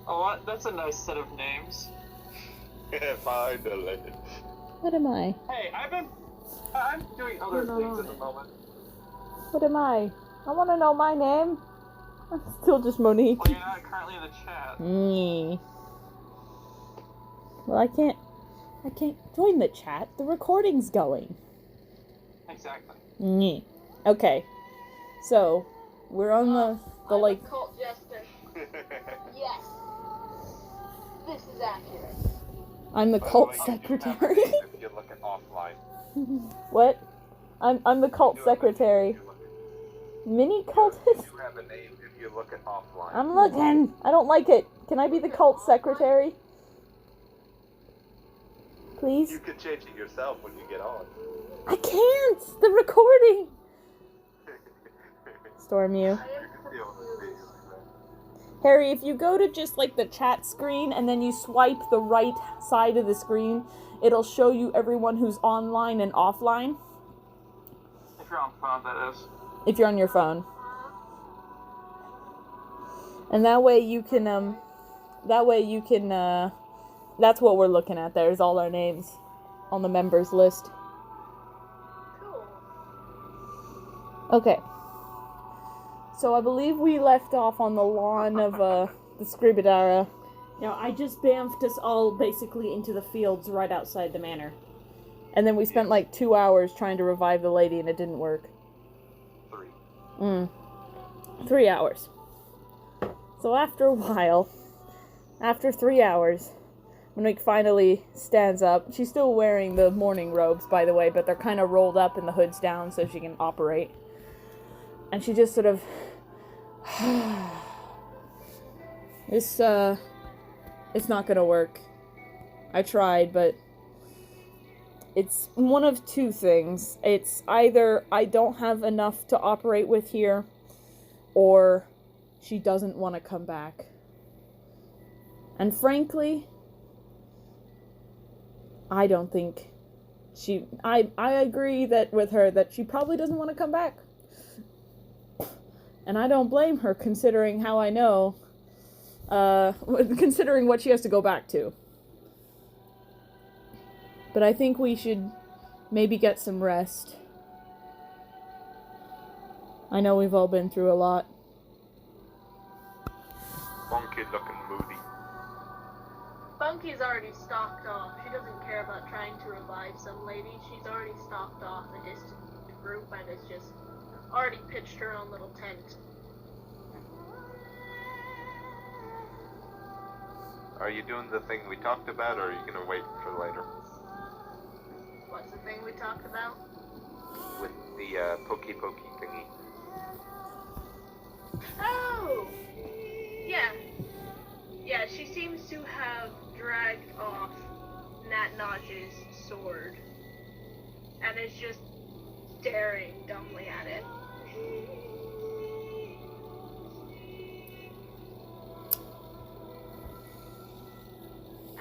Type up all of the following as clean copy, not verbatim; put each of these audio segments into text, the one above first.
Oh, what? That's a nice set of names. Finally. What am I? Hey, I'm doing other things at the moment. What am I? I want to know my name. I'm still just Monique. Well, you're not currently in the chat. Well, I can't join the chat. The recording's going. Exactly. Okay. So, we're on the like... I'm a cult jester. Yes. This is accurate. I'm the cult secretary. If you look at offline. What? I'm the cult secretary. Mini cultist? You have a name if you look at offline. I'm looking. I don't like it. Can I be the cult secretary? Please? You can change it yourself when you get on. I can't! The recording! Storm you. Harry, if you go to just like the chat screen and then you swipe the right side of the screen, it'll show you everyone who's online and offline. If you're on phone, that is. If you're on your phone. And that way you can, that's what we're looking at. There's all our names on the members list. Cool. Okay. So I believe we left off on the lawn of, the Skribidaras. Now, I just bamfed us all basically into the fields right outside the manor. And then we spent like 2 hours trying to revive the lady and it didn't work. 3 hours. So after a while, after 3 hours, Monique finally stands up. She's still wearing the mourning robes, by the way, but they're kind of rolled up and the hood's down so she can operate. And she just sort of... It's not gonna work. I tried, but... It's one of two things. It's either I don't have enough to operate with here, or she doesn't want to come back. And frankly, I don't think she... I agree with her that she probably doesn't want to come back. And I don't blame her, considering how I know, considering what she has to go back to. But I think we should maybe get some rest. I know we've all been through a lot. Funky looking moody. Bunky's already stocked off. She doesn't care about trying to revive some lady. She's already stocked off a distant group and has just already pitched her own little tent. Are you doing the thing we talked about, or are you gonna wait for later? What's the thing we talked about? With the pokey thingy. Oh! Yeah. Yeah, she seems to have dragged off Naht and Avi's sword. And is just staring dumbly at it.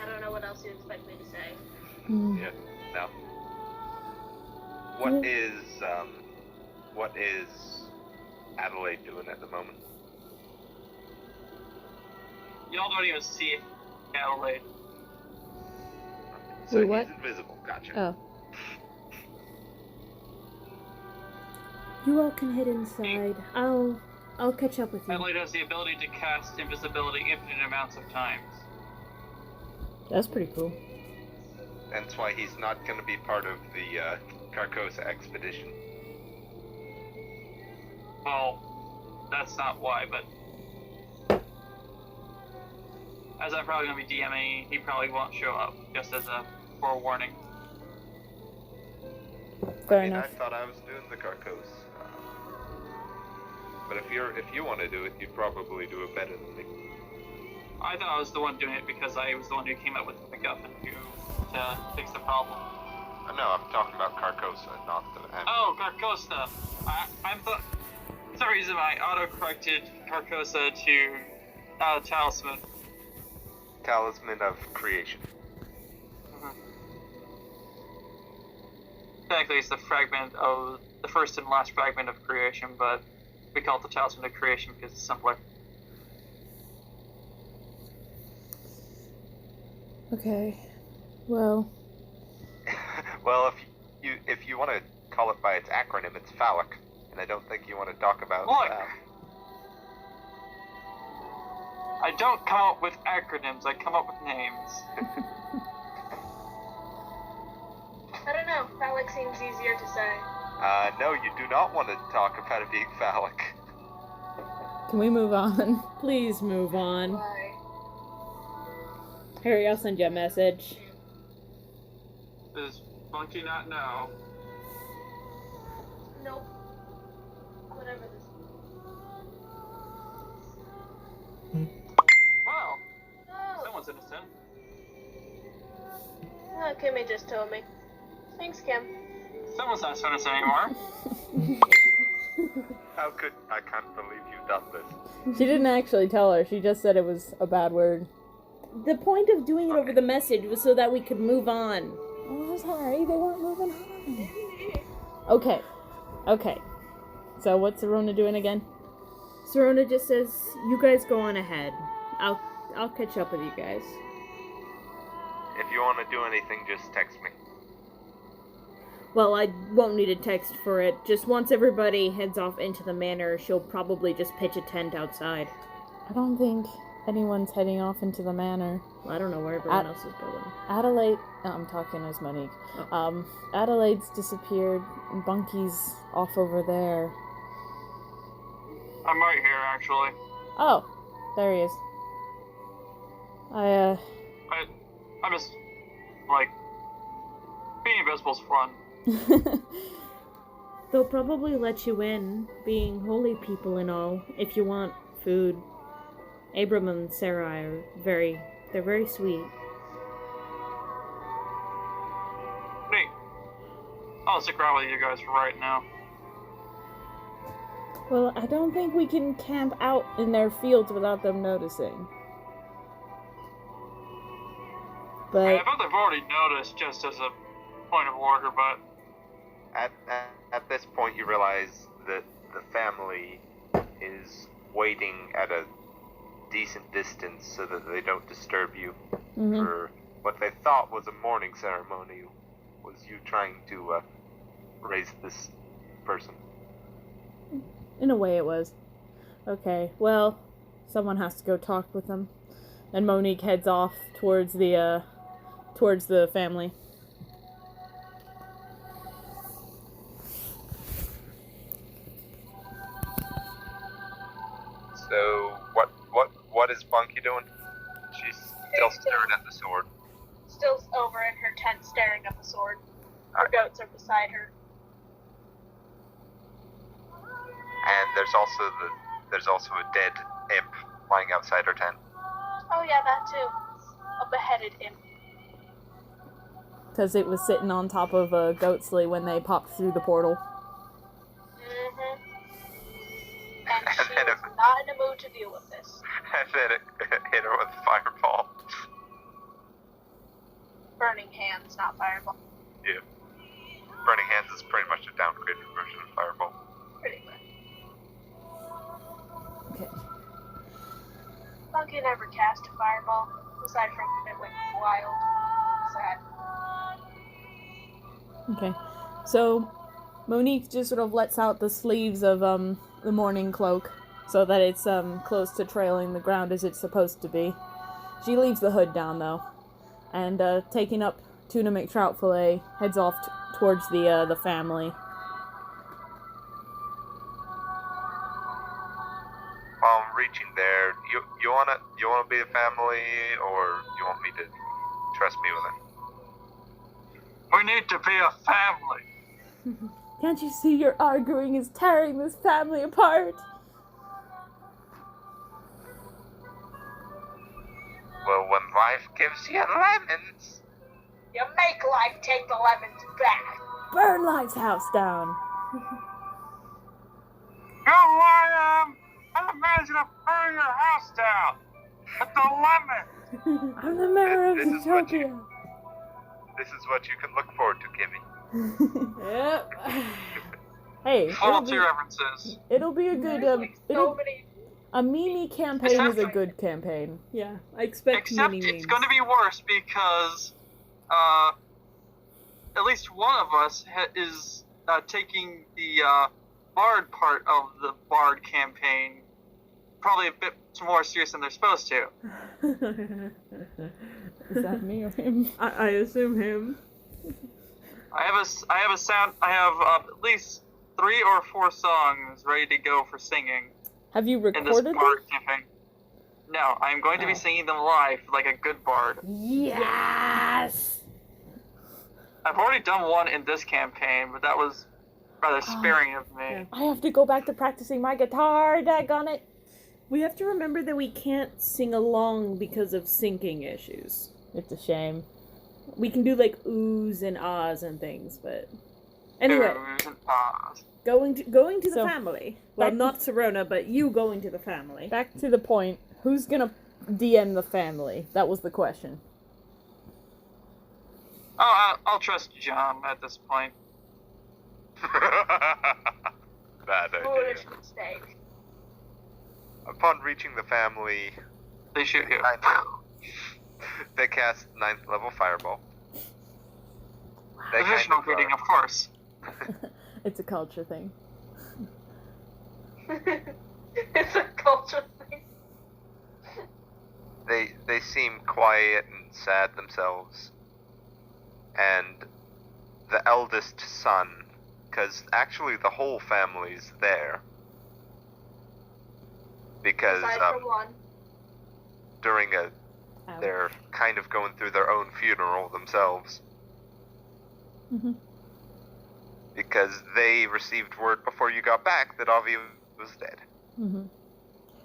I don't know what else you expect me to say. Yeah, no. What is Adelaide doing at the moment? Y'all don't even see Adelaide. So Wait, what? he's invisible, gotcha. Oh. You all can head inside. I'll catch up with you. Adelaide has the ability to cast invisibility infinite amounts of times. That's pretty cool. That's why he's not going to be part of the Carcosa expedition. Well, that's not why, but... As I'm probably going to be DMing, he probably won't show up, just as a forewarning. Fair enough. I thought I was doing the Carcos. But if you want to do it, you'd probably do it better than me. I thought I was the one doing it because I was the one who came up with the MacGuffin to fix the problem. No, I'm talking about Carcosa, not the... Oh, Carcosa! For some reason I auto-corrected Carcosa to Talisman. Talisman of Creation. Technically it's the fragment of... the first and last fragment of creation, but we call it the Talisman of Creation because it's simpler. Okay. Well, Well, if you want to call it by its acronym, it's phallic, and I don't think you want to talk about Look. that. I don't come up with acronyms, I come up with names. I don't know. Phallic seems easier to say. No, you do not want to talk about it being phallic. can we move on? Please move on. Why? Harry, I'll send you a message. Does Funky not know? Nope. Whatever this. Wow, Oh. someone's innocent. Kimmy just told me. Thanks, Kim. Someone's not innocent anymore. How could I can't believe you've done this. She didn't actually tell her. She just said it was a bad word. The point of doing it over the message was so that we could move on. Oh, sorry. They weren't moving on. Okay. So what's Rona doing again? Serona just says, "You guys go on ahead. I'll catch up with you guys." If you want to do anything, just text me. Well, I won't need a text for it. Just once everybody heads off into the manor, she'll probably just pitch a tent outside. I don't think anyone's heading off into the manor. Well, I don't know where everyone else is going. Adelaide, I'm talking as Monique. Adelaide's disappeared, and Bunky's off over there. I'm right here, actually. Oh, there he is. I'm just, like, being invisible's fun. They'll probably let you in, being holy people and all, if you want food. Abram and Sarai are they're very sweet. Neat. I'll stick around with you guys for right now. Well, I don't think we can camp out in their fields without them noticing. I mean, But I bet they've already noticed, just as a point of order, but At this point, you realize that the family is waiting at a decent distance so that they don't disturb you for what they thought was a mourning ceremony. Was you trying to raise this person? in a way it was. Okay, well, someone has to go talk with them. And Monique heads off towards the family. So what is Bunky doing? She's still staring at the sword. Still over in her tent staring at the sword. Her goats are beside her. And there's also a dead imp lying outside her tent. Oh yeah, that too. A beheaded imp. Because it was sitting on top of a Goatsley when they popped through the portal. Mm-hmm. And she was not in the mood to deal with this. And then it hit her with a fireball. Burning hands, not fireball. Yeah. Burning Hands is pretty much a downgraded version of fireball. Pretty much. Okay. Monkey never cast a fireball, aside from it went wild. Sad. Okay. So, Monique just sort of lets out the sleeves of the mourning cloak so that it's close to trailing the ground as it's supposed to be. She leaves the hood down though, and taking up tuna McTrout fillet, heads off towards the family. While I'm reaching there, you wanna be a family, or you want me to trust me with it? we need to be a family. Can't you see your arguing is tearing this family apart? Well, when life gives you lemons. You make life take the lemons back. Burn Life's house down. Go, I am! I'm the manager to burn your house down! With the lemon! I'm the mayor of This is what you- Zootopia. This is what you can look forward to, Kimmy. Hey, Faulty references. it'll be a good There's like so it'll many A Mimi campaign is a good campaign. Yeah, I expect Except mini it's memes. going to be worse because at least one of us is taking the Bard part of the Bard campaign probably a bit more serious than they're supposed to. Is that me or him? I assume him. I have at least 3 or 4 songs ready to go for singing Have you in this recorded Bard them? campaign. No, I'm going to be singing them live like a good Bard. Yes! I've already done one in this campaign, but that was rather sparing of me. Yeah. I have to go back to practicing my guitar, daggone it. We have to remember that we can't sing along because of syncing issues. It's a shame. We can do like oohs and ahs and things, but anyway, going to the So, family. Well, back- not Serona, but you going to the family. Back to the point. Who's gonna DM the family? That was the question. Oh, I'll trust John at this point. Bad idea. Foolish mistake. Upon reaching the family, They shoot you. they cast 9th level fireball. They kind Traditional of, greeting, of course. It's a culture thing. It's a culture thing. they seem quiet and sad themselves. And the eldest son, because actually the whole family's there. Because Aside from one. during Ouch. they're kind of going through their own funeral themselves. Mhm. Because they received word before you got back that Avi was dead. Mhm.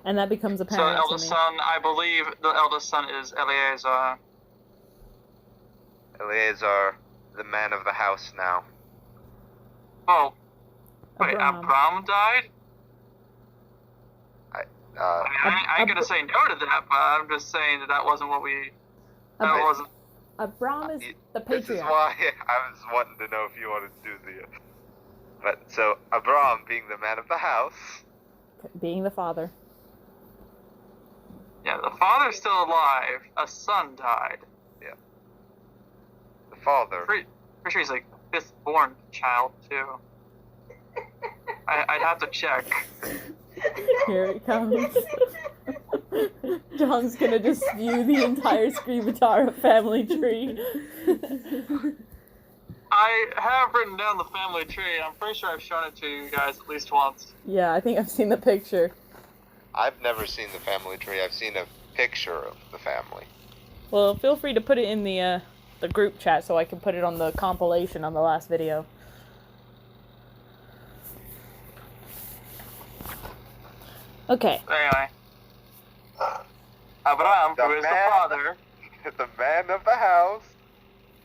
And that becomes So apparent to eldest me. son, I believe the eldest son is Eleazar. Eleazar, the man of the house now. Oh, wait, Abram. Abram died? I ain't gonna say no to that, but I'm just saying that wasn't what we. That Ab- wasn't. Abram is the This is patriarch. why I was wanting to know if you wanted to do the... But, so, Abram being the man of the house... Being the father. Yeah, the father's still alive. A son died. The father... Pretty sure he's like fifth born child too. I'd have to check. Here it comes. John's gonna just view the entire Skribidaras family tree. I have written down the family tree. I'm pretty sure I've shown it to you guys at least once. Yeah, I think I've seen the picture. I've never seen the family tree. I've seen a picture of the family. Well, feel free to put it in the group chat so I can put it on the compilation on the last video. Okay. Anyway. Abraham, who is the father. The man of the house.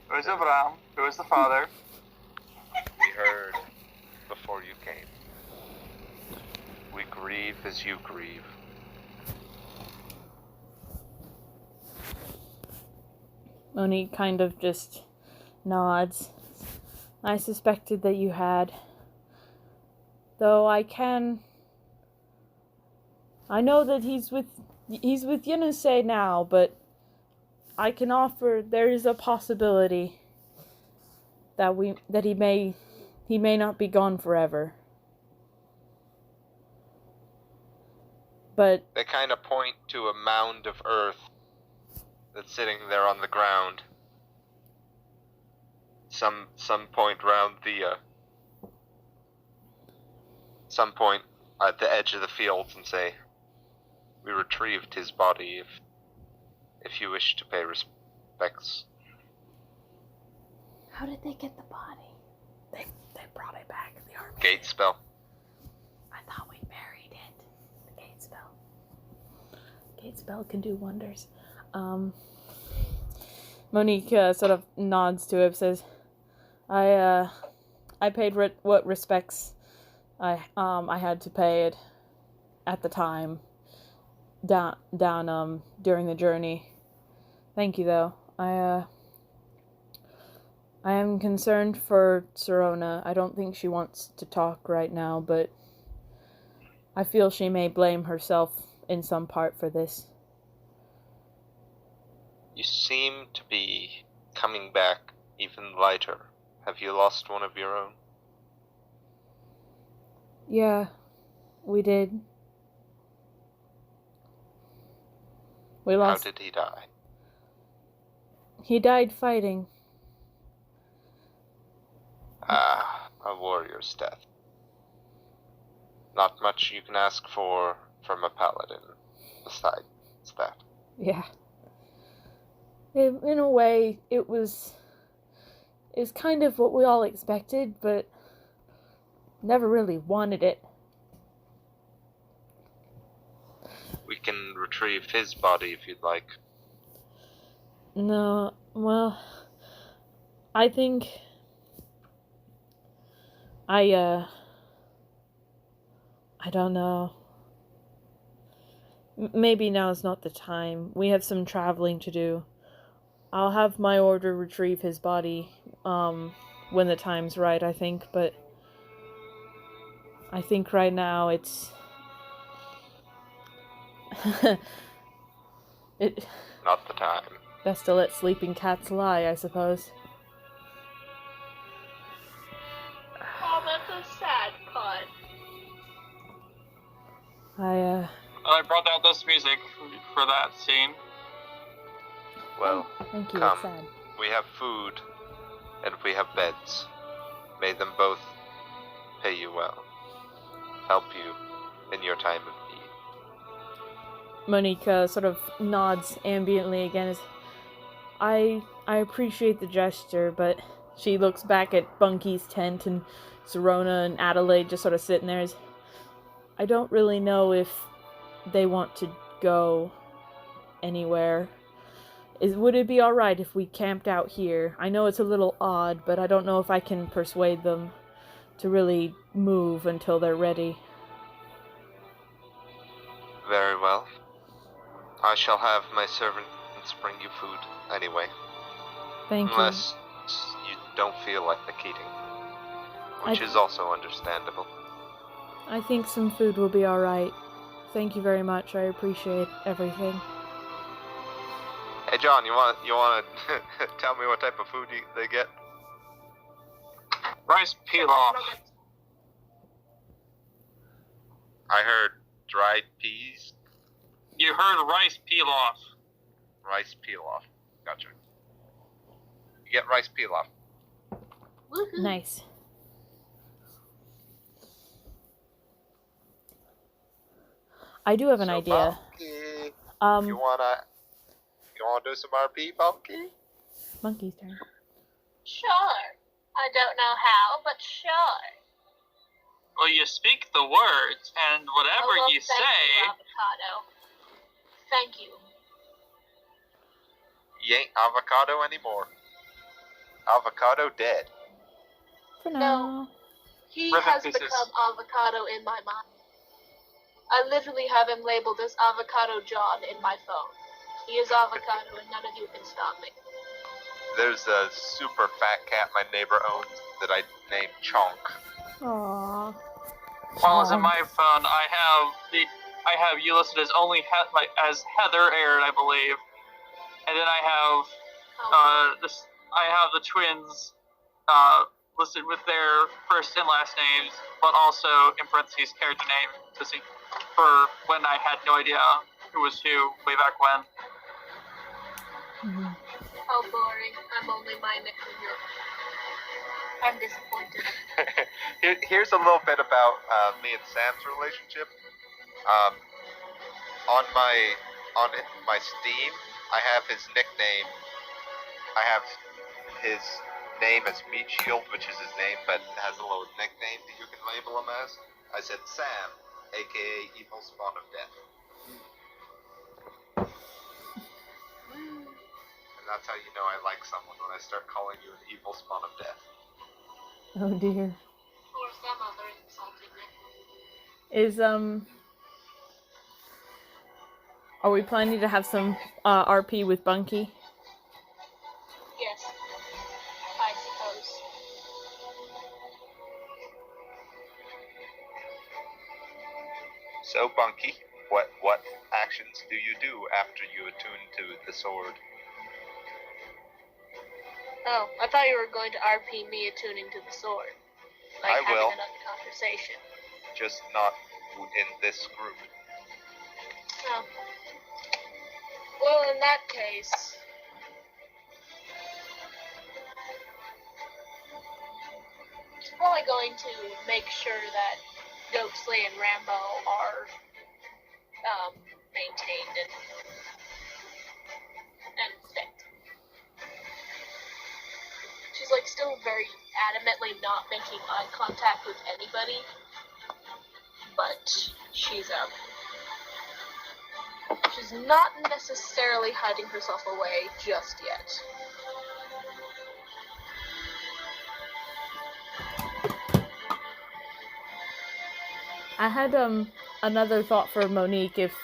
Who is Abraham, who is the father. We heard before you came. We grieve as you grieve. Monique kind of just nods. I suspected that you had. Though I know that he's with Yenuse now, but I can offer there is a possibility that he may not be gone forever. But They kind of point to a mound of earth that's sitting there on the ground. Some point round the some point at the edge of the fields and say, "We retrieved his body if you wish to pay respects." how did they get the body? They brought it back in the army. Gate spell. I thought we buried it. The gate spell. Gate spell can do wonders. Monique sort of nods to him, says, "I paid what respects I had to pay it at the time down during the journey. Thank you though. I am concerned for Serona. I don't think she wants to talk right now, but I feel she may blame herself in some part for this. You seem to be coming back even lighter. Have you lost one of your own? Yeah, we did. We lost. How did he die? He died fighting. Ah, a warrior's death. Not much you can ask for from a paladin, besides that. Yeah. In a way, it was kind of what we all expected, but never really wanted it. We can retrieve his body if you'd like. No, well, I think I don't know. Maybe now's not the time. We have some traveling to do. I'll have my order retrieve his body, when the time's right, I think, but I think right now it's... Not the time. Best to let sleeping cats lie, I suppose. Oh, that's a sad part. I brought out this music for that scene. Well, Thank you, come. it's sad. We have food, and we have beds. May them both pay you well. Help you in your time of need. Monique sort of nods ambiently again as, I appreciate the gesture, but she looks back at Bunky's tent and Serona and Adelaide just sort of sitting there as, I don't really know if they want to go anywhere. Would it be alright if we camped out here? I know it's a little odd, but I don't know if I can persuade them to really move until they're ready. Very well. I shall have my servants bring you food anyway. Thank you. Unless you don't feel like eating. Which is also understandable. I think some food will be alright. Thank you very much. I appreciate everything. Hey John, you want to tell me what type of food they get? Rice pilaf. I heard dried peas. You heard rice pilaf. Rice pilaf. Gotcha. You get rice pilaf. Woohoo. Nice. I do have an idea. Bunky, you wanna do some RP, Bunky? Monkey's turn. Sure. I don't know how, but sure. Well, you speak the words, and whatever Oh, well, you thank say... you, avocado. Thank you. You ain't avocado anymore. Avocado dead. For now. He Rip in has pieces. become avocado in my mind. I literally have him labeled as Avocado John in my phone. He is avocado and none of you can stop me. There's a super fat cat my neighbor owns that I named Chonk. Aww. While it's in my phone, I have you listed as only as Heather Aaron, I believe, and then I have the twins listed with their first and last names, but also in parentheses character name for when I had no idea who was who way back when. Mm-hmm. How boring. I'm only my nickname. I'm disappointed. Here's a little bit about me and Sam's relationship. On my Steam, I have his nickname. I have his name as Meat Shield, which is his name, but it has a little nickname that you can label him as. I said Sam, aka Evil Spawn of Death. And that's how you know I like someone, when I start calling you an evil spawn of death. Oh dear. Or some other insulting nickname. Is, are we planning to have some, RP with Bunky? Yes. I suppose. So, Bunky, What actions do you do after you attune to the sword? Oh, I thought you were going to RP me attuning to the sword. Like I will. having another conversation. Just not in this group. Oh. Well, in that case... I'm probably going to make sure that Goatsley and Rambo are maintained and fit. She's like still very adamantly not making eye contact with anybody, but she's not necessarily hiding herself away just yet. I had another thought for Monique, if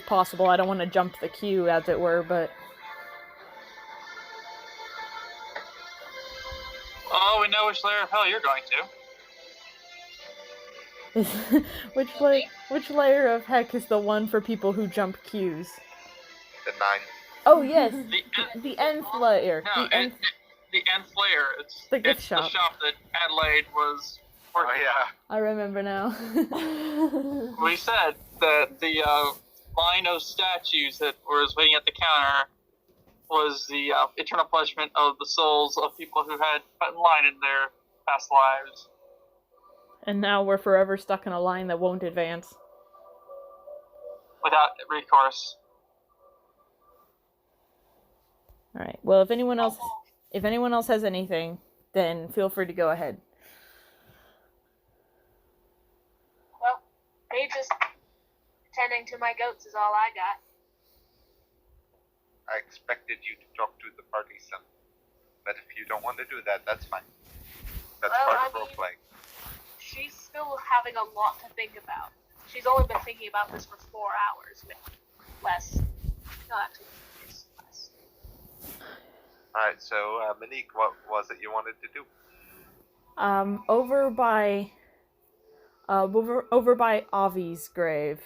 possible. I don't want to jump the queue, as it were, but Oh, we know which layer of hell you're going to. which layer of heck is the one for people who jump queues? The 9. Oh yes, The the nth layer. No, the nth. the nth layer. It's The gift it's shop. the shop that Adelaide was working. Oh yeah. I remember now. We said that the line of statues that was waiting at the counter was the eternal punishment of the souls of people who had cut in line in their past lives. And now we're forever stuck in a line that won't advance. Without recourse. All right. Well, if anyone else has anything, then feel free to go ahead. Well, me just tending to my goats is all I got. I expected you to talk to the party some. But if you don't want to do that, that's fine. That's part of roleplay. She's still having a lot to think about. She's only been thinking about this for 4 hours, less. No, actually, it's less. Alright, so Monique, what was it you wanted to do? Over by Avi's grave,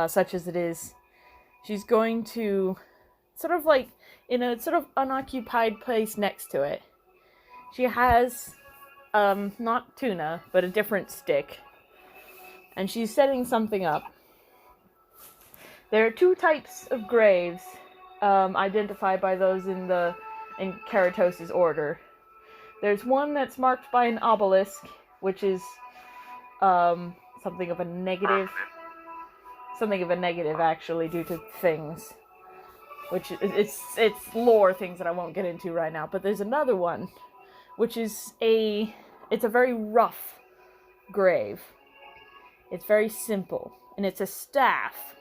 such as it is, she's going to, sort of like, in a sort of unoccupied place next to it, she has, not tuna, but a different stick, and she's setting something up. There are 2 types of graves, identified by those in Karatos' order. There's one that's marked by an obelisk, which is, something of a negative, actually, due to things. Which, it's lore things that I won't get into right now. But there's another one, which is it's a very rough grave. It's very simple. And it's a staff.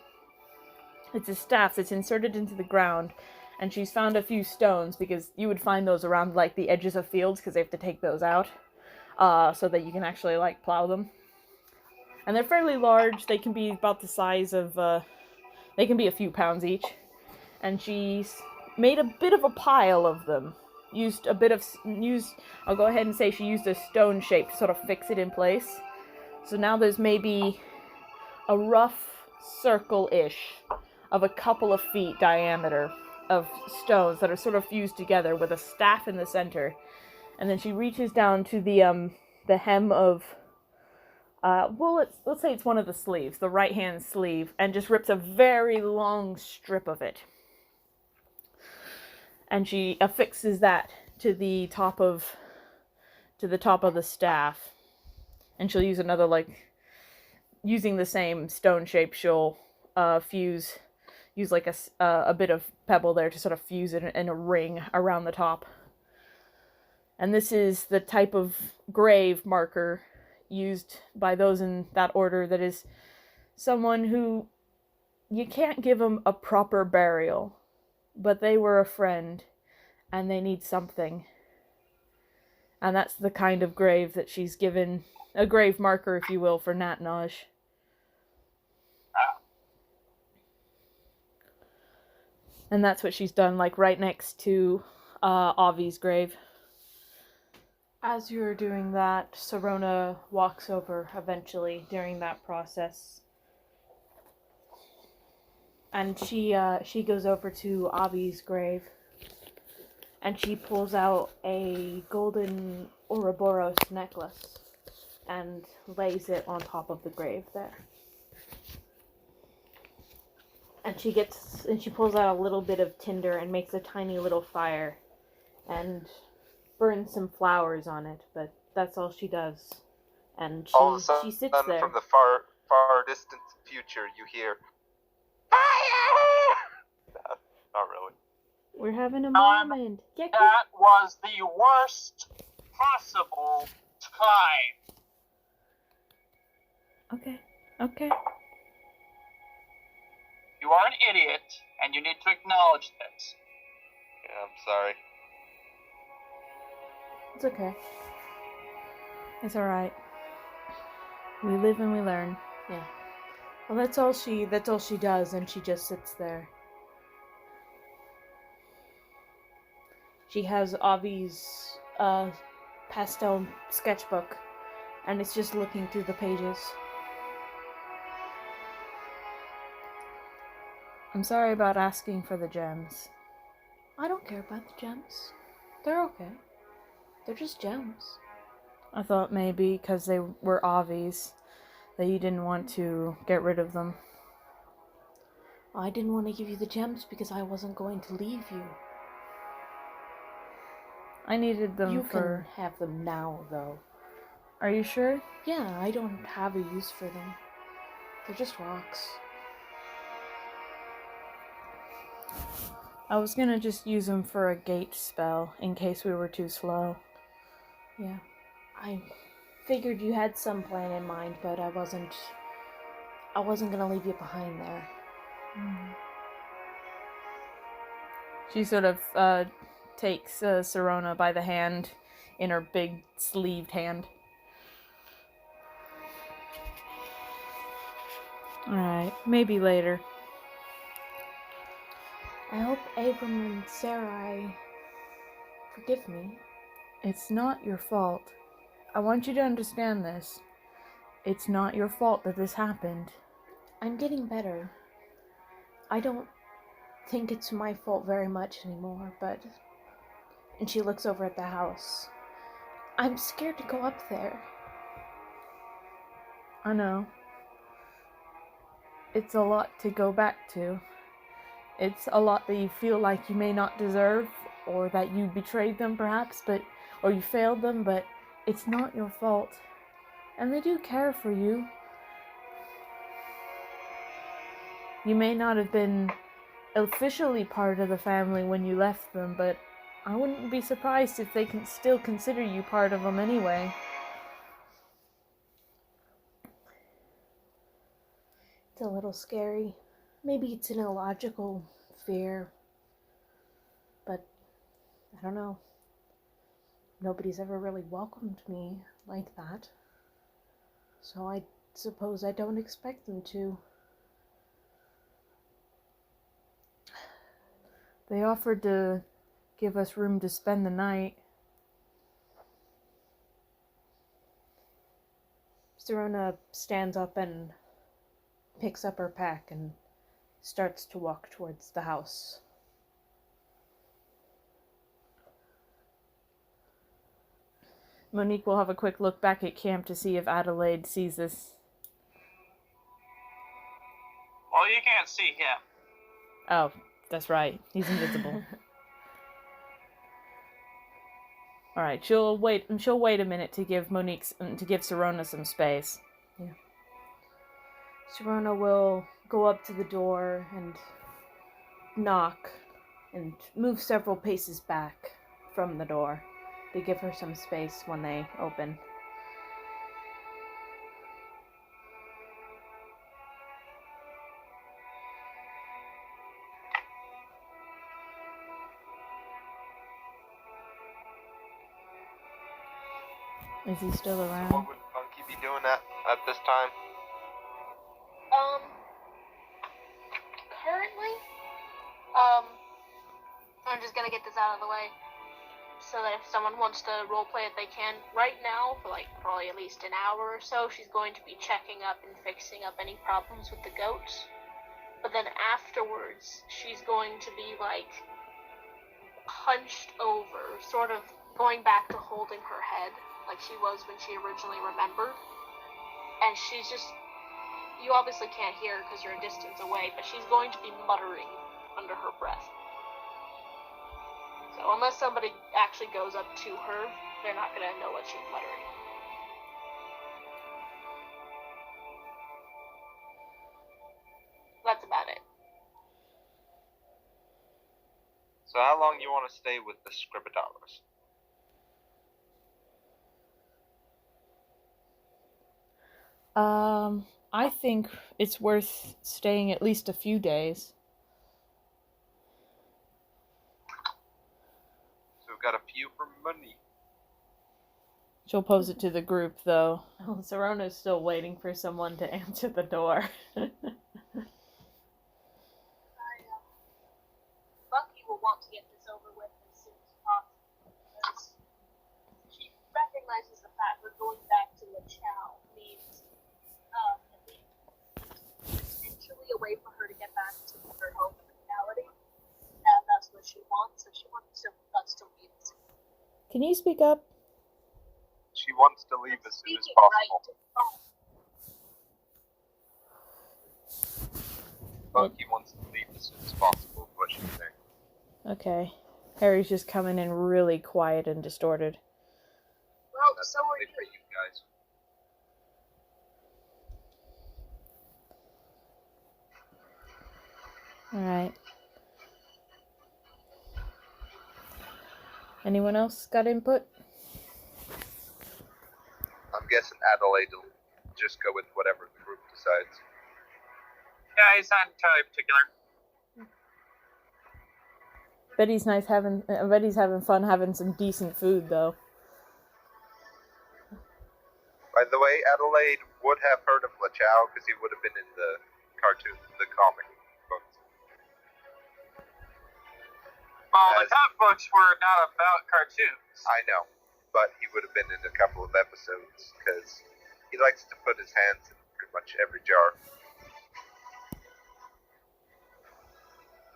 It's a staff that's inserted into the ground. And she's found a few stones, because you would find those around, like, the edges of fields, because they have to take those out. So that you can actually, like, plow them. And they're fairly large. They can be about the size of, they can be a few pounds each. And she's made a bit of a pile of them. I'll go ahead and say she used a stone shape to sort of fix it in place. So now there's maybe a rough circle-ish of a couple of feet diameter of stones that are sort of fused together with a staff in the center. And then she reaches down to the hem of, let's say it's one of the sleeves, the right-hand sleeve, and just rips a very long strip of it. And she affixes that to the top of the staff. And she'll use another, like, using the same stone shape, she'll use like a bit of pebble there to sort of fuse it in a ring around the top. And this is the type of grave marker used by those in that order that is someone who you can't give them a proper burial, but they were a friend and they need something. And that's the kind of grave that she's given, a grave marker, if you will, for Naht and Avi. And that's what she's done, like, right next to Avi's grave. As you're doing that, Sirona walks over eventually during that process. And she goes over to Avi's grave, and she pulls out a golden Ouroboros necklace and lays it on top of the grave there. And she pulls out a little bit of tinder and makes a tiny little fire and burns some flowers on it, but that's all she does. And All of a sudden, she sits there. from the far distant future, you hear fire! Not really. We're having a moment. Yeah, cool. That was the worst possible time. Okay. You are an idiot, and you need to acknowledge this. Yeah, I'm sorry. It's okay. It's alright. We live and we learn. Yeah. Well, that's all she does, and she just sits there. She has Avi's pastel sketchbook, and it's just looking through the pages. I'm sorry about asking for the gems. I don't care about the gems. They're okay. They're just gems. I thought maybe because they were Avi's that you didn't want to get rid of them. I didn't want to give you the gems because I wasn't going to leave you. I needed them for... You can have them now, though. Are you sure? Yeah, I don't have a use for them. They're just rocks. I was gonna just use them for a gate spell in case we were too slow. Yeah. I figured you had some plan in mind, but I wasn't gonna leave you behind there. She sort of takes Sirona by the hand in her big sleeved hand. Alright, maybe later. I hope Abram and Sarai forgive me. It's not your fault. I want you to understand this. It's not your fault that this happened. I'm getting better. I don't think it's my fault very much anymore, but... And she looks over at the house. I'm scared to go up there. I know. It's a lot to go back to. It's a lot that you feel like you may not deserve, or that you betrayed them perhaps, or you failed them, but it's not your fault. And they do care for you. You may not have been officially part of the family when you left them, but I wouldn't be surprised if they can still consider you part of them anyway. It's a little scary. Maybe it's an illogical fear, but I don't know. Nobody's ever really welcomed me like that, so I suppose I don't expect them to. They offered to give us room to spend the night. Sirona stands up and picks up her pack and starts to walk towards the house. Monique will have a quick look back at camp to see if Adelaide sees this. Well, you can't see him. Oh, that's right. He's invisible. All right, she'll wait a minute to give Sirona some space. Yeah. Sirona will go up to the door and knock and move several paces back from the door to give her some space when they open. Is he still around? What would Funky be doing at this time? Currently, I'm just gonna get this out of the way, so that if someone wants to roleplay it, they can. Right now, for like probably at least an hour or so, she's going to be checking up and fixing up any problems with the goats. but then afterwards, she's going to be, like, hunched over, sort of going back to holding her head, like she was when she originally remembered. And she's just, you obviously can't hear because you're a distance away, but she's going to be muttering under her breath. So unless somebody actually goes up to her, they're not going to know what she's muttering. That's about it. So how long you want to stay with the Skribidaras? I think it's worth staying at least a few days. So we've got a few for money. She'll pose it to the group, though. Oh, Sorona's still waiting for someone to answer the door. Bucky will want to get this over with as soon as possible, because she recognizes the fact that going back to Lachow means potentially a way for her to get back to her home reality, and that's what she wants, so she wants to leave as soon. Can you speak up? She wants to leave as soon as possible. Bucky wants to leave as soon as possible, is what she's saying. Okay. Harry's just coming in really quiet and distorted. Well, That's so are only for you. you guys. Alright. Anyone else got input? I'm guessing Adelaide will just go with whatever the group decides. Yeah, he's not entirely particular. Betty's having fun having some decent food, though. By the way, Adelaide would have heard of Lachow because he would have been in the cartoon, the comic books. Well, the comic books were not about cartoons. I know, but he would have been in a couple of episodes because he likes to put his hands in pretty much every jar.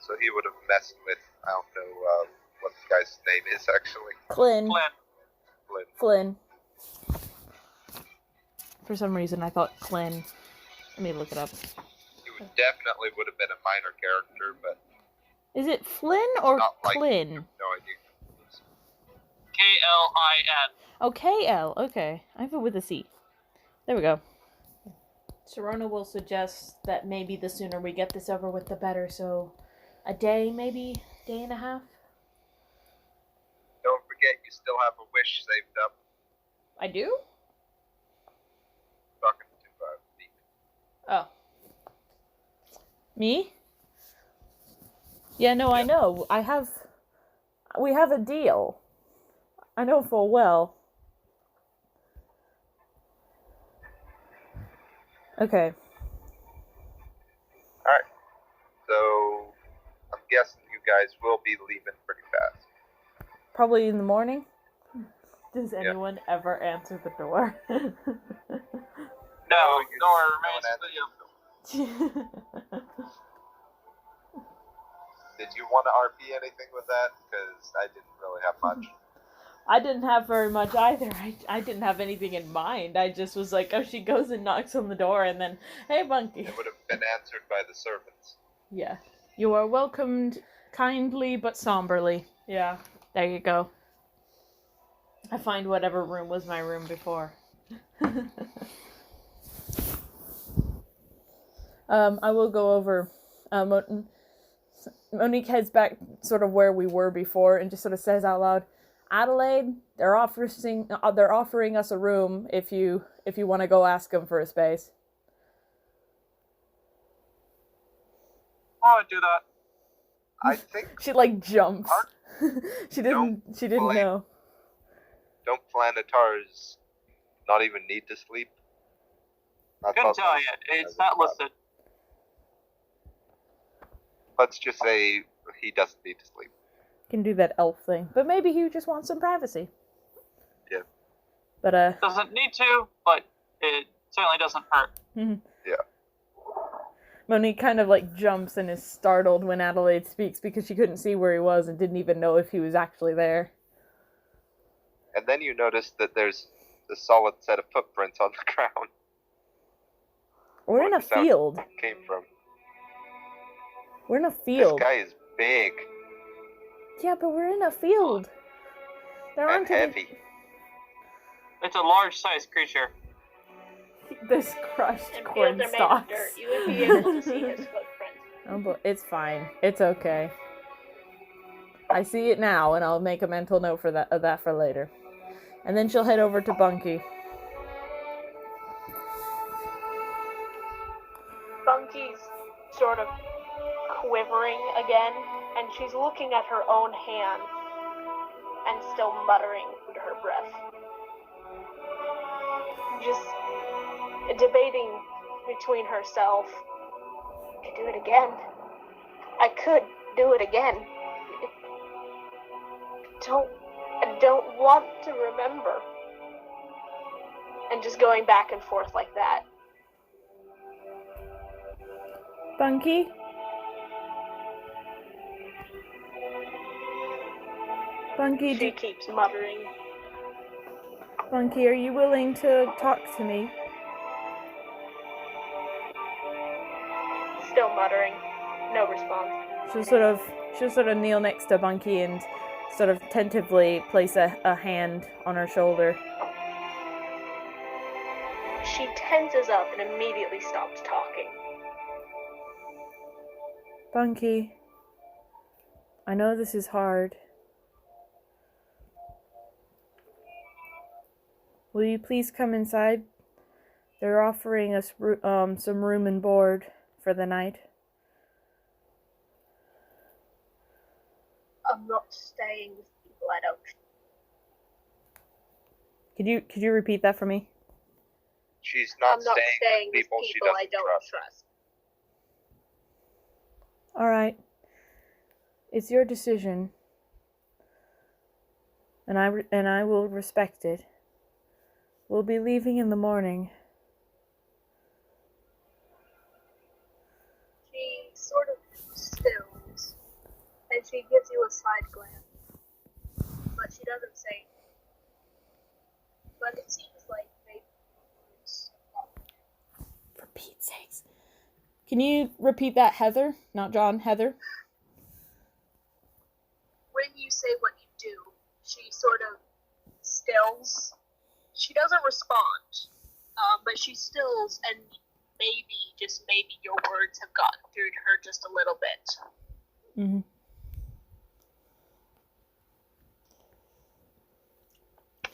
So he would have messed with, I don't know what the guy's name is actually. Flynn. Flynn. For some reason, I thought Clint. Let me look it up. He definitely would have been a minor character, but Is it Flynn or not like Clin? no idea. K-L-I-N. Oh, K-L. Okay. I have it with a C. There we go. Sharona will suggest that maybe the sooner we get this over with, the better. So, a day, maybe? Day and a half? Don't forget, you still have a wish saved up. I do? Talking to Deep. Oh. Me? Yeah, no, I know. We have a deal. I know full well. Okay. Alright. So, I'm guessing you guys will be leaving pretty fast. Probably in the morning? Does anyone ever answer the door? No, you- nor no remains one the Did you want to RP anything with that? Because I didn't really have much. I didn't have very much either. I didn't have anything in mind. I just was like, oh, she goes and knocks on the door and then, hey, Bunky. It would have been answered by the servants. Yeah. You are welcomed kindly but somberly. Yeah. There you go. I find whatever room was my room before. I will go over. Monique heads back sort of where we were before and just sort of says out loud, Adelaide, they're offering us a room if you want to go ask them for a space. Oh, I'd do that. I think She like jumps. she didn't know. don't planetars not even need to sleep? I Couldn't thought tell that you. was It's not about- listed. Let's just say he doesn't need to sleep. Can do that elf thing. But maybe he just wants some privacy. Yeah. But Doesn't need to, but it certainly doesn't hurt. Yeah. Monique kind of like jumps and is startled when Adelaide speaks because she couldn't see where he was and didn't even know if he was actually there. And then you notice that there's a solid set of footprints on the ground. We're in a field. Came from. We're in a field. This guy is big. Yeah, but we're in a field. There and aren't heavy. It's a large-sized creature. This crushed And corn fields are made of stalks. dirt. You would be able to see his footprints. Oh, but it's fine. It's okay. I see it now, and I'll make a mental note for that for later. And then she'll head over to Bunky. Bunky's sort of quivering again, and she's looking at her own hand and still muttering under her breath. Just debating between herself. I could do it again. I could do it again. I don't want to remember. And just going back and forth like that. Bunky? Bunky, She keeps muttering. Bunky, are you willing to talk to me? Still muttering. No response. She'll sort of kneel next to Bunky and sort of tentatively place a hand on her shoulder. She tenses up and immediately stops talking. Bunky, I know this is hard. Will you please come inside? They're offering us some room and board for the night. I'm not staying with people I don't. Could you repeat that for me? She's not I'm not staying with people she people I doesn't don't trust. trust. All right. It's your decision. And I will respect it. We'll be leaving in the morning. She sort of stills, and she gives you a side glance, but she doesn't say. But it seems like maybe it's For Pete's sakes. Can you repeat that, Heather? Not John, Heather? when you say what you do, she sort of stills. She doesn't respond, but she stills, and maybe, just maybe, your words have gotten through to her just a little bit. Mm-hmm.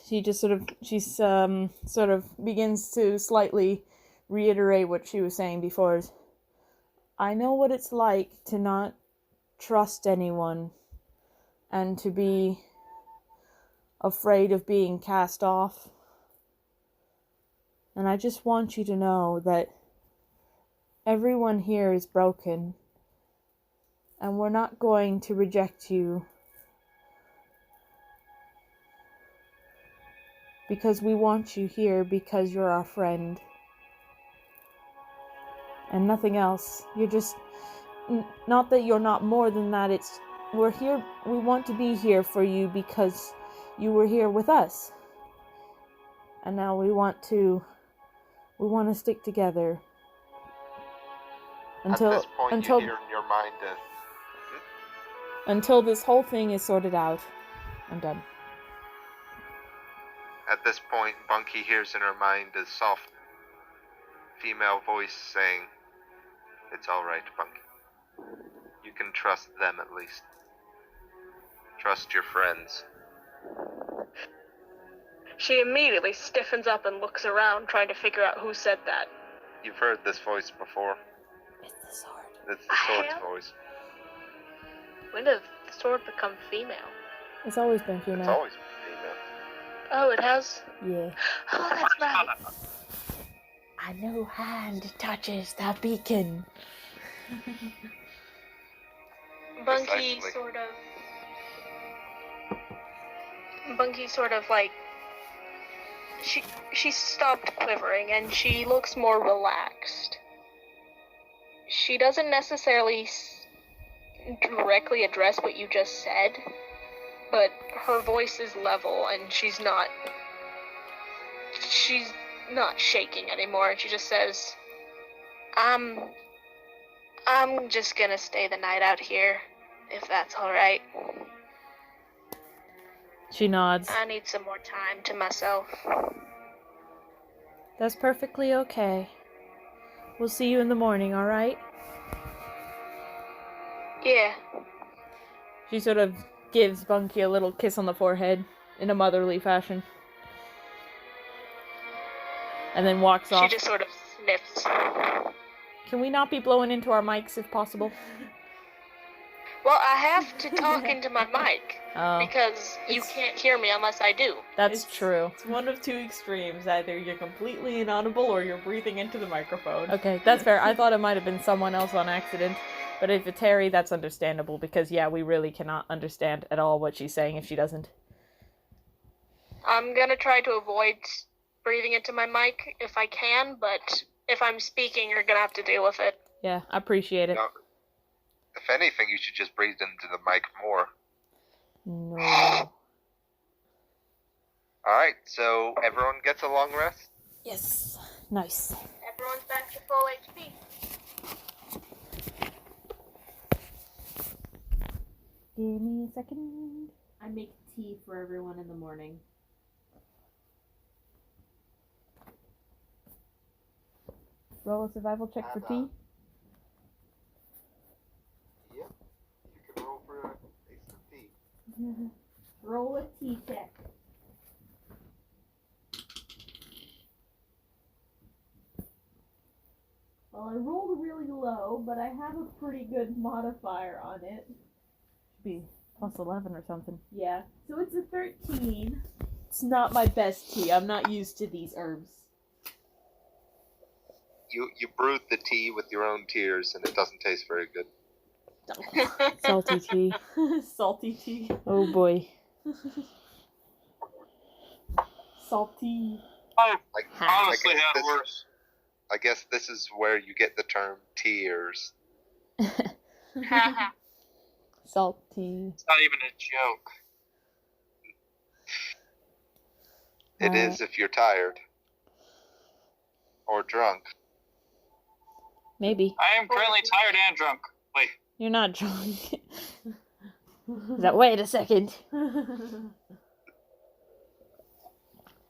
She sort of begins to slightly reiterate what she was saying before. I know what it's like to not trust anyone and to be afraid of being cast off. And I just want you to know that everyone here is broken, and we're not going to reject you because we want you here because you're our friend. And nothing else. You're just, not that you're not more than that, we're here, we want to be here for you because you were here with us. And now we want to stick together. Until At this point, you hear in your mind until this whole thing is sorted out. I'm done. At this point, Bunky hears in her mind a soft female voice saying, "It's all right, Bunky. You can trust them at least. Trust your friends." She immediately stiffens up and looks around, trying to figure out who said that. You've heard this voice before. It's the sword. It's the sword's voice. When did the sword become female? It's always been female. It's always female. Oh, it has? Yeah. Oh, that's right. I know hand touches the beacon. Bunky Precisely. sort of like, she stopped quivering and she looks more relaxed. she doesn't necessarily directly address what you just said, but her voice is level and she's not shaking anymore, and she just says, I'm just gonna stay the night out here, if that's alright. She nods. I need some more time to myself. That's perfectly okay. We'll see you in the morning, alright? Yeah. She sort of gives Bunky a little kiss on the forehead in a motherly fashion. And then walks off. She just sort of sniffs. Can we not be blowing into our mics if possible? Well, I have to talk into my mic, Oh, because you can't hear me unless I do. that's true. It's one of two extremes. Either you're completely inaudible or you're breathing into the microphone. Okay, that's fair. I thought it might have been someone else on accident. But if it's Harry, that's understandable, because, yeah, we really cannot understand at all what she's saying if she doesn't. I'm gonna try to avoid breathing into my mic if I can, but if I'm speaking, you're gonna have to deal with it. Yeah, I appreciate it. No, if anything, you should just breathe into the mic more. No. Alright, so everyone gets a long rest? Yes. Nice. Everyone's back to full HP. Give me a second. I make tea for everyone in the morning. Roll a survival check for tea. Yep. You can roll for a ace of tea. Roll a tea check. Well, I rolled really low, but I have a pretty good modifier on it. Should be plus 11 or something. Yeah, so it's a 13. It's not my best tea. I'm not used to these herbs. You brewed the tea with your own tears, and it doesn't taste very good. Salty tea. Salty tea. Oh boy. Salty. I Like, honestly guess had this- worse. I guess this is where you get the term tears. Salty. It's not even a joke. It is if you're tired. Or drunk. Maybe. I am currently tired and drunk. Wait. You're not drunk. Wait a second.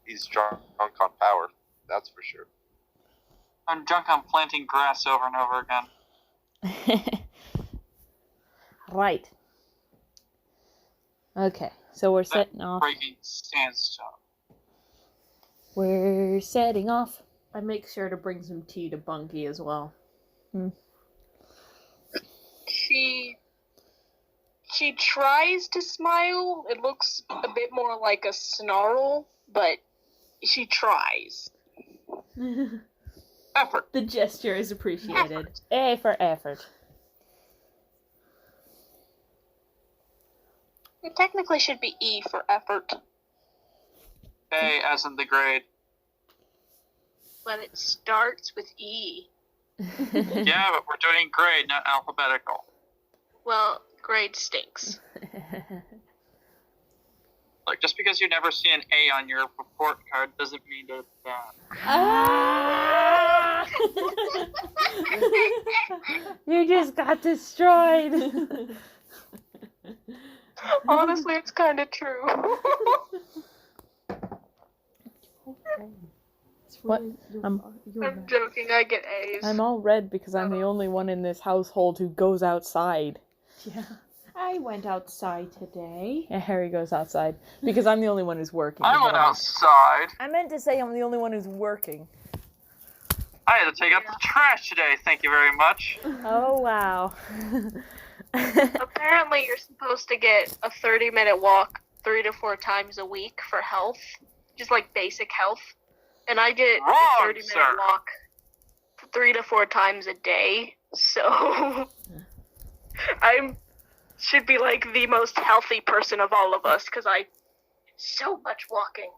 He's drunk on power. That's for sure. I'm drunk on planting grass over and over again. Right. Okay, so we're setting off. Breaking sandstone. We're setting off. I make sure to bring some tea to Bunky as well. She tries to smile. It looks a bit more like a snarl, but she tries. Effort. The gesture is appreciated. A for effort. It technically should be E for effort, A as in the grade. but it starts with E. Yeah, but we're doing grade, not alphabetical. Well, grade stinks. Like, just because you never see an A on your report card doesn't mean that it's bad. Ah! You just got destroyed. Honestly, it's kind of true. What? I'm joking, I get A's. I'm all red because I'm the only one in this household who goes outside. Yeah. I went outside today. Yeah, Harry goes outside because I'm the only one who's working. I went outside. I meant to say I'm the only one who's working. I had to take out the trash today, thank you very much. Oh, wow. Apparently, you're supposed to get a 30-minute walk 3 to 4 times a week for health. Just like basic health. And I get Wrong, a 30-minute sir. walk 3 to 4 times a day. So I should be like the most healthy person of all of us because I so much walking.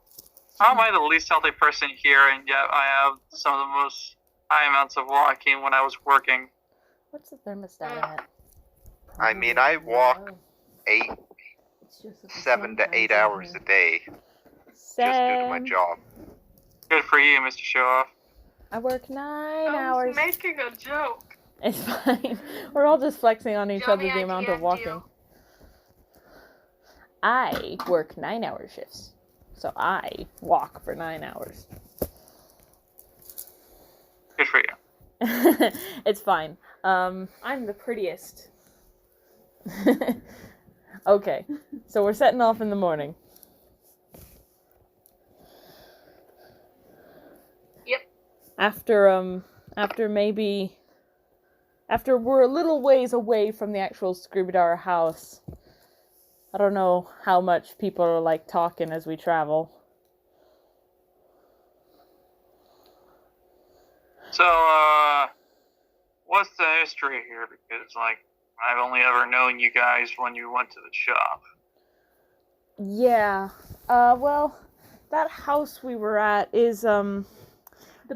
How am I the least healthy person here, and yet I have some of the most high amounts of walking when I was working? What's the thermostat at? I mean, I walk 7 to 8 hours a day just due to my job. Good for you, Mr. Showoff. I work 9 I hours. was making a joke. It's fine. We're all just flexing on each Johnny, other the I amount of DM'd walking. you. I work 9-hour shifts. So I walk for 9 hours. Good for you. It's fine. I'm the prettiest. Okay. So we're setting off in the morning. Yep. After we're a little ways away from the actual Skribidaras house. I don't know how much people are like talking as we travel. So, what's the history here? Because, like, I've only ever known you guys when you went to the shop. Yeah. Well, that house we were at is, The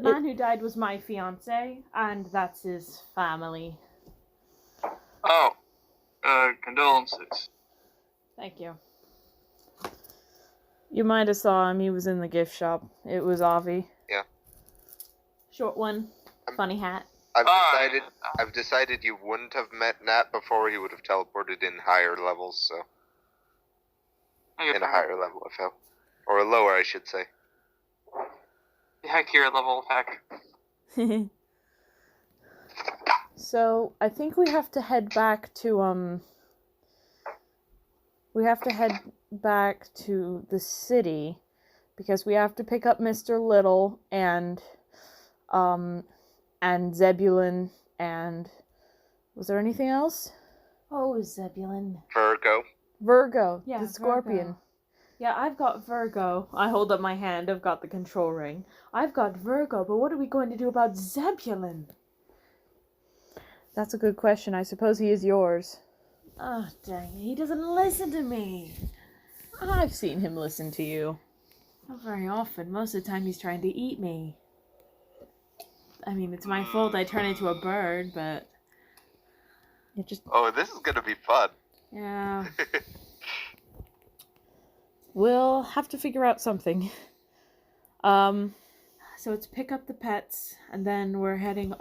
man who died was my fiance, and that's his family. Oh, condolences. Thank you. You might have saw him. He was in the gift shop. It was Avi. Short one, funny hat. I've decided you wouldn't have met Nat before. He would have teleported in higher levels, so in a higher level of hell, or a lower, I should say. Heck, you're a level of heck. So I think we have to head back to the city because we have to pick up Mr. Little and Zebulun and was there anything else? Oh, Zebulun. Virgo, the scorpion. Virgo. Yeah, I've got Virgo. I hold up my hand. I've got the control ring. I've got Virgo, but what are we going to do about Zebulun? That's a good question. I suppose he is yours. Oh, dang it. He doesn't listen to me. I've seen him listen to you. Not very often. Most of the time he's trying to eat me. I mean, it's my fault I turn into a bird, but... It just... Oh, this is gonna be fun. Yeah. We'll have to figure out something. So it's pick up the pets, and then we're heading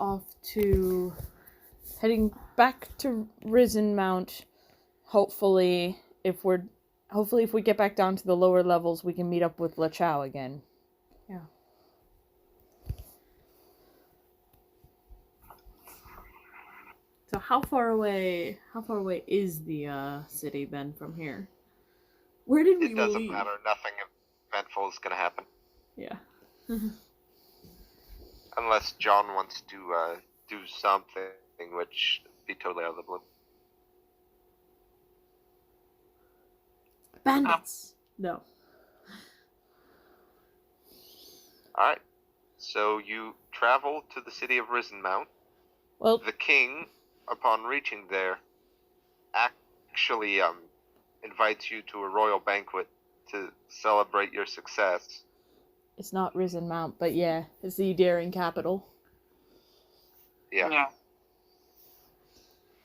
back to Rysenmount. Hopefully, if we get back down to the lower levels, we can meet up with Lachow again. Yeah. So how far away is the city then from here? Where did we leave? It doesn't matter. Nothing eventful is gonna happen. Yeah. Unless John wants to do something, which would be totally out of the blue. Bandits. No. Alright. So you travel to the city of Rysenmount. Well, The king, upon reaching there, actually invites you to a royal banquet to celebrate your success. it's not Rysenmount, but yeah, it's the Yudæran capital. Yeah.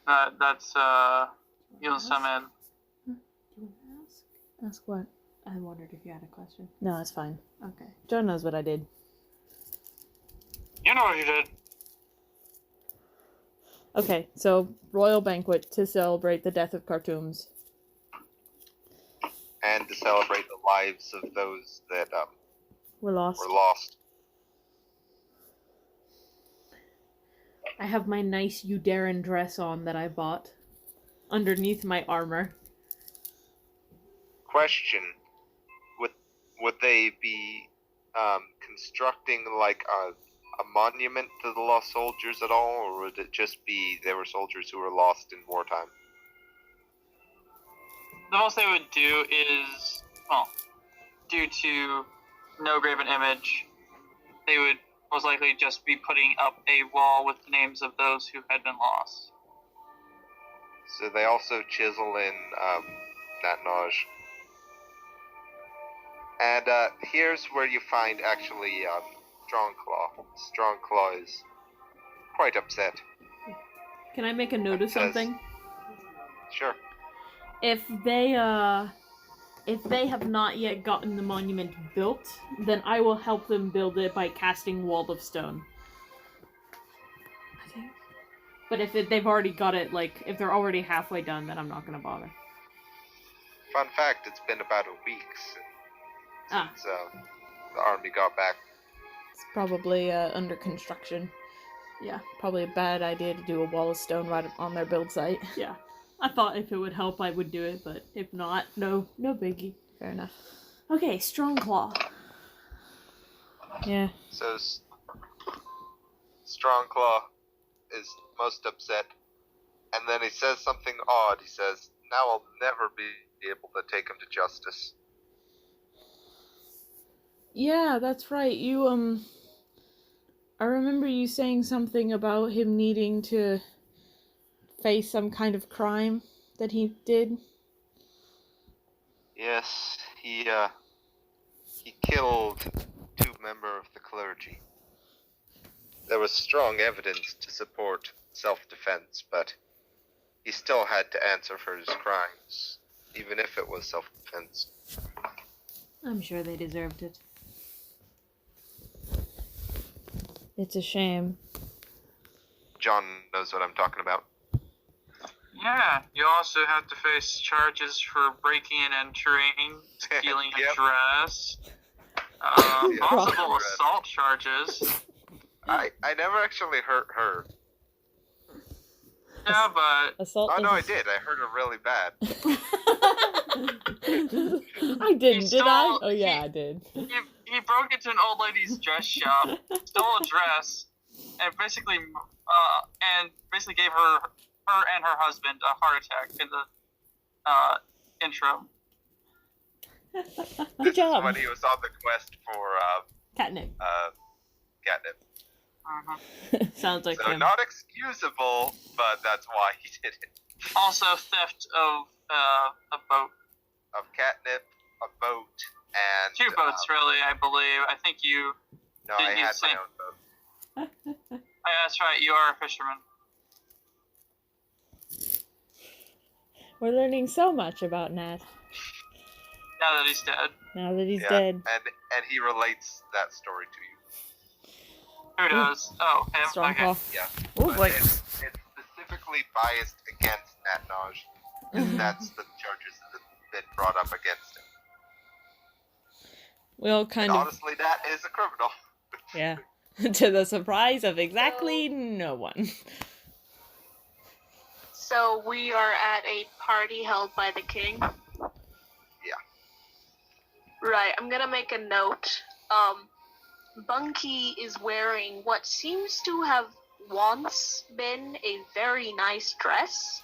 That's, you'll summon. Do you want to ask? Ask what? I wondered if you had a question. No, it's fine. Okay. Joe knows what I did. You know what you did. Okay, so royal banquet to celebrate the death of Khartoums. And to celebrate the lives of those that We're lost. were lost. I have my nice Yudæran dress on that I bought underneath my armor. Question: Would they be constructing like a monument to the lost soldiers at all, or would it just be they were soldiers who were lost in wartime? The most they would do is, well, due to no graven image, they would most likely just be putting up a wall with the names of those who had been lost. So they also chisel in Naht and Avi. And here's where you find actually Strongclaw. Strongclaw is quite upset. Can I make a note of something? Sure. If they have not yet gotten the monument built, then I will help them build it by casting Wall of Stone. Okay. But if they've already got it, like, if they're already halfway done, then I'm not gonna bother. Fun fact, it's been about a week since the army got back. It's probably under construction. Yeah. Probably a bad idea to do a wall of stone right on their build site. Yeah. I thought if it would help, I would do it, but if not, no biggie. Fair enough. Okay, Strong Claw. Yeah. So, Strongclaw is most upset, and then he says something odd. He says, "Now I'll never be able to take him to justice." Yeah, that's right. You, I remember you saying something about him needing to face some kind of crime that he did. Yes, he killed 2 members of the clergy. There was strong evidence to support self-defense, but he still had to answer for his crimes, even if it was self-defense. I'm sure they deserved it. It's a shame. John knows what I'm talking about. Yeah, you also have to face charges for breaking and entering, stealing a Yep. dress, Yeah, possible dress. assault charges. I never actually hurt her. Yeah, but Assault. Oh no, I did. I hurt her really bad. I didn't, did I? stole- Oh yeah, I did. he broke into an old lady's dress shop, stole a dress, and basically gave her and her husband a heart attack in the intro. Good job. When he was on the quest for Catnip. catnip. Mhm. Sounds like So him. not excusable, but that's why he did it. Also, theft of a boat. Of catnip, a boat, and 2 boats, really, I believe. I think you. No, I Didn't you had say- my own boat. Oh, yeah, that's right. You are a fisherman. We're learning so much about Nat Now that he's dead. now that he's Yeah, dead. and he relates that story to you. Who does? Oh, him. Strong Okay. call. Yeah. Oh But boy. it's specifically biased against Natnaj, because that's the charges that have been brought up against him. We all kind And of, honestly, Nat is a criminal. yeah, to the surprise of exactly no one. So we are at a party held by the king. Yeah. Right, I'm gonna make a note. Bunky is wearing what seems to have once been a very nice dress,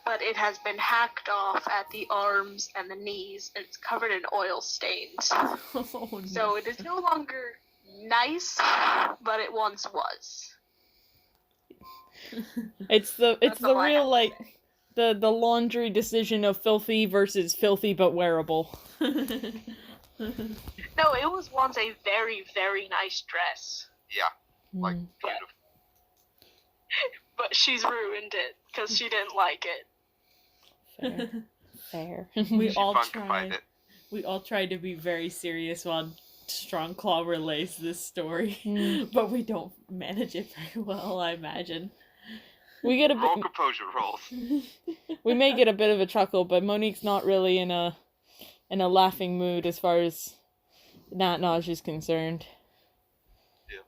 but it has been hacked off at the arms and the knees, and it's covered in oil stains. Oh, no. So it is no longer nice, but it once was. It's the That's all I real have to like say. the laundry decision of filthy versus filthy but wearable. No, it was once a very, very nice dress. Yeah, like, Mm. beautiful. But she's ruined it, because she didn't like it. Fair. we She all funkified try. it. We all try to be very serious while Strong Claw relays this story, Mm. but we don't manage it very well, I imagine. We get a Roll bit, composure rolls. we may get a bit of a chuckle, but Monique's not really in a laughing mood as far as Natnaj is concerned. Yeah.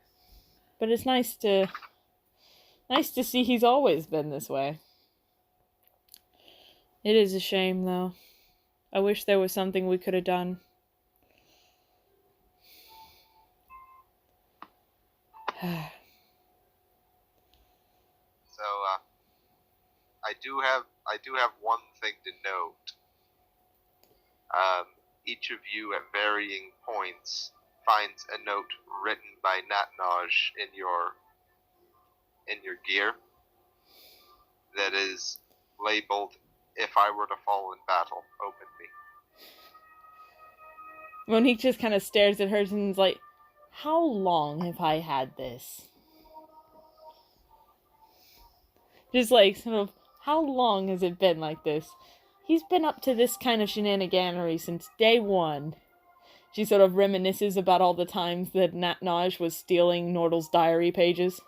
But it's nice to see he's always been this way. It is a shame, though. I wish there was something we could have done. So, I do have one thing to note. Each of you at varying points finds a note written by Natnaj in your gear that is labeled, "If I were to fall in battle, open me." Monique just kind of stares at hers and is like, how long have I had this? Just like, sort of, how long has it been like this? He's been up to this kind of shenaniganery since day one. She sort of reminisces about all the times that Naj was stealing Nordal's diary pages.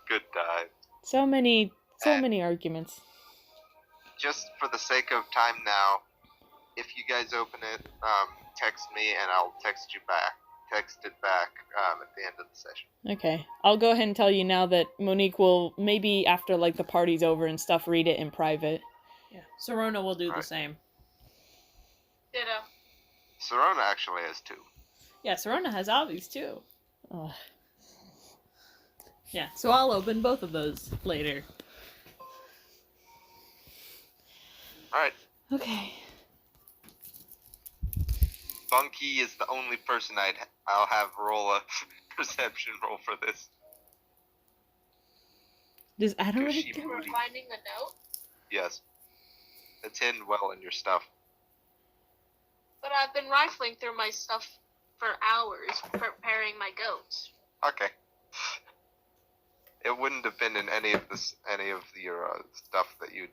Good time. So many arguments. Just for the sake of time now, if you guys open it, text me and I'll text you back. Text it back at the end of the session. Okay. I'll go ahead and tell you now that Monique will, maybe after, like, the party's over and stuff, read it in private. Yeah. Sorona will do the same. Ditto. Sorona actually has 2. Yeah, Sorona has Avi's too. Ugh. Yeah, so I'll open both of those later. Alright. Okay. Bunky is the only person I'll have roll a perception roll for this. Does Adam Because really she do? moody. Finding a note? Yes. It's hidden well in your stuff. But I've been rifling through my stuff for hours, preparing my goats. Okay. It wouldn't have been in any of your stuff that you'd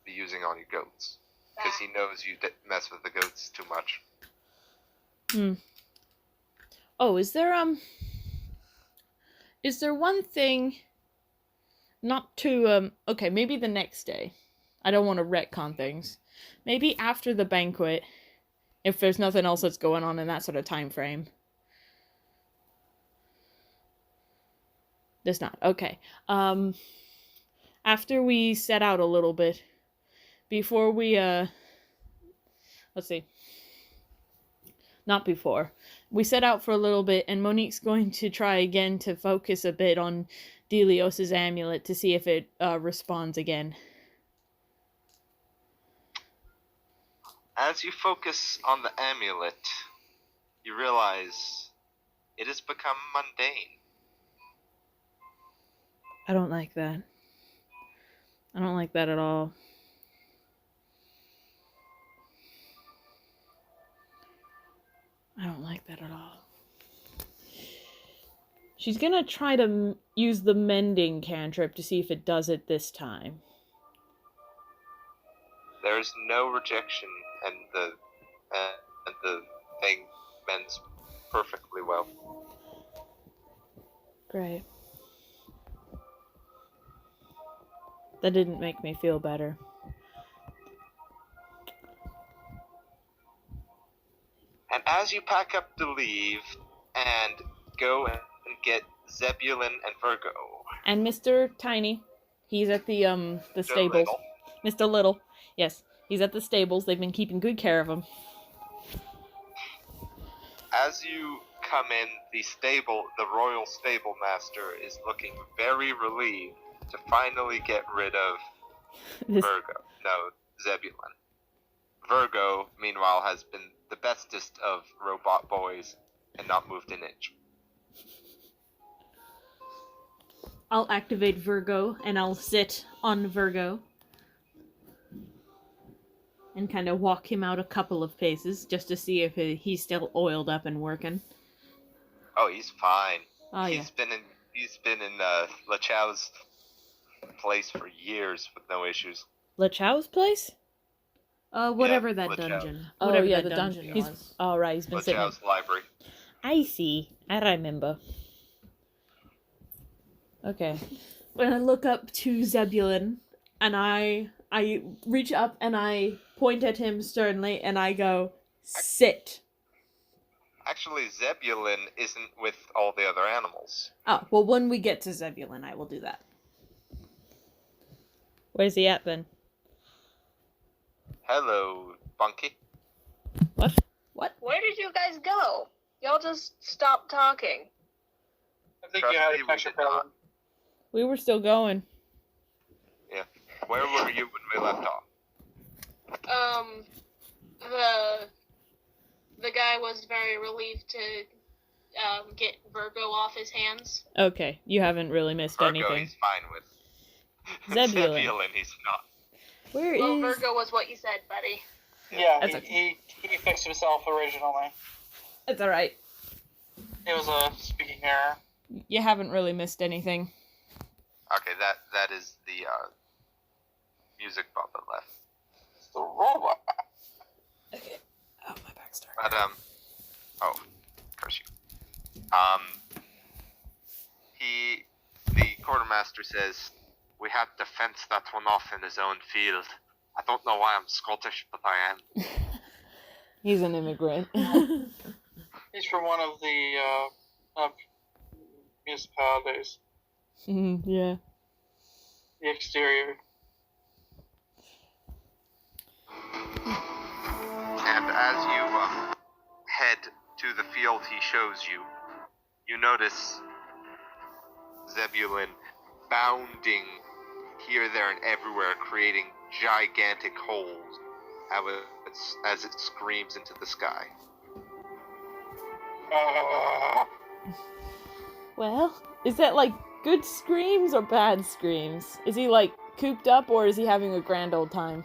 be using on your goats, because he knows you mess with the goats too much. Oh, is there one thing, not to, okay, maybe the next day. I don't want to retcon things. Maybe after the banquet, if there's nothing else that's going on in that sort of time frame. There's not. Okay. After we set out a little bit, before we, let's see. Not before. We set out for a little bit, and Monique's going to try again to focus a bit on Delios's amulet to see if it responds again. As you focus on the amulet, you realize it has become mundane. I don't like that. I don't like that at all. I don't like that at all. She's gonna try to use the mending cantrip to see if it does it this time. There's no rejection, and the thing mends perfectly well. Great. That didn't make me feel better. And as you pack up to leave and go and get Zebulun and Virgo. And Mr. Tiny, he's at the stables. Little. Mr. Little, yes, he's at the stables. They've been keeping good care of him. As you come in, the royal stable master is looking very relieved to finally get rid of Zebulun. Virgo, meanwhile, has been the bestest of robot boys and not moved an inch. I'll activate Virgo, and I'll sit on Virgo. And kind of walk him out a couple of paces, just to see if he's still oiled up and working. Oh, he's fine. Oh, yeah. He's been in Lachow's place for years with no issues. Lachow's place? Whatever that Lachow. dungeon. Oh, Whatever yeah, that the dungeon. was. Right, he's been sitting. Lachow's library. I see. I remember. Okay. When I look up to Zebulun, and I reach up and I point at him sternly, and I go, "Sit." Actually, Zebulun isn't with all the other animals. Oh, well, when we get to Zebulun, I will do that. Where's he at then? Hello, Bunky. What? What? Where did you guys go? Y'all just stopped talking. I think Trust you had me, a we connection did not. problem. We were still going. Yeah. Where were you when we left off? The guy was very relieved to get Virgo off his hands. Okay, you haven't really missed Virgo, anything. he's fine with. Zebulun. Zebulun, he's not. Where is... Well, Virgo was what you said, buddy. Yeah, That's he fixed himself originally. It's alright. It was a speaking error. You haven't really missed anything. Okay, that is the music bubble left. It's the robot. Okay. Oh, my backstory. But curse you. The quartermaster says, "We had to fence that one off in his own field. I don't know why I'm Scottish, but I am." He's an immigrant. He's from one of the municipalities. Yeah. The exterior. And as you head to the field he shows you, you notice Zebulun bounding here, there, and everywhere, creating gigantic holes as it screams into the sky. Well, is that like good screams or bad screams? Is he like cooped up or is he having a grand old time?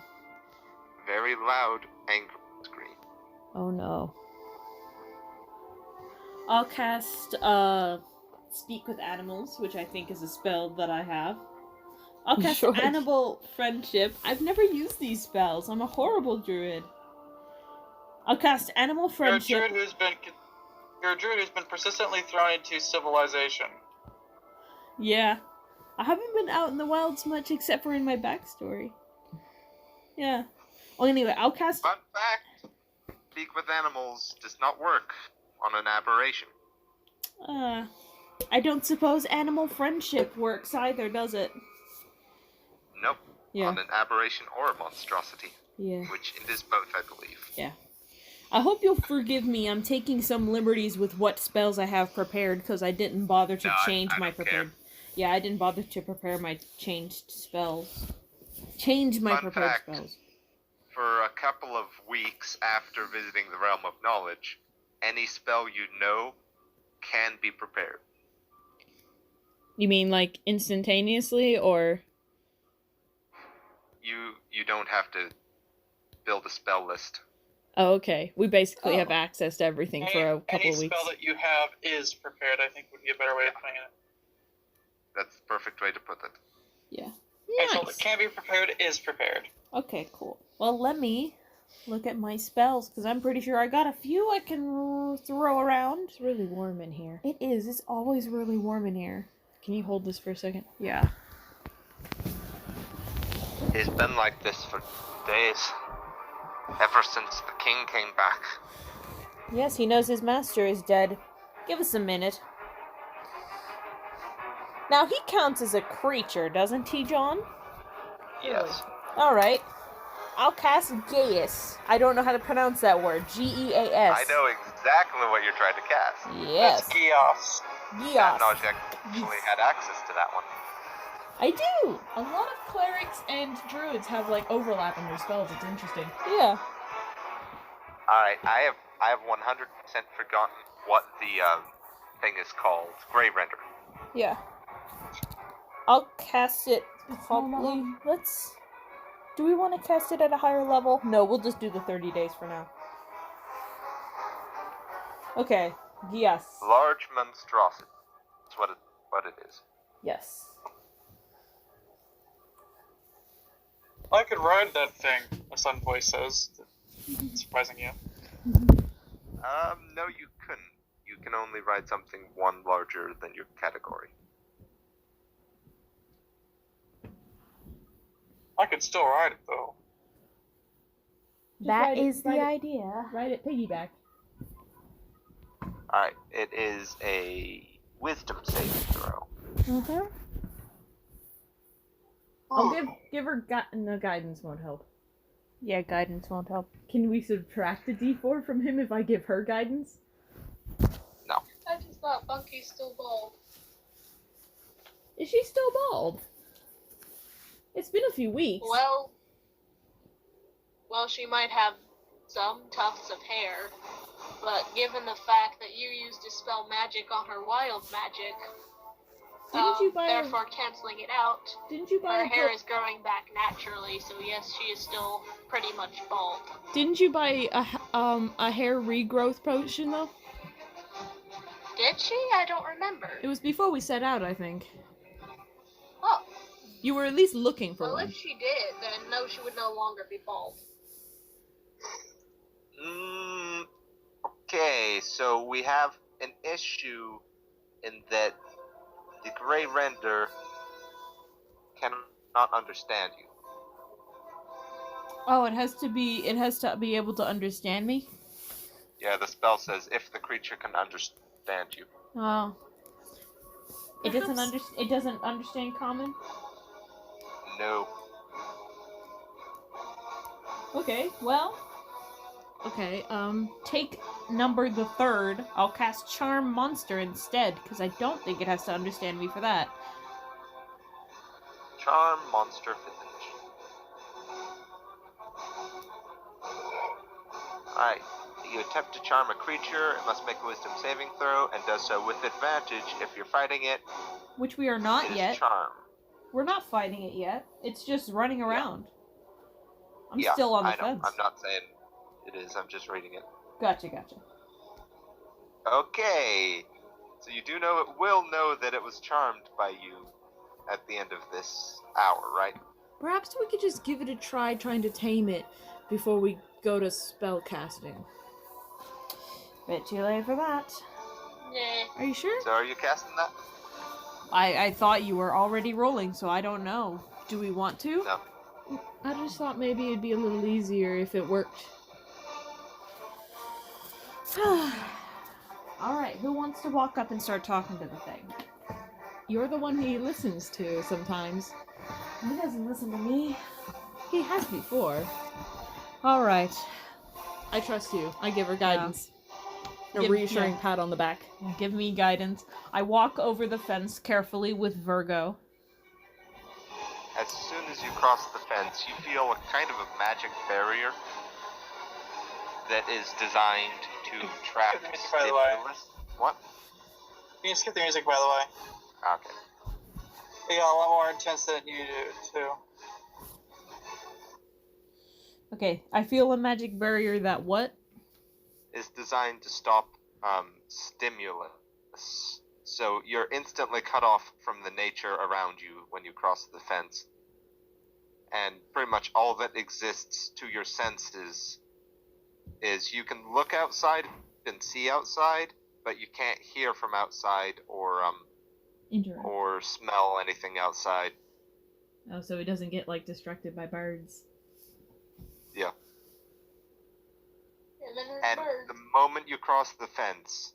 Very loud, angry scream. Oh no. I'll cast Speak with Animals, which I think is a spell that I have. I'll cast Sure. Animal Friendship. I've never used these spells. I'm a horrible druid. I'll cast Animal Friendship. You're a druid who's been persistently thrown into civilization. Yeah. I haven't been out in the wilds much except for in my backstory. Yeah. Well, anyway, I'll cast... Fun fact, Speak with Animals does not work on an aberration. I don't suppose Animal Friendship works either, does it? Nope. Yeah. On an aberration or a monstrosity. Yeah. Which it is both, I believe. Yeah. I hope you'll forgive me. I'm taking some liberties with what spells I have prepared because I didn't bother to change I my don't prepared. care. Yeah, I didn't bother to prepare my changed spells. Change my Fun prepared fact. spells. For a couple of weeks after visiting the Realm of Knowledge, any spell you know can be prepared. You mean like instantaneously or? You don't have to build a spell list. Oh, okay. We basically Oh. have access to everything for a couple Any of weeks. spell that you have is prepared, I think would be a better way of putting it. That's the perfect way to put it. Yeah. Any spell that can be prepared is prepared. Okay, cool. Well, let me look at my spells because I'm pretty sure I got a few I can throw around. It's really warm in here. It is. It's always really warm in here. Can you hold this for a second? Yeah. It's been like this for days. Ever since the king came back. Yes, he knows his master is dead. Give us a minute. Now, he counts as a creature, doesn't he, John? Yes. Alright. I'll cast Geas. I don't know how to pronounce that word. Geas. I know exactly what you're trying to cast. Yes. That's Geos. Geas. No, I actually had access to that one. I do. A lot of clerics and druids have like overlap in their spells. It's interesting. Yeah. Alright, I have 100% forgotten what the thing is called. Grey Render. Yeah. I'll cast it probably. Do we want to cast it at a higher level? No, we'll just do the 30 days for now. Okay. Yes. Large monstrosity. That's what it is. Yes. I could ride that thing, a sun voice says. Surprising you. No, you couldn't. You can only ride something one larger than your category. I could still ride it, though. That is the ride idea. Ride it piggyback. Alright, it is a wisdom saving throw. Mm-hmm. I'll give her no, guidance won't help. Yeah, guidance won't help. Can we subtract a d4 from him if I give her guidance? I just thought Bunky's still bald. Is she still bald? It's been a few weeks. Well, she might have some tufts of hair, but given the fact that you used to spell magic on her wild magic, Didn't you buy therefore canceling it out, Didn't you buy her hair is growing back naturally, so yes, she is still pretty much bald. Didn't you buy a hair regrowth potion though? Did she? I don't remember. It was before we set out, I think. Oh, You were at least looking for well, one. if she did, then no, she would no longer be bald. Okay, so we have an issue in that the Grey Render cannot understand you. Oh, it has to be able to understand me? Yeah, the spell says if the creature can understand you. Oh. It doesn't understand common? No. Okay, well. Okay, take number the 3rd. I'll cast Charm Monster instead, because I don't think it has to understand me for that. Charm Monster 5th edition. Alright. You attempt to charm a creature, it must make a wisdom saving throw, and does so with advantage if you're fighting it. Which we are not it yet. Is charm. We're not fighting it yet. It's just running around. I'm Yeah, still on the I know. fence. I'm not saying it is, I'm just reading it. Gotcha. Okay. So you do know it will know that it was charmed by you at the end of this hour, right? Perhaps we could just give it a try trying to tame it before we go to spell casting. Bit too late for that. Nah. Are you sure? So are you casting that? I thought you were already rolling, so I don't know. Do we want to? No. I just thought maybe it'd be a little easier if it worked. Alright, who wants to walk up and start talking to the thing? You're the one he listens to sometimes. He doesn't listen to me. He has before. Alright. I trust you. I give her guidance. A Give- reassuring yeah. pat on the back. Give me guidance. I walk over the fence carefully with Virgo. As soon as you cross the fence, you feel a kind of a magic barrier that is designed to trap Music, by the way. stimulus. What? You can skip the music, by the way. Okay. It got a lot more intense than you do, too. Okay, I feel a magic barrier that what? Is designed to stop stimulus. So you're instantly cut off from the nature around you when you cross the fence. And pretty much all that exists to your senses is you can look outside and see outside, but you can't hear from outside or Interact. or smell anything outside. Oh, so he doesn't get, like, distracted by birds. Yeah. And then And the moment you cross the fence,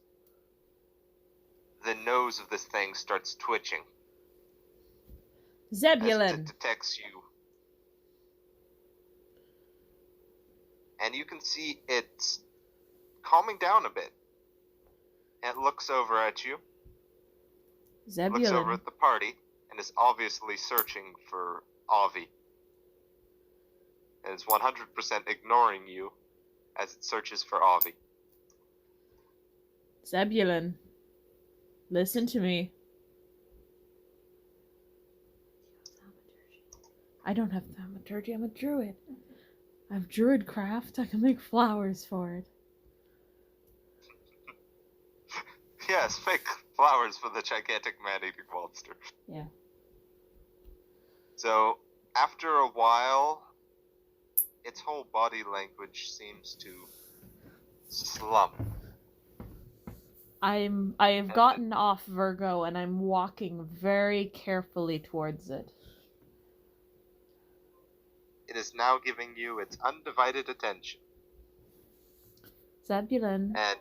the nose of this thing starts twitching as Zebulun! it detects you. And you can see it's calming down a bit. And it looks over at you, looks over Zebulun. at the party, and is obviously searching for Avi. And it's 100% ignoring you as it searches for Avi. Zebulun. Listen to me. I don't have thaumaturgy, I'm a druid. I have druid craft, I can make flowers for it. Yes, fake flowers for the gigantic man-eating monster. Yeah. So, after a while, its whole body language seems to slump. I have gotten off Virgo and I'm walking very carefully towards it. It is now giving you its undivided attention, Zebulun. and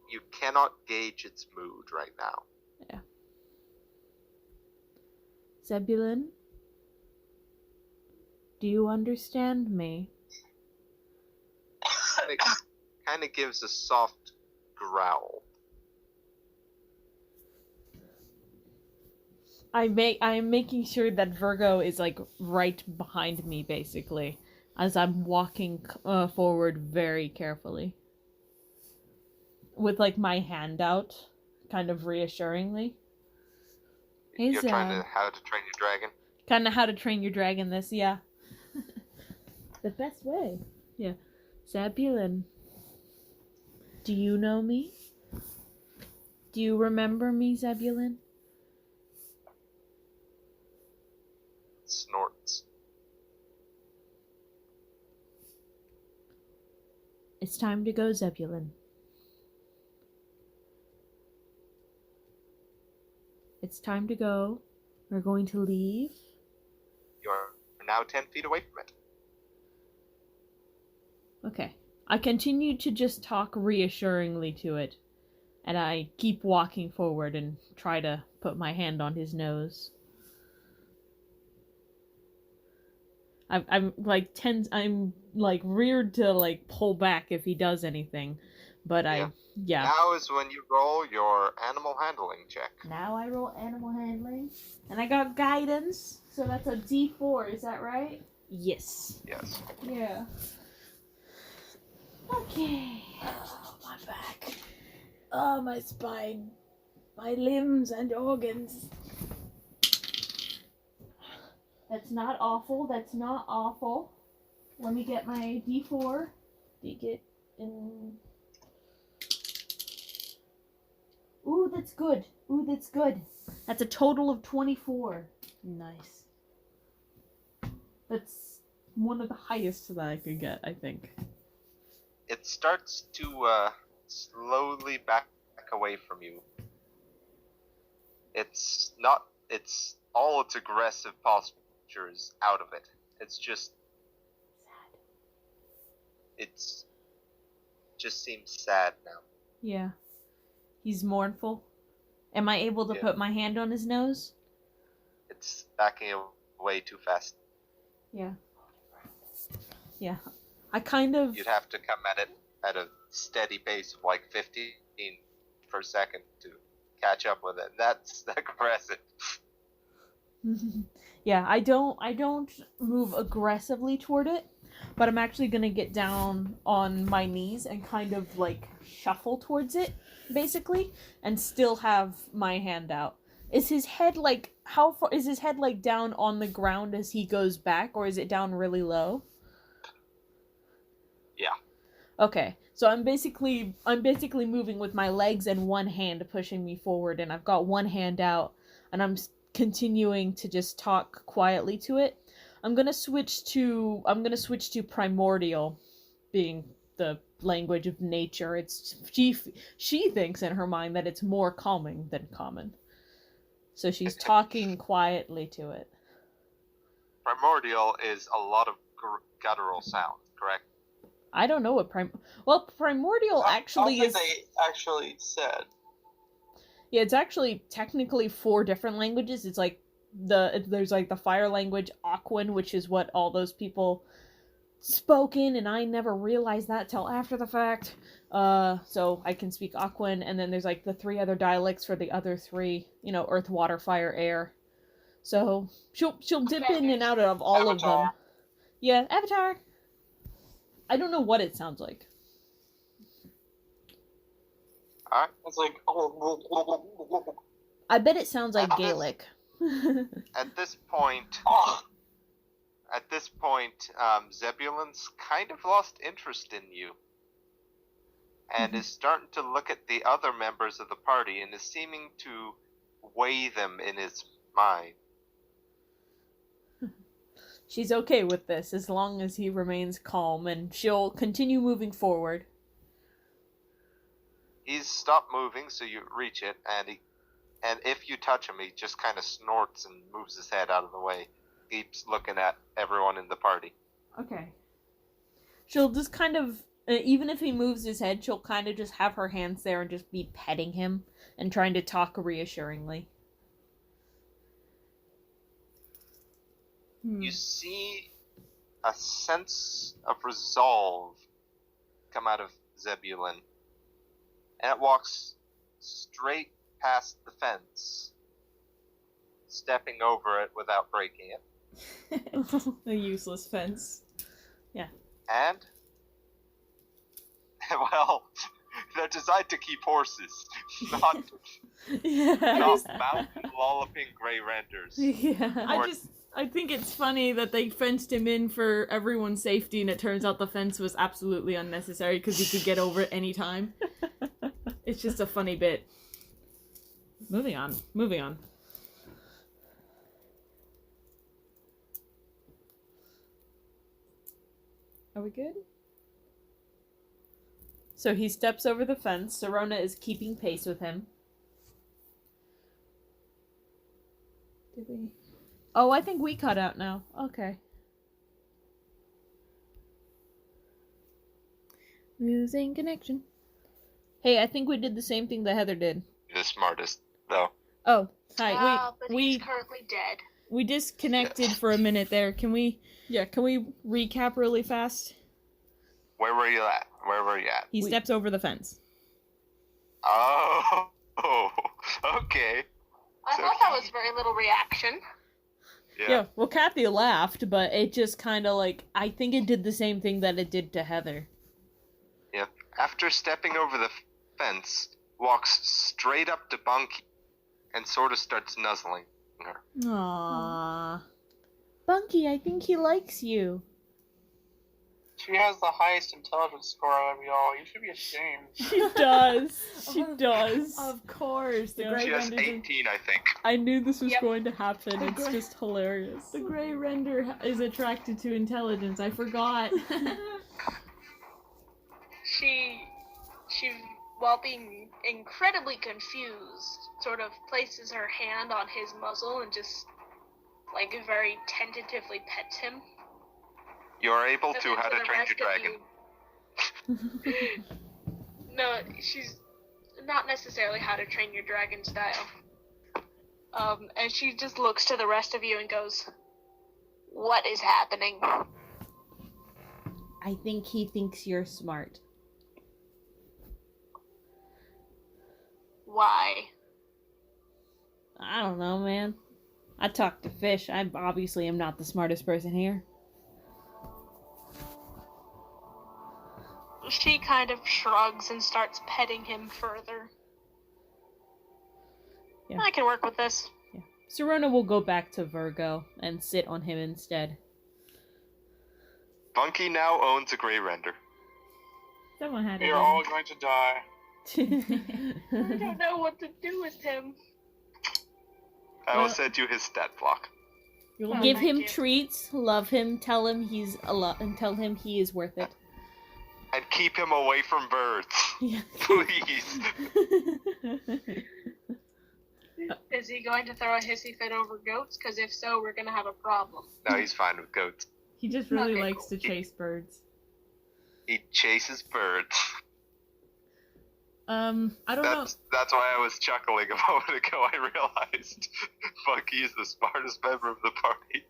you cannot gauge its mood right now. Yeah. Zebulun? Do you understand me? It kind of gives a soft growl. I'm making sure that Virgo is like right behind me, basically, as I'm walking forward very carefully, with like my hand out, kind of reassuringly. Hey, You're trying to How to Train Your Dragon? Kind of How to Train Your Dragon. This, yeah. The best way. Yeah. Zebulun. Do you know me? Do you remember me, Zebulun? It's time to go, Zebulun. It's time to go. We're going to leave. You're now 10 feet away from it. Okay. I continue to just talk reassuringly to it, and I keep walking forward and try to put my hand on his nose. I'm reared to like pull back if he does anything, but yeah. Now is when you roll your animal handling check. Now I roll animal handling, and I got guidance, so that's a D4. Is that right? Yes. Yes. Yeah. Okay. Oh, my back. Oh, my spine. My limbs and organs. That's not awful. That's not awful. Let me get my D4. Dig it in. Ooh, that's good. Ooh, that's good. That's a total of 24. Nice. That's one of the highest that I could get, I think. It starts to slowly back away from you. It's all its aggressive posture is out of it. It's just sad. It's just seems sad now. Yeah. He's mournful. Am I able to put my hand on his nose? It's backing away too fast. Yeah. Yeah. I kind of... You'd have to come at it at a steady pace of like 15 per second to catch up with it. That's aggressive. Yeah, I don't move aggressively toward it, but I'm actually gonna get down on my knees and kind of like shuffle towards it, basically, and still have my hand out. Is his head like, how far is his head like down on the ground as he goes back, or is it down really low? Yeah. Okay, so I'm basically moving with my legs and one hand pushing me forward, and I've got one hand out, and I'm continuing to just talk quietly to it. I'm gonna switch to primordial, being the language of nature. It's she thinks in her mind that it's more calming than common, so she's talking quietly to it. Primordial is a lot of guttural sound, correct? I don't know what primordial actually is. They actually said. Yeah, it's actually technically 4 different languages. It's like there's like the fire language, Aquan, which is what all those people spoke in, and I never realized that till after the fact. So I can speak Aquan, and then there's like the 3 other dialects for the other 3, earth, water, fire, air. So she'll dip in and out of all Avatar. of them. Yeah, Avatar. I don't know what it sounds like. Alright. It's like, I bet it sounds like Gaelic. At this point, Zebulun's kind of lost interest in you, and is starting to look at the other members of the party and is seeming to weigh them in his mind. She's okay with this as long as he remains calm, and she'll continue moving forward. He's stopped moving, so you reach it, and if you touch him, he just kind of snorts and moves his head out of the way. Keeps looking at everyone in the party. Okay. She'll just kind of, even if he moves his head, she'll kind of just have her hands there and just be petting him and trying to talk reassuringly. You see a sense of resolve come out of Zebulun, and it walks straight past the fence, stepping over it without breaking it. A useless fence. Yeah. And, well, they're designed to keep horses, not mountain lolloping gray renders. Yeah. I think it's funny that they fenced him in for everyone's safety, and it turns out the fence was absolutely unnecessary because he could get over it any time. It's just a funny bit. Moving on. Are we good? So he steps over the fence. Sirona is keeping pace with him. Did we? Oh, I think we cut out now. Okay. Losing connection. Hey, I think we did the same thing that Heather did. The smartest, though. Oh, hi. But he's currently dead. We disconnected for a minute there. Can we recap really fast? Where were you at? Where were you at? He steps over the fence. Oh, okay. I thought that was very little reaction. Yeah, well, Kathy laughed, but it just kind of like, I think it did the same thing that it did to Heather. Yep. After stepping over the fence, walks straight up to Bunky and sort of starts nuzzling her. Aww. Bunky, I think he likes you. She has the highest intelligence score out of y'all. You should be ashamed. She does. She does. Of course. The Yeah. gray She has renders 18, I think. I knew this was Yep. going to happen. The It's gray- just hilarious. The gray render is attracted to intelligence. I forgot. She, while being incredibly confused, sort of places her hand on his muzzle and just, like, very tentatively pets him. You are able And to then how for to the train your rest of dragon. you- No, she's not necessarily how to train your dragon style. And she just looks to the rest of you and goes, "What is happening?" I think he thinks you're smart. Why? I don't know, man. I talk to fish. I obviously am not the smartest person here. She kind of shrugs and starts petting him further. Yeah. I can work with this. Yeah. Sirona will go back to Virgo and sit on him instead. Bunky now owns a gray render. Someone had We are all going to die. I don't know what to do with him. I will send you his stat block. You'll Oh, give thank him you. treats, love him, tell him he's and tell him he is worth it. And keep him away from birds. Yeah. Please. Is he going to throw a hissy fit over goats? Because if so, we're going to have a problem. No, he's fine with goats. He just really Okay, likes cool. to chase birds. He chases birds. I don't know. That's why I was chuckling a moment ago. I realized Bunky is the smartest member of the party.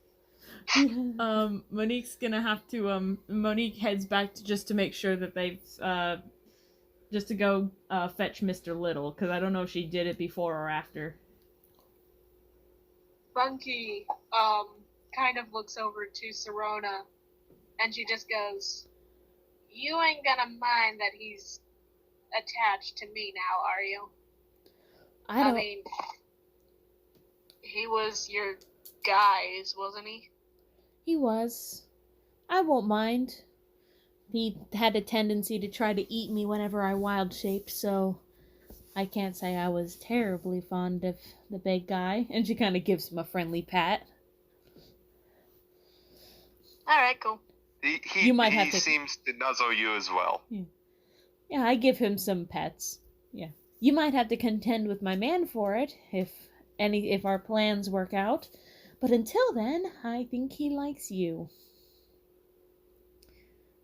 Monique's gonna have to, Monique heads back just to make sure that they've, just to go, fetch Mr. Little, because I don't know if she did it before or after. Bunky, kind of looks over to Sirona, and she just goes, "You ain't gonna mind that he's attached to me now, are you? I mean, he was your guy's, wasn't he?" He was. I won't mind. He had a tendency to try to eat me whenever I wild shaped, so I can't say I was terribly fond of the big guy. And she kind of gives him a friendly pat. Alright, cool. You might have he to- seems to nuzzle you as well. Yeah, I give him some pets. Yeah. You might have to contend with my man for it, if our plans work out. But until then, I think he likes you.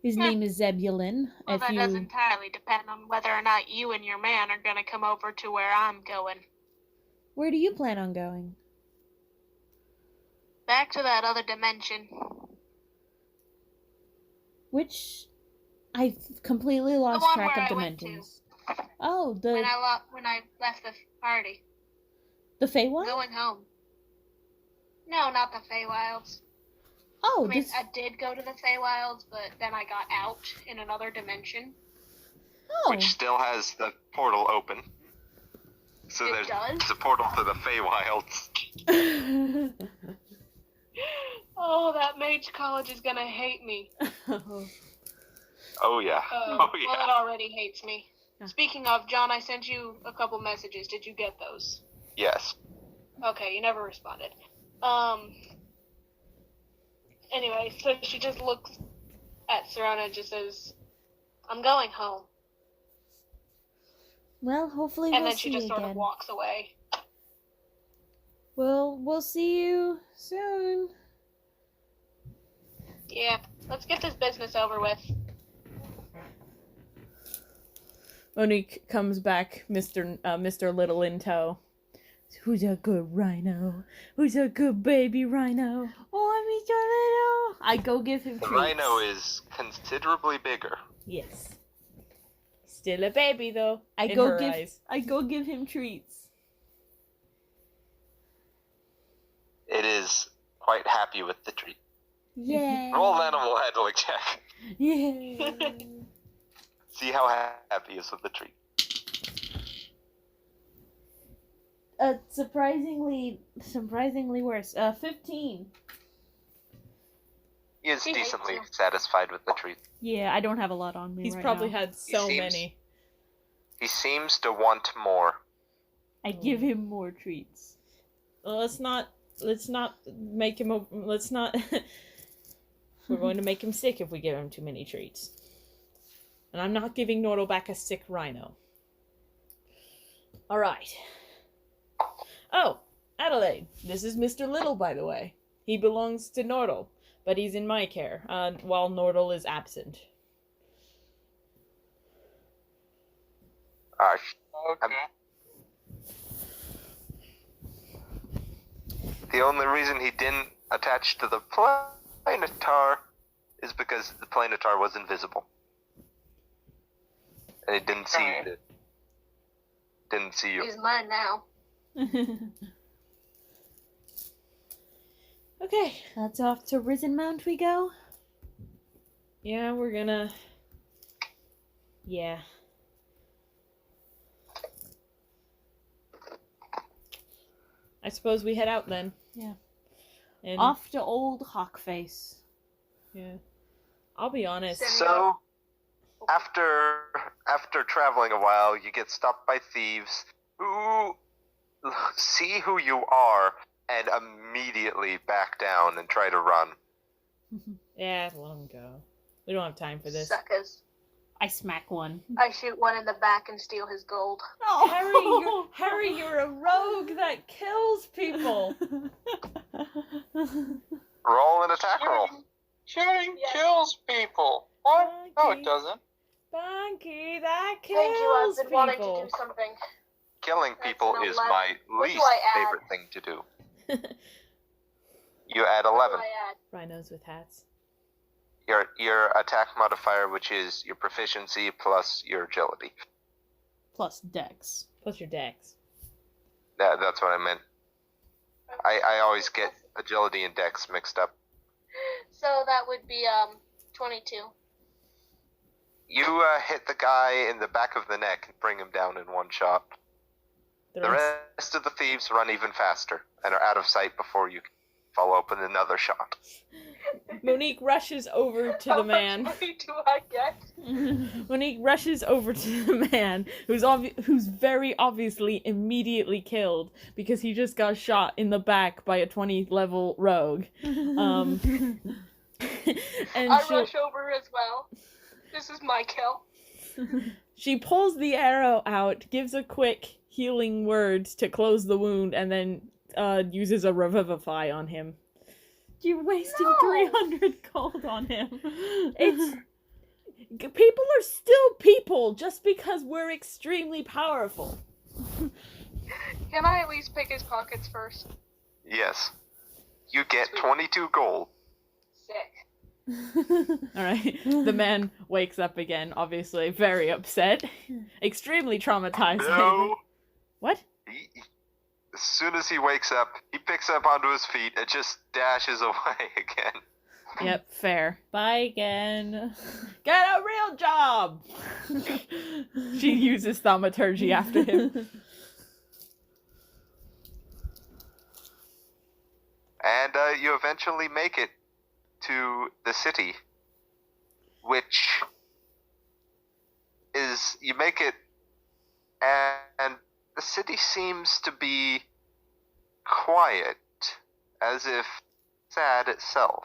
His name is Zebulun. Well, that does entirely depend on whether or not you and your man are gonna come over to where I'm going. Where do you plan on going? Back to that other dimension. Which I've completely lost one track where of I went dimensions. Oh, When I left the party. the Feywild? Going home. No, not the Feywilds. Oh, I mean, this. I did go to the Feywilds, but then I got out in another dimension. Oh, Which still has the portal open. So It there's does? a portal to the Feywilds. Oh, that mage college is gonna hate me. Oh yeah. Oh Well, it yeah. already hates me. Yeah. Speaking of, John, I sent you a couple messages. Did you get those? Yes. Okay, you never responded. Anyway, so she just looks at Sirona and just says, "I'm going home. Well, hopefully And we'll then she see just you sort again. of walks away. Well, we'll see you soon. Yeah, let's get this business over with. Monique comes back, Mr. Little in tow. Who's a good rhino? Who's a good baby rhino? Oh, I'm Mr. Little. I go give him The treats. rhino is considerably bigger. Yes. Still a baby though. I in go her give eyes. I go give him treats. It is quite happy with the treat. Yeah. Roll an animal handling check. Yeah. See how happy he is with the treat. Surprisingly worse. 15. He is He hates decently you. satisfied with the treat. Yeah, I don't have a lot on me He's right probably now. had so seems- many. He seems to want more. I give him more treats. Well, let's not make him we're going to make him sick if we give him too many treats. And I'm not giving Nordle back a sick rhino. Alright. Oh, Adelaide. This is Mr. Little, by the way. He belongs to Nordle, but he's in my care, while Nordle is absent. Okay. The only reason he didn't attach to the planetar is because the planetar was invisible. And it didn't see Right. it. Didn't see you. He's mine now. Okay. That's off to Rysenmount we go. Yeah, we're gonna... Yeah. I suppose we head out then. Yeah. And Off to old Hawkface. yeah. I'll be honest. So, after traveling a while, you get stopped by thieves who see who you are and immediately back down and try to run. Yeah, let him go. We don't have time for this. Suckers. I smack one. I shoot one in the back and steal his gold. Oh, Harry, you're a rogue that kills people. Roll an attack roll. Shooting Yes. kills people. What? No, Okay. it doesn't. Bunky, that kills Thank you, I've been wanting to people. do something. Killing That's people an is 11. my What do least I add? favorite thing to do. You add What 11. do I add? Rhinos with hats. Your attack modifier, which is your proficiency plus your agility. Plus Dex. Plus your dex. That's what I meant. I always get agility and dex mixed up. So that would be 22. You hit the guy in the back of the neck and bring him down in one shot. The rest of the thieves run even faster and are out of sight before you can follow up with another shot. Monique rushes over to the man. How much money do I get? Monique rushes over to the man who's very obviously immediately killed because he just got shot in the back by a 20 level rogue. And I rush over as well. This is my kill. she pulls the arrow out, gives a quick healing word to close the wound, and then uses a revivify on him. You're wasting No. 300 gold on him. It's people are still people just because we're extremely powerful. Can I at least pick his pockets first? Yes. You get Sweet. 22 gold. Sick. All right. The man wakes up again, obviously very upset, extremely traumatized. No. What? As soon as he wakes up, he picks up onto his feet and just dashes away again. Yep, fair. Bye again. Get a real job. She uses thaumaturgy after him. And you eventually make it to the city, which is, you make it, and the city seems to be quiet, as if sad itself.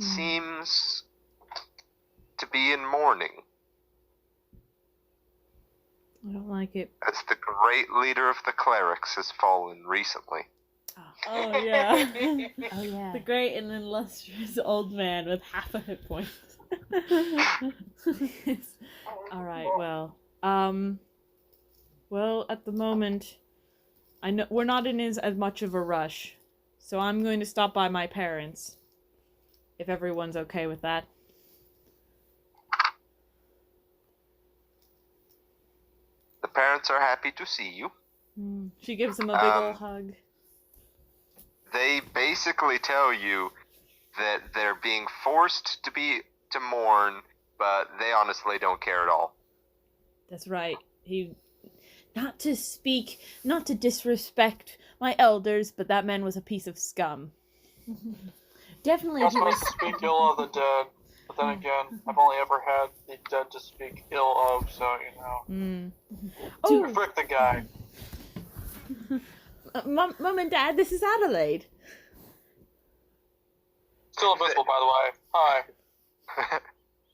Seems to be in mourning. I don't like it. As the great leader of the clerics has fallen recently. Oh, yeah. Oh yeah. The great and illustrious old man with half a hit point. Alright, well. Well, at the moment, I know we're not in as much of a rush. So I'm going to stop by my parents. If everyone's okay with that. The parents are happy to see you. She gives him a big ol' hug. They basically tell you that they're being forced to mourn, but they honestly don't care at all. That's right. Not to disrespect my elders, but that man was a piece of scum. Definitely. I'm supposed to speak ill of the dead, but then again, I've only ever had the dead to speak ill of, so, Oh, frick the guy. Mom and Dad, this is Adelaide. Still invisible, by the way.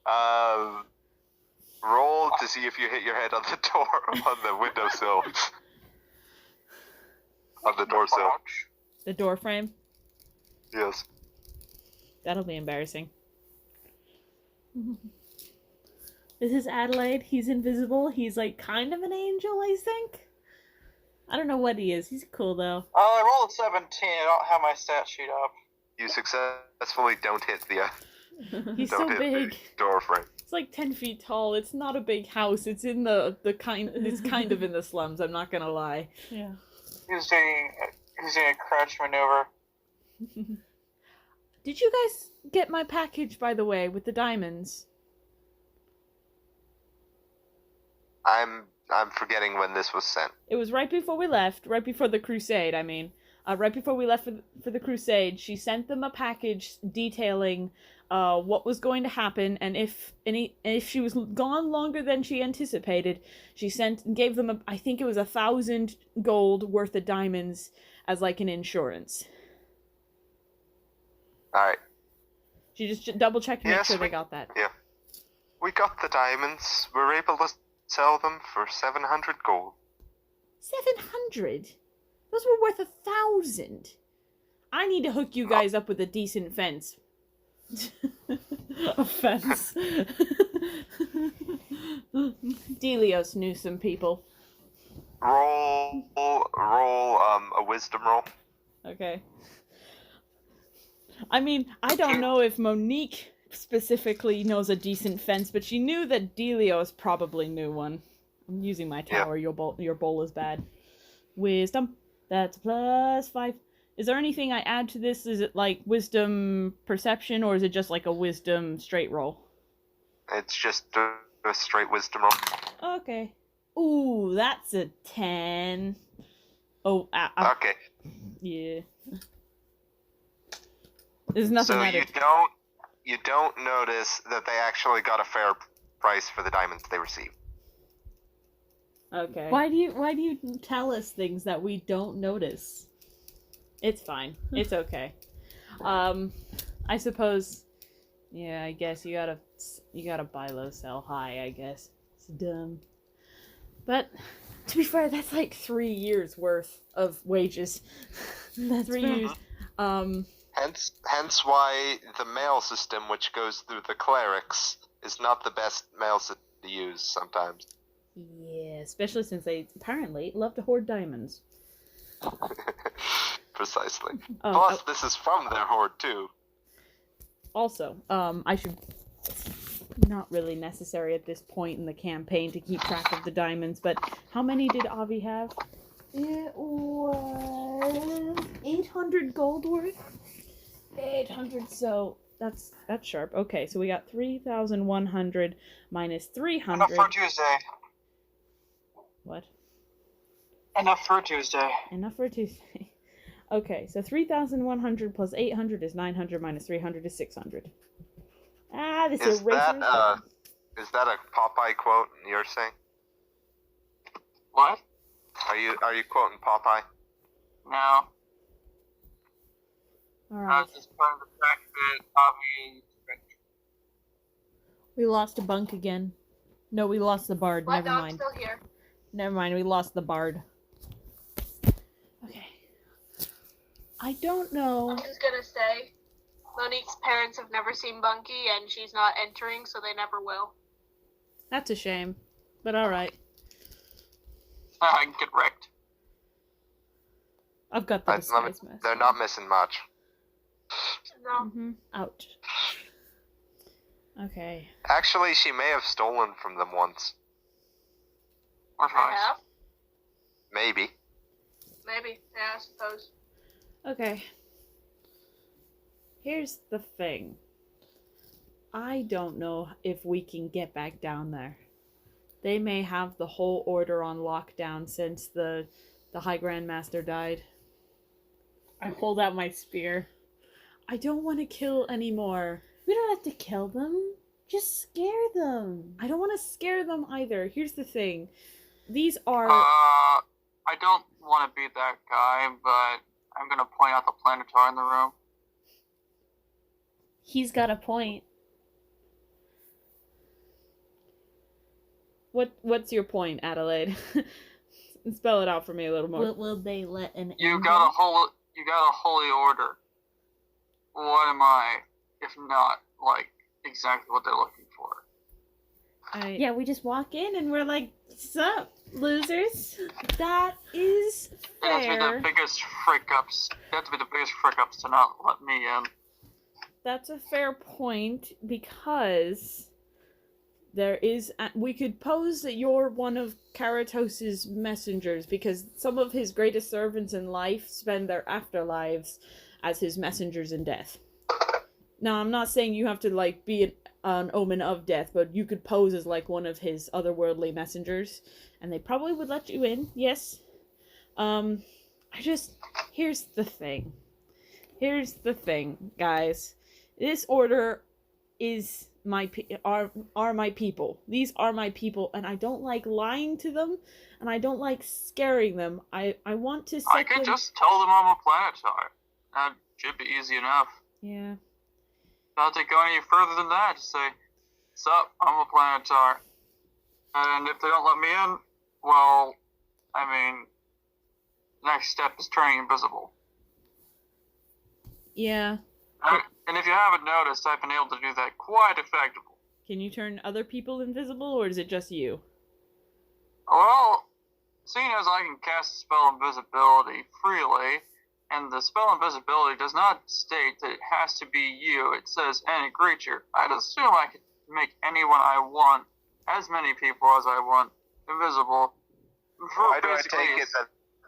Hi. Roll to see if you hit your head on the door, on the windowsill. On the door sill. The door frame? Yes. That'll be embarrassing. This is Adelaide. He's invisible. He's like kind of an angel, I think. I don't know what he is. He's cool though. I rolled a 17. I don't have my stat sheet up. You successfully don't hit the He's so big. the door frame. It's like 10 feet tall. It's not a big house. It's in it's kind of in the slums, I'm not gonna lie. Yeah. He's doing a crouch maneuver. Did you guys get my package, by the way, with the diamonds? I'm forgetting when this was sent. It was right before we left, right before the crusade, I mean. Right before we left for the crusade, she sent them a package detailing what was going to happen, and if she was gone longer than she anticipated, she gave them I think it was 1,000 gold worth of diamonds as like an insurance. Alright. She just double checked to make sure they got that. Yeah. We got the diamonds. We're able to sell them for 700 gold. 700? Those were worth 1,000. I need to hook you guys up with a decent fence. A fence. Delios knew some people. Roll a wisdom roll. Okay. I mean, I don't know if Monique specifically knows a decent fence, but she knew that Delios probably knew one. I'm using my tower. Yeah. Your bowl is bad. Wisdom. That's +5. Is there anything I add to this? Is it like wisdom perception, or is it just like a wisdom straight roll? It's just a straight wisdom roll. Okay. Ooh, that's a 10. Oh, okay. Yeah. There's nothing. So you don't notice that they actually got a fair price for the diamonds they received. Okay. Why do you tell us things that we don't notice? It's fine. It's okay. I suppose. Yeah, I guess you gotta buy low, sell high. I guess it's dumb. But to be fair, that's like 3 years worth of wages. That's 3 years. Hence why the mail system, which goes through the clerics, is not the best mail system to use sometimes. Yeah, especially since they apparently love to hoard diamonds. Precisely. Plus, this is from their hoard, too. Also, it's not really necessary at this point in the campaign to keep track of the diamonds, but how many did Avi have? It was 800 gold worth. 800, so that's sharp. Okay, so we got 3,100 minus 300. Enough for Tuesday. What? Enough for Tuesday. Enough for Tuesday. Okay, so 3,100 plus 800 is 900 minus 300 is 600. This is that is that a Popeye quote you're saying? What? Are you quoting Popeye? No. Alright. Just part of the fact that Avi. We lost a bunk again. No, we lost the bard. My Never dog's mind. still here. Never mind, we lost the bard. Okay. I don't know. I'm just gonna say, Monique's parents have never seen Bunky, and she's not entering, so they never will. That's a shame. But alright. I can get wrecked. I've got the disguise mask. They're not missing much. No. Ouch. Okay. Actually, she may have stolen from them once. Or I twice. have? Maybe. Maybe. Yeah, I suppose. Okay. Here's the thing. I don't know if we can get back down there. They may have the whole order on lockdown since the High Grandmaster died. I hold out my spear. I don't want to kill anymore. We don't have to kill them. Just scare them. I don't want to scare them either. Here's the thing. These are... I don't want to be that guy, but I'm gonna point out the planetar in the room. He's got a point. What's your point, Adelaide? Spell it out for me a little more. Will they let an You got a holy order. What am I, if not, like, exactly what they're looking for? Yeah, we just walk in and we're like, sup, losers? That is They have to be fair. the biggest frick-ups. They have to be the biggest frick-ups to not let me in. That's a fair point, because there is... we could pose that you're one of Karatos's messengers, because some of his greatest servants in life spend their afterlives as his messengers in death. Now, I'm not saying you have to, like, be an omen of death, but you could pose as, like, one of his otherworldly messengers, and they probably would let you in, yes. Here's the thing. Here's the thing, guys. This order is are my people. These are my people, and I don't like lying to them, and I don't like scaring them. I want to set I could just tell them I'm a planetar. That should be easy enough. Yeah. Not to go any further than that. Just say, sup, I'm a planetar. And if they don't let me in, well, I mean, next step is turning invisible. Yeah. And if you haven't noticed, I've been able to do that quite effectively. Can you turn other people invisible, or is it just you? Well, seeing as I can cast the spell invisibility freely, and the spell invisibility does not state that it has to be you, it says any creature, I'd assume I could make anyone I want, as many people as I want, invisible. Why do I take it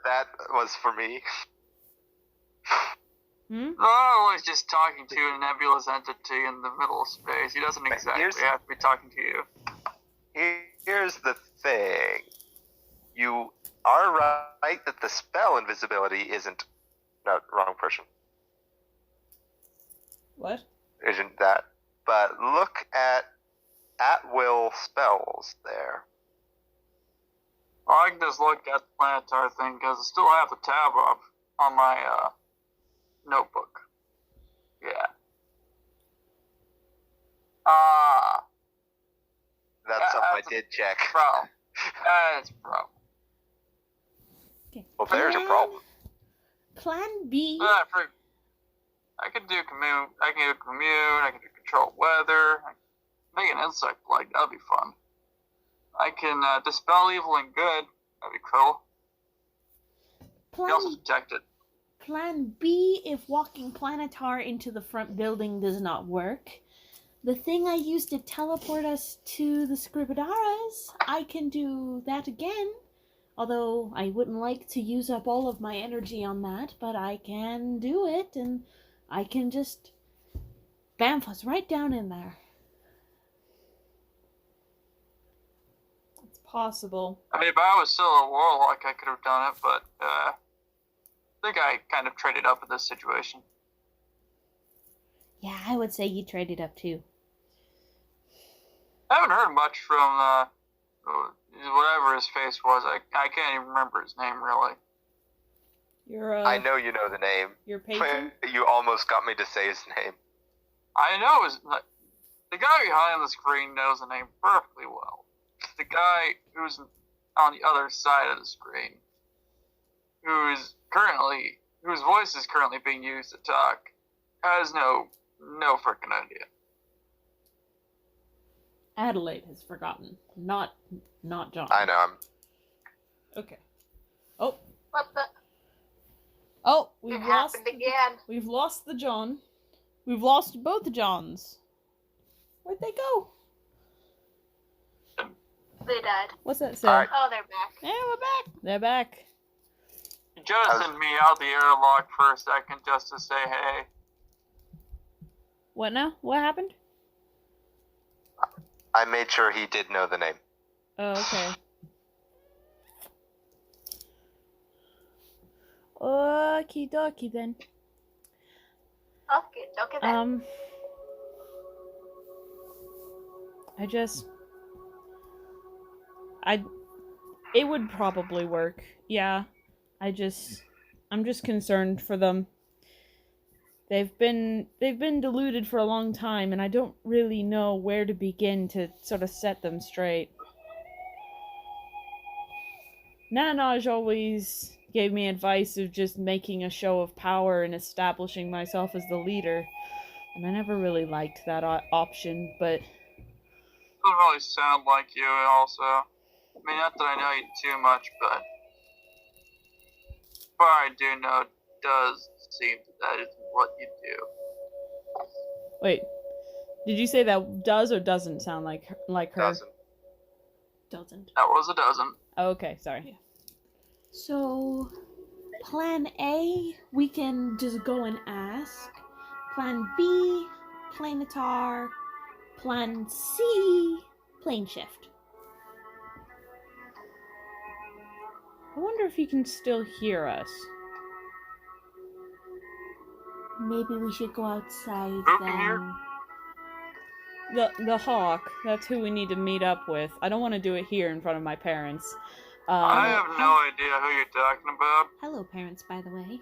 that was for me? Oh, he's just talking to a nebulous entity in the middle of space. He doesn't exactly have to be talking to you. Here's the thing. You are right that the spell invisibility isn't... No, wrong person. What? Isn't that. But look at will spells there. Well, I can just look at the planetar thing, because I still have the tab up on my, notebook. Yeah. That's something I did check. Problem. That's a problem. Okay. Well, there's a problem. Plan B. I could do commune. I can do commune. I can do control weather. I can make an insect plague. That'd be fun. I can dispel evil and good. That'd be cool. You also detect it. Plan B, if walking planetar into the front building does not work. The thing I used to teleport us to the Skribidaras, I can do that again. Although I wouldn't like to use up all of my energy on that, but I can do it, and I can just bamf us right down in there. It's possible. I mean, if I was still a warlock, I could have done it, but I think I kind of traded up in this situation. Yeah, I would say you traded up too. I haven't heard much from whatever his face was. I can't even remember his name, really. I know you know the name. Your patron? You almost got me to say his name. I know the guy behind the screen knows the name perfectly well. The guy who's on the other side of the screen, whose voice is currently being used to talk, has no freaking idea. Adelaide has forgotten. Not John. I know. Okay. Oh. What the? Oh, It happened again. We've lost the John. We've lost both Johns. Where'd they go? They died. What's that say? Alright. Oh, they're back. Yeah, we're back. They're back. Just sent me out the airlock for a second just to say hey. What now? What happened? I made sure he did know the name. Oh, okay. Okie dokie then. Okay then. It would probably work. Yeah. I'm just concerned for them. They've been deluded for a long time, and I don't really know where to begin to sort of set them straight. Nanaj always gave me advice of just making a show of power and establishing myself as the leader, and I never really liked that option, but... Doesn't really sound like you also. I mean, not that I know you too much, but what I do know does seem that is what you do. Wait, did you say that does or doesn't sound like her? Doesn't. Doesn't. That was a dozen. Oh, okay, sorry. So, plan A, we can just go and ask. Plan B, planetar. Plan C, plane shift. I wonder if he can still hear us. Maybe we should go outside Who can hear? then. The Hawk, that's who we need to meet up with. I don't want to do it here in front of my parents. I have no idea who you're talking about. Hello, parents, by the way.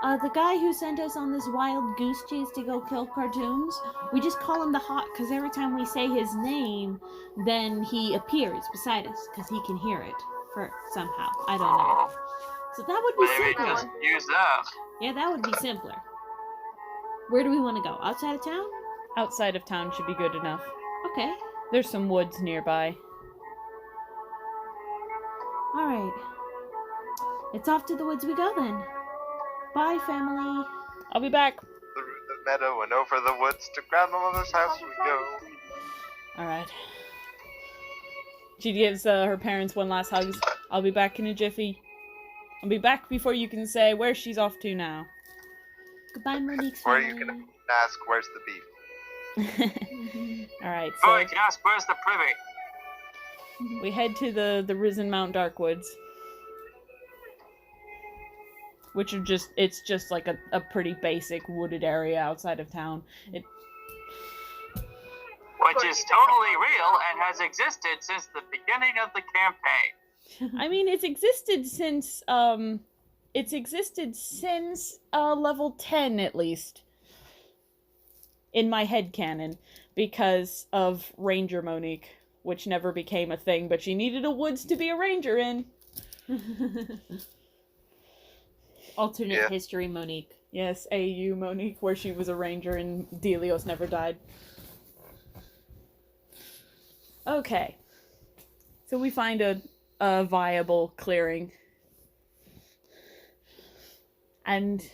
The guy who sent us on this wild goose chase to go kill cartoons, we just call him the Hawk because every time we say his name, then he appears beside us because he can hear it somehow. I don't know. So that would be Maybe simpler. just use that. Yeah, that would be simpler. Where do we want to go? Outside of town? Outside of town should be good enough. Okay. There's some woods nearby. Alright. It's off to the woods we go then. Bye, family. I'll be back. Through the meadow and over the woods to grandmother's house we go. Alright. She gives her parents one last hug. I'll be back in a jiffy. I'll be back before you can say where she's off to now. Goodbye, Monique's Or family. you can ask, where's the beef? Alright, Oh, so you can ask where's the privy? we head to the Rysenmount Darkwoods. Which are it's just like a pretty basic wooded area outside of town. Which is totally real and has existed since the beginning of the campaign. I mean, it's existed since level 10 at least. In my headcanon, because of Ranger Monique, which never became a thing, but she needed a woods to be a ranger in. Alternate history, Monique. Yes, AU Monique, where she was a ranger and Delios never died. Okay. So we find a viable clearing. And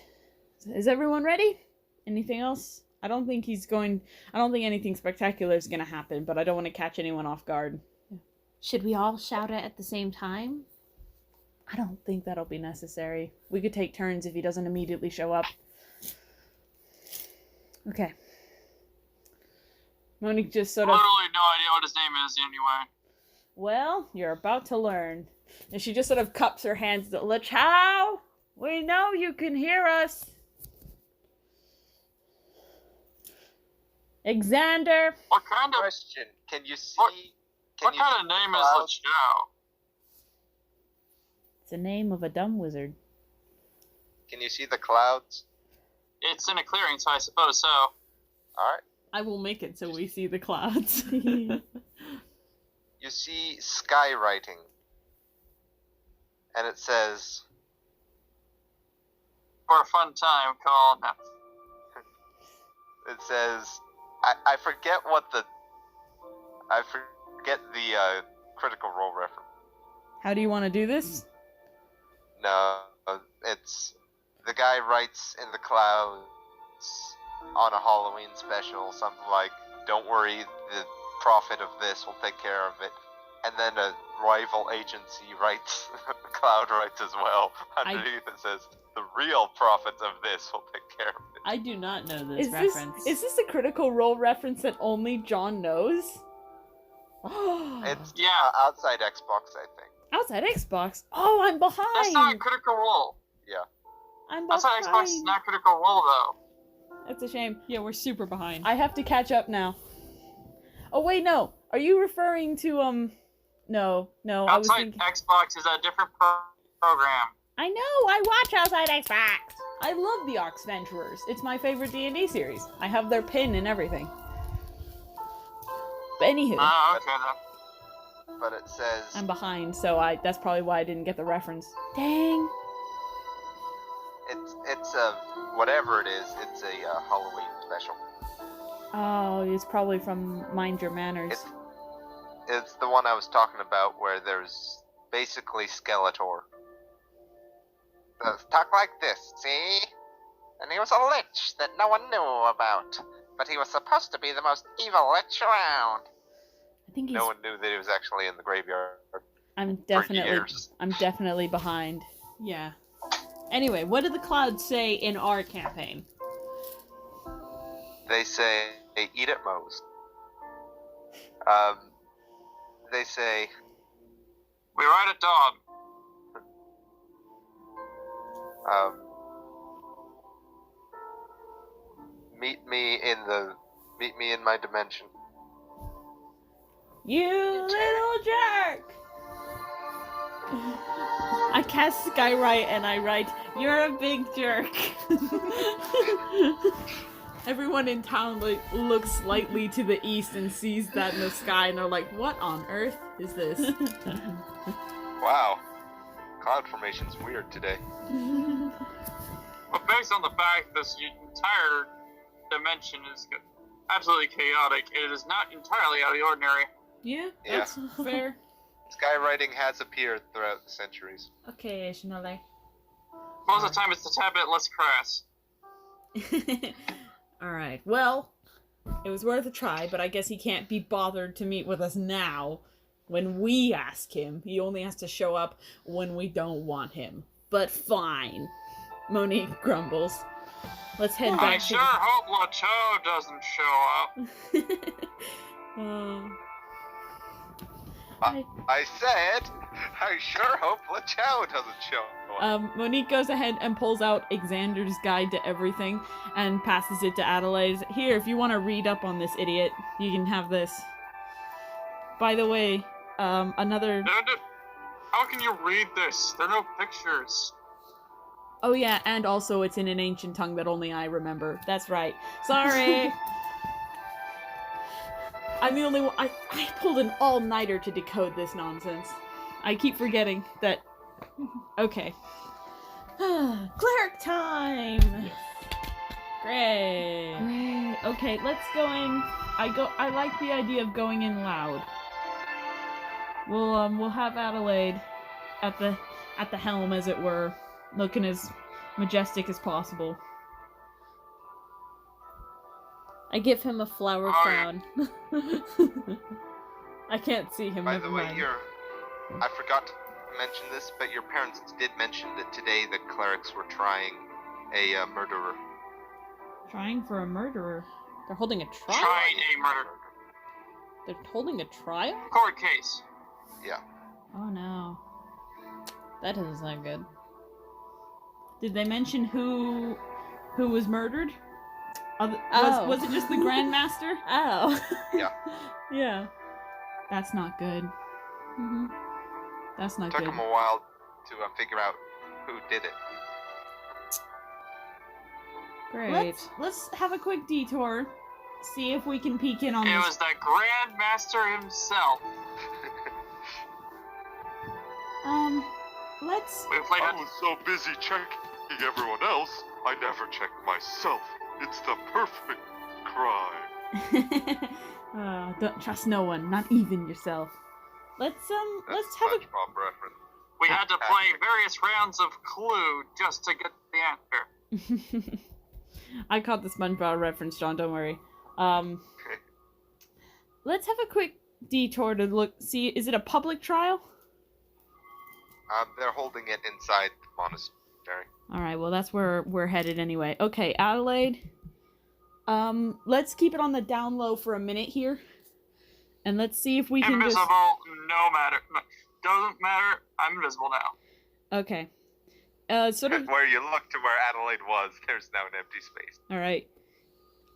is everyone ready? Anything else? I don't think anything spectacular is gonna happen, but I don't want to catch anyone off guard. Should we all shout it at the same time? I don't think that'll be necessary. We could take turns if he doesn't immediately show up. Okay. Monique just sort of... Literally no idea what his name is anyway. Well, you're about to learn. And she just sort of cups her hands. Lachow! We know you can hear us. Xander! What kind of Question, can you see... what kind of name is Lachow? It's the name of a dumb wizard. Can you see the clouds? It's in a clearing, so I suppose so. Alright. I will make it so we see the clouds. you see skywriting, and it says, For a fun time, call Naht. it says, I forget the Critical Role reference. How do you want to do this? No, it's the guy writes in the clouds on a Halloween special something like, "Don't worry, the prophet of this will take care of it." And then a rival agency writes, Cloud writes as well. Underneath it says, "The real prophet of this will take care of it." I do not know this Is reference. this a Critical Role reference that only John knows? It's Yeah. outside Xbox, I think. Outside Xbox? Oh, I'm behind! That's not Critical Role. Yeah. I'm behind! Outside Xbox is not Critical Role, though. That's a shame. Yeah, we're super behind. I have to catch up now. Oh, wait, no. Are you referring to, No, I was Outside thinking... Xbox is a different program. I know, I watch Outside Xbox! I love the Ox Venturers. It's my favorite D&D series. I have their pin and everything. But anywho, Oh, okay, then. But it says, I'm behind, so that's probably why I didn't get the reference. Dang! it's a, whatever it is, it's a Halloween special. Oh, it's probably from Mind Your Manners. It's the one I was talking about where there's basically Skeletor. Talk like this, see? And he was a lich that no one knew about. But he was supposed to be the most evil lich around. I think he's... No one knew that he was actually in the graveyard. I'm for years. definitely behind. Yeah. Anyway, what did the clouds say in our campaign? They say, eat it, Mose. They say, We ride at dawn. meet me in my dimension. You little jerk! I cast Skywrite and I write, "You're a big jerk." Everyone in town looks slightly to the east and sees that in the sky and they're like, "What on earth is this?" Wow. Cloud formation's weird today. But based on the fact this entire dimension is absolutely chaotic, it is not entirely out of the ordinary. Yeah, Yeah. that's fair. Skywriting has appeared throughout the centuries. Occasionally. Most of the time, it's a tad bit less crass. Alright, well, it was worth a try, but I guess he can't be bothered to meet with us now. When we ask him, he only has to show up when we don't want him. But fine. Monique grumbles. Let's head back I sure hope Lachow doesn't show up. I said, I sure hope Lachow doesn't show up. Monique goes ahead and pulls out Xander's Guide to Everything and passes it to Adelaide. Here, if you want to read up on this idiot, you can have this. By the way, another... How can you read this? There are no pictures. Oh yeah, and also it's in an ancient tongue that only I remember. That's right. Sorry! I'm the only one... I pulled an all-nighter to decode this nonsense. I keep forgetting that... Okay. Cleric time! Yes. Great. Okay, let's go in... I like the idea of going in loud. We'll have Adelaide at the helm, as it were, looking as majestic as possible. I give him a flower crown. I can't see him. By the way, I forgot to mention this, but your parents did mention that today the clerics were trying a murderer. Trying for a murderer? They're holding a trial? Trying a murder. They're holding a trial? Court case. Yeah. Oh no. That doesn't sound good. Did they mention who was murdered? Was it just the Grandmaster? Oh. Yeah. Yeah. That's not good. Mm-hmm. That's not Took good. them a while to figure out who did it. Great. Let's have a quick detour. See if we can peek in on It this. was the Grandmaster himself. Let's... We played I was so busy checking everyone else, I never checked myself. It's the perfect crime. Oh, don't trust no one, not even yourself. Let's That's have a... SpongeBob reference. We had to play various rounds of Clue just to get the answer. I caught the SpongeBob reference, John, don't worry. Let's have a quick detour to see, is it a public trial? They're holding it inside the monastery. Alright, well that's where we're headed anyway. Okay, Adelaide. Let's keep it on the down low for a minute here. And let's see if we can Invisible, just... no matter. Doesn't matter, I'm invisible now. Okay. Sort of... Where you look to where Adelaide was, there's now an empty space. Alright.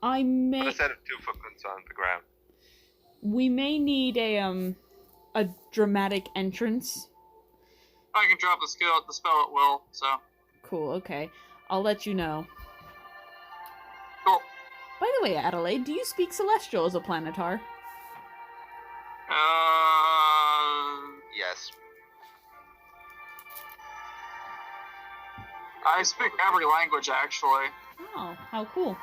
I may... Put a set of 2 footprints on the ground. We may need a dramatic entrance. I can drop the spell at will, so. Cool, okay. I'll let you know. Cool. By the way, Adelaide, do you speak Celestial as a planetar? Yes. I speak every language, actually. Oh, how cool.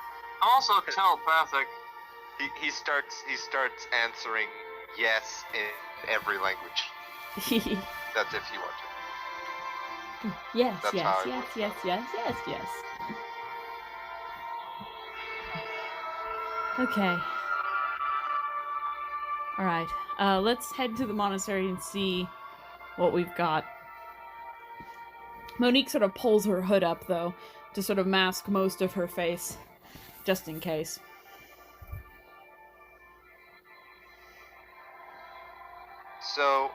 I'm also telepathic. He starts answering yes in every language. That's if you want to. Yes, That's yes, how I yes, work. yes, yes, yes, yes. Okay. Alright, let's head to the monastery and see what we've got. Monique sort of pulls her hood up, though, to sort of mask most of her face, just in case. So,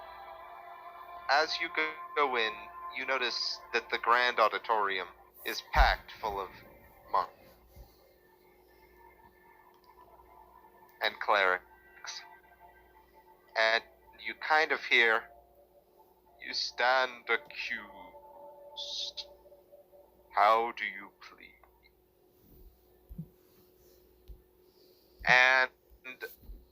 as you go in, you notice that the grand auditorium is packed full of monks and clerics. And you kind of hear, "You stand accused. How do you plead?" And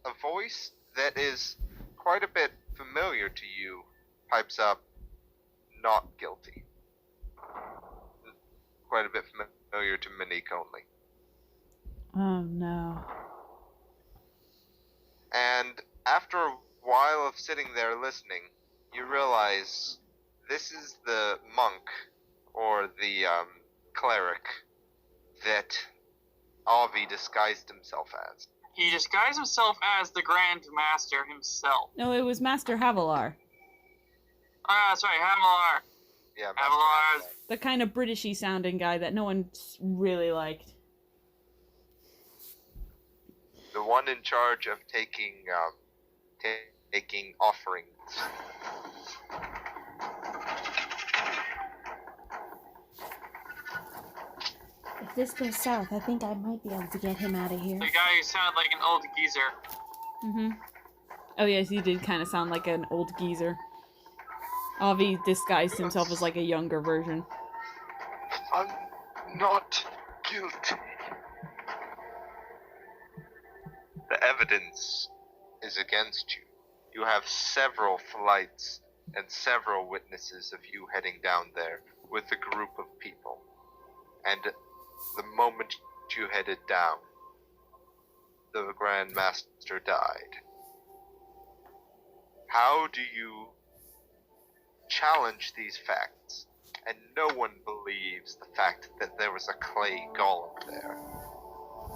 a voice that is quite a bit familiar to you pipes up, "Not guilty." Quite a bit familiar to Monique only. Oh no. And after a while of sitting there listening, you realize this is the monk, or the cleric, that Avi disguised himself as. He disguised himself as the Grandmaster himself. No, it was Master Havilar. Ah, that's right, Havilar. Yeah, Havilar. Master The kind of Britishy sounding guy that no one really liked. the one in charge of taking offerings. If this goes south, I think I might be able to get him out of here. The guy who sounded like an old geezer. Mm-hmm. Oh yes, he did kind of sound like an old geezer. Avi disguised himself as like a younger version. I'm not guilty. The evidence is against you. You have several flights and several witnesses of you heading down there with a group of people. And the moment you headed down, the Grandmaster died. How do you challenge these facts? And no one believes the fact that there was a clay golem there.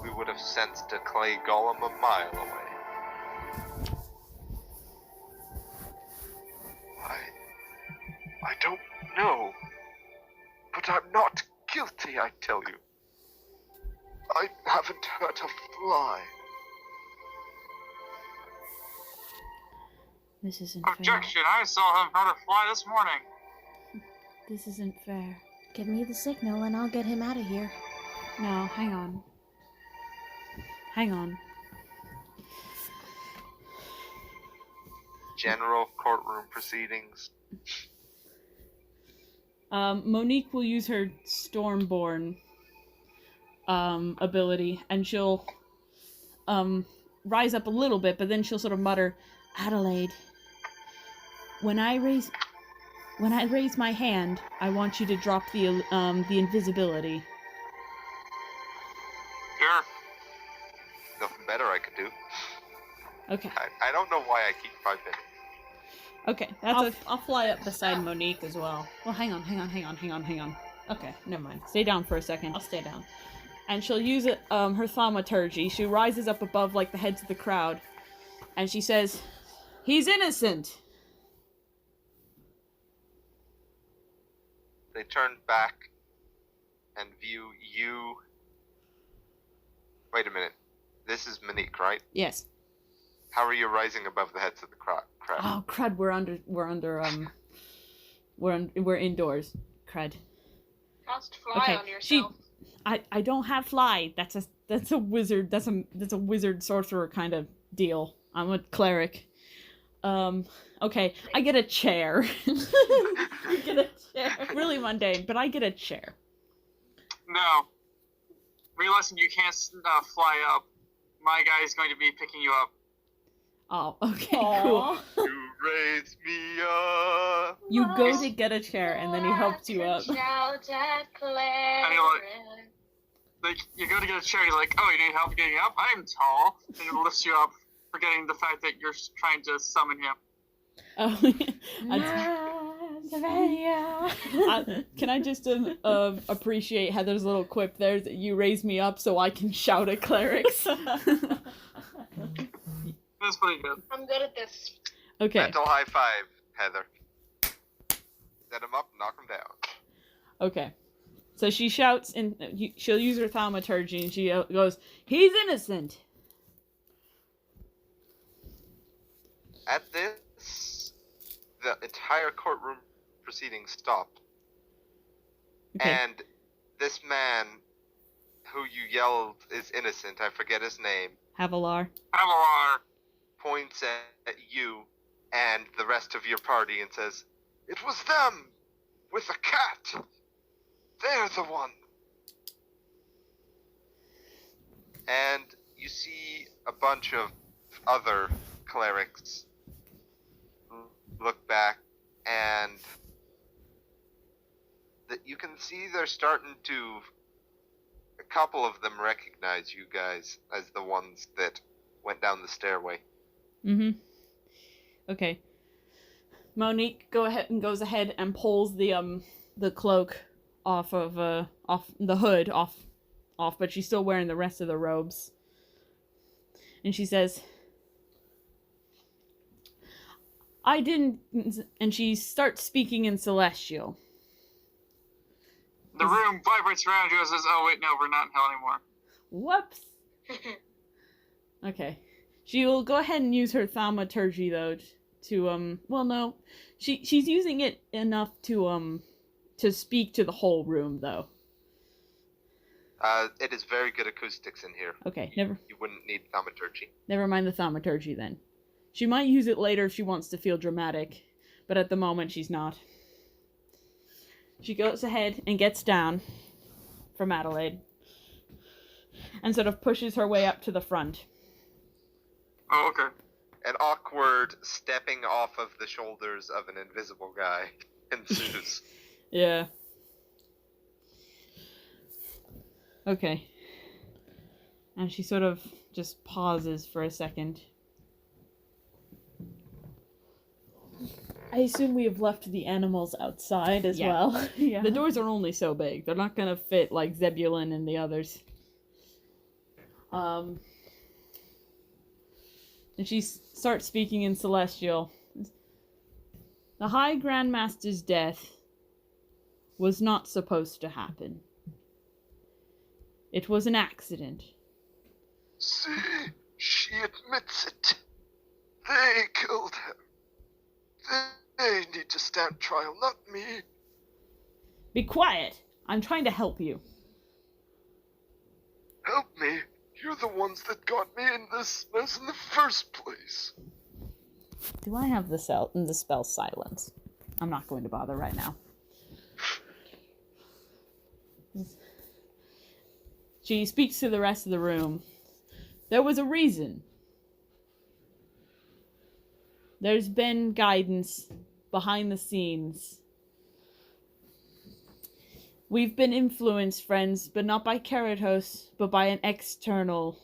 We would have sensed a clay golem a mile away. I don't know. But I'm not guilty, I tell you. I haven't hurt a fly. This isn't fair. Objection, I saw him hurt a fly this morning. This isn't fair. Give me the signal and I'll get him out of here. No, hang on. Hang on. General courtroom proceedings. Monique will use her Stormborn ability, and she'll rise up a little bit, but then she'll sort of mutter, Adelaide, when I raise... When I raise my hand, I want you to drop the invisibility. Sure. Nothing better I could do. Okay. I don't know why I keep typing. Okay, I'll fly up beside Monique as well. Well, hang on. Okay, never mind. Stay down for a second. I'll stay down. And she'll use her thaumaturgy. She rises up above, like, the heads of the crowd. And she says, "He's innocent!" They turn back and view you. Wait a minute. This is Monique, right? Yes. How are you rising above the heads of the crowd? Oh, crud, we're indoors. Crud. Cast fly on yourself. I don't have fly. That's a wizard. That's a wizard sorcerer kind of deal. I'm a cleric. Okay, I get a chair. I get a chair. Really mundane, but I get a chair. No. Realizing you can't fly up, my guy is going to be picking you up. Oh, okay, Aww. cool. You raise me up. You go to get a chair, and then he helps you up. And like, you go to get a chair, he's like, "Oh, you need help getting up? I'm tall." And he lifts you up, forgetting the fact that you're trying to summon him. Oh, can I just appreciate Heather's little quip there that you raise me up so I can shout at clerics? That's pretty good. I'm good at this. Okay. Mental high five, Heather. Set him up, knock him down. Okay. So she shouts, and she'll use her thaumaturgy, and she goes, "He's innocent!" At this, the entire courtroom proceedings stop. Okay. And this man who you yelled is innocent, I forget his name, Havilar. Havilar. points at you and the rest of your party and says, "It was them! With a cat! They're the one!" And you see a bunch of other clerics look back, and that you can see they're starting to, a couple of them recognize you guys as the ones that went down the stairway. Mm-hmm. Okay. Monique goes ahead and pulls the cloak off the hood off, but she's still wearing the rest of the robes. And she says, "I didn't," and she starts speaking in Celestial. The room vibrates around you and says, "Oh wait, no, we're not in hell anymore." Whoops. Okay. She will go ahead and use her thaumaturgy though to well no. She's using it enough to speak to the whole room though. It is very good acoustics in here. Okay, You wouldn't need thaumaturgy. never mind the thaumaturgy then. She might use it later if she wants to feel dramatic, but at the moment she's not. She goes ahead and gets down from Adelaide and sort of pushes her way up to the front. Oh, okay. An awkward stepping off of the shoulders of an invisible guy ensues. Yeah. Okay. And she sort of just pauses for a second. I assume we have left the animals outside as well. Yeah. The doors are only so big. They're not gonna fit like Zebulun and the others. And she starts speaking in Celestial. The High Grandmaster's death was not supposed to happen. It was an accident. See, she admits it. They killed him. They need to stand trial, not me. Be quiet! I'm trying to help you. Help me. You're the ones that got me in this mess in the first place. Do I have the spell silence? I'm not going to bother right now. She speaks to the rest of the room. There was a reason. There's been guidance behind the scenes We've been influenced, friends, but not by Keratos, but by an external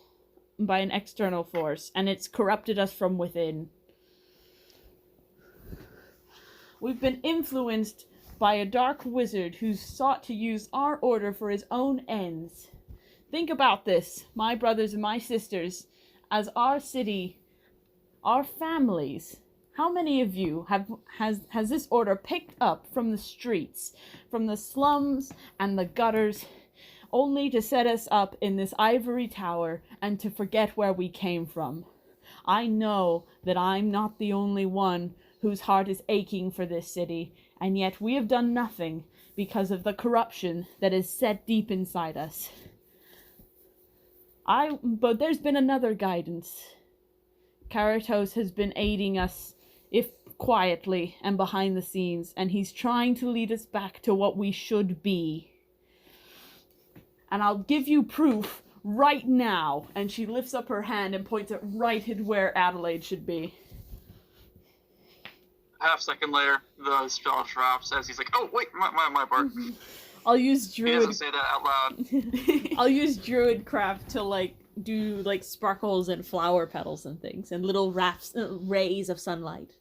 force, and it's corrupted us from within. We've been influenced by a dark wizard who's sought to use our order for his own ends. Think about this, my brothers and my sisters, as our city, our families. How many of you has this order picked up from the streets, from the slums and the gutters, only to set us up in this ivory tower and to forget where we came from? I know that I'm not the only one whose heart is aching for this city, and yet we have done nothing because of the corruption that is set deep inside us. But there's been another guidance. Keratos has been aiding us, if quietly and behind the scenes, and he's trying to lead us back to what we should be. And I'll give you proof right now. And she lifts up her hand and points it right at where Adelaide should be. Half second later, the spell drops as he's like, "Oh wait, my part." I'll use He druid. doesn't say that out loud. I'll use druidcraft to do sparkles and flower petals and things and little rays of sunlight.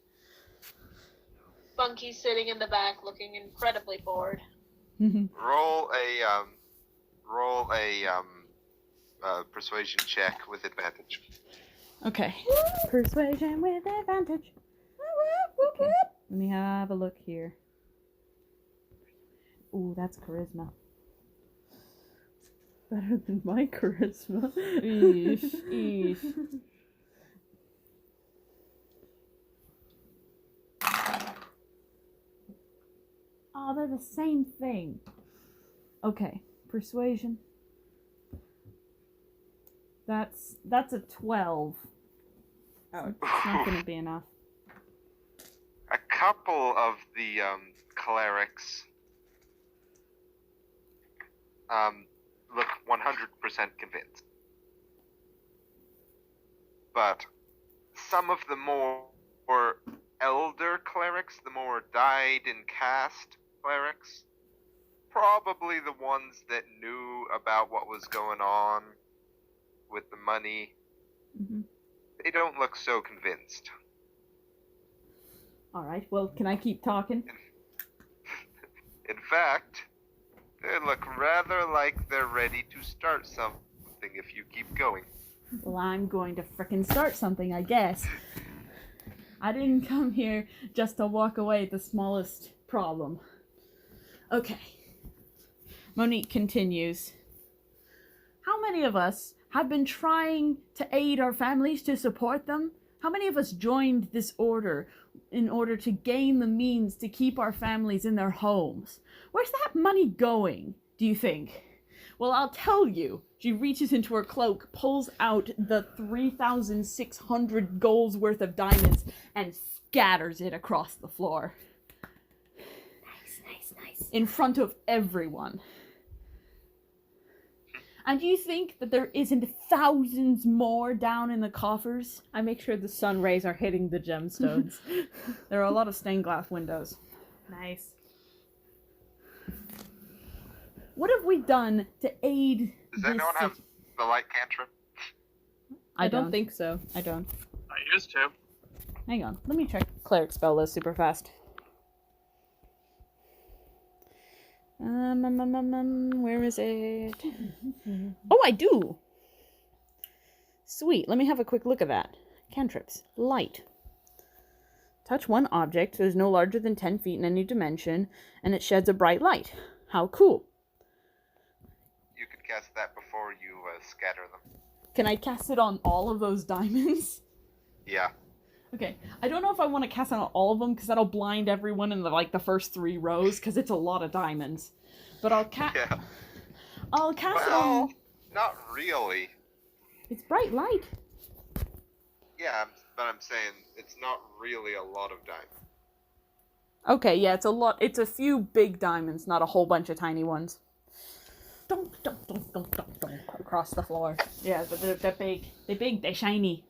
Funky's sitting in the back, looking incredibly bored. Roll a persuasion check with advantage. Okay. Persuasion with advantage. Okay. Let me have a look here. Ooh, that's charisma. Better than my charisma. Eesh. Oh, they're the same thing. Okay, persuasion. That's a 12. Oh, it's not gonna be enough. A couple of the clerics look 100% convinced. But some of the more elder clerics, the more dyed and cast clerics, probably the ones that knew about what was going on with the money, they don't look so convinced. Alright, well, can I keep talking? In fact, they look rather like they're ready to start something if you keep going. Well, I'm going to frickin' start something, I guess. I didn't come here just to walk away at the smallest problem. Okay. Monique continues. How many of us have been trying to aid our families, to support them? How many of us joined this order in order to gain the means to keep our families in their homes? Where's that money going, do you think? Well, I'll tell you. She reaches into her cloak, pulls out the 3,600 golds worth of diamonds, and scatters it across the floor. Nice. In front of everyone. And do you think that there isn't thousands more down in the coffers? I make sure the sun rays are hitting the gemstones. There are a lot of stained glass windows. Nice. What have we done to aid Does this anyone have city? the light cantrip? I don't think so. I don't. I used to. Hang on. Let me check cleric spell list super fast. Where is it? Oh, I do! Sweet. Let me have a quick look at that. Cantrips. Light. Touch one object that is no larger than 10 feet in any dimension, and it sheds a bright light. How cool. You could cast that before you scatter them. Can I cast it on all of those diamonds? Yeah. Okay, I don't know if I want to cast it on all of them, because that'll blind everyone in the first 3 rows, because it's a lot of diamonds. But I'll cast it on... not really. It's bright light. Yeah, but I'm saying it's not really a lot of diamonds. Okay, yeah, it's a lot. It's a few big diamonds, not a whole bunch of tiny ones. Dunk, across the floor. Yeah, but they're big. They're big, they're shiny.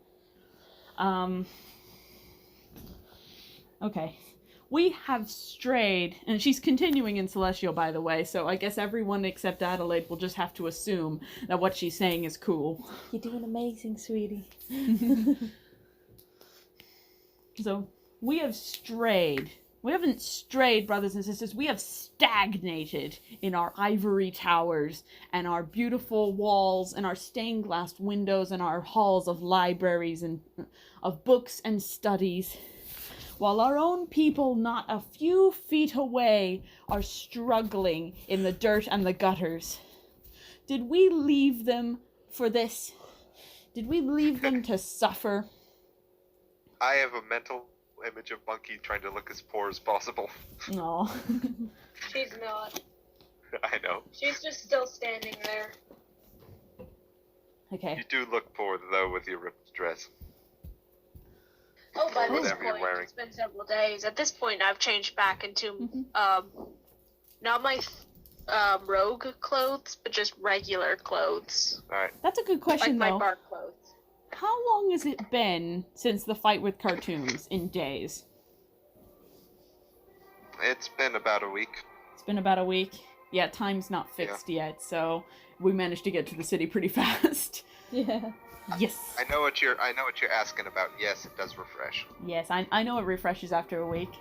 Okay. We have strayed, and she's continuing in Celestial, by the way, so I guess everyone except Adelaide will just have to assume that what she's saying is cool. You're doing amazing, sweetie. So, we have strayed. We haven't strayed, brothers and sisters. We have stagnated in our ivory towers and our beautiful walls and our stained glass windows and our halls of libraries and of books and studies, while our own people not a few feet away are struggling in the dirt and the gutters. Did we leave them for this? Did we leave them to suffer? I have a mental image of Monkey trying to look as poor as possible. No. She's not. I know. She's just still standing there. Okay. You do look poor, though, with your ripped dress. Oh, by this Whatever you're point, wearing. it's been several days. At this point, I've changed back into, not my rogue clothes, but just regular clothes. Alright. That's a good question, Like my though. bark clothes. How long has it been since the fight with cartoons in days? It's been about a week. It's been about a week. Yeah, time's not fixed yet, so we managed to get to the city pretty fast. Yeah. Yes. I know what you're asking about. Yes, it does refresh. Yes, I know it refreshes after a week.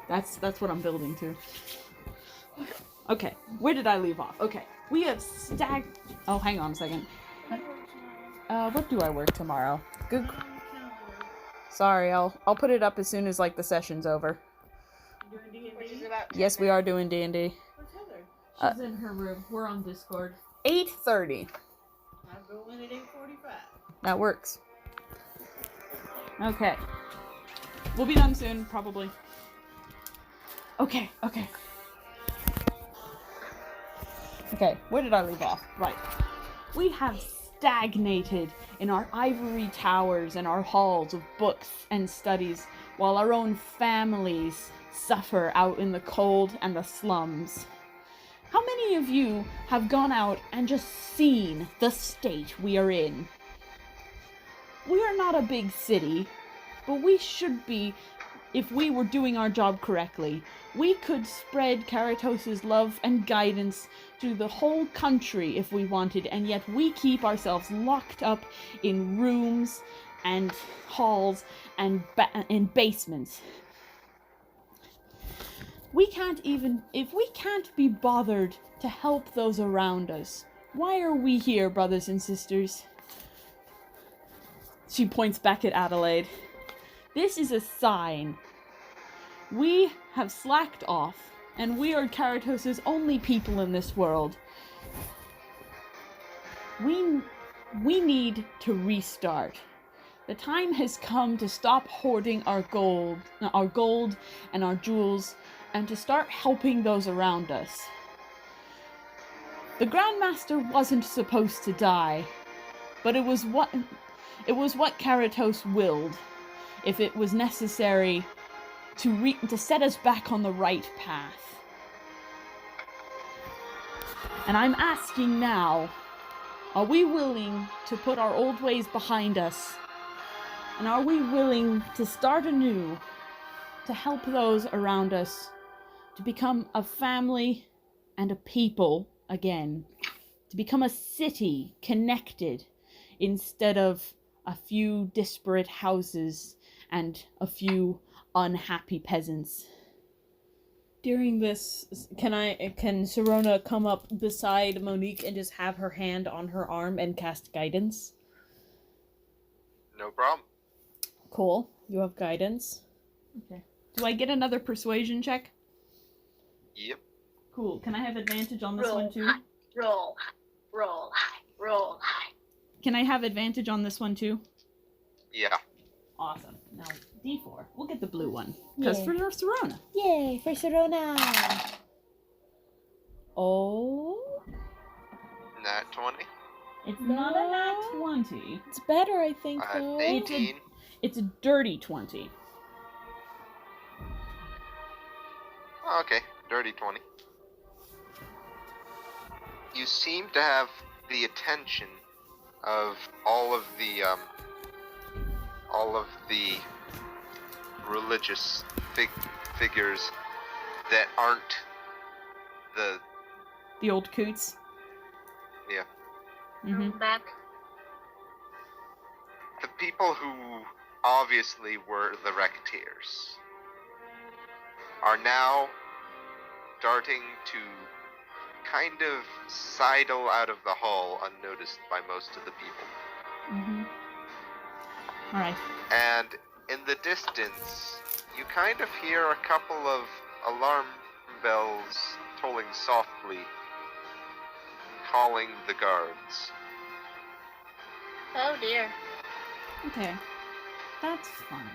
That's what I'm building to. Okay, where did I leave off? Okay, we have Oh, hang on a second. What do I work tomorrow? Good. Sorry, I'll put it up as soon as the session's over. Which is about Yes, we are doing D&D. Where's Heather? She's in her room. We're on Discord. 8:30. I'm going at 8:45. That works. Okay. We'll be done soon, probably. Okay. Okay, where did I leave off? Right. We have stagnated in our ivory towers and our halls of books and studies, while our own families suffer out in the cold and the slums. How many of you have gone out and just seen the state we are in? We are not a big city, but we should be if we were doing our job correctly. We could spread Karatos' love and guidance to the whole country if we wanted, and yet we keep ourselves locked up in rooms and halls and in basements. If we can't be bothered to help those around us, why are we here, brothers and sisters? She points back at Adelaide. This is a sign. We have slacked off, and we are Karatos' only people in this world. We need to restart. The time has come to stop hoarding our gold and our jewels, and to start helping those around us. The Grandmaster wasn't supposed to die, but it was what Karatos willed, if it was necessary to set us back on the right path. And I'm asking now, are we willing to put our old ways behind us? And are we willing to start anew, to help those around us, to become a family and a people again, to become a city connected instead of a few disparate houses and a few unhappy peasants? During this, can Sirona come up beside Monique and just have her hand on her arm and cast guidance? No problem. Cool. You have guidance. Okay. Do I get another persuasion check? Yep. Cool. Can I have advantage on this one too? Roll high. Can I have advantage on this one too? Yeah. Awesome. Now, D4. We'll get the blue one. Because Yay. for Sirona. Yay, for Sirona! Oh? Nat 20. It's not a nat 20. It's better, I think, though. 18. It's a dirty 20. Okay, dirty 20. You seem to have the attention of all of the religious figures that aren't the old coots. Yeah. Mm-hmm. Back. The people who obviously were the Racketeers are now starting to kind of sidle out of the hall unnoticed by most of the people. Mm-hmm. Alright. And in the distance, you kind of hear a couple of alarm bells tolling softly, calling the guards. Oh dear. Okay. That's fine.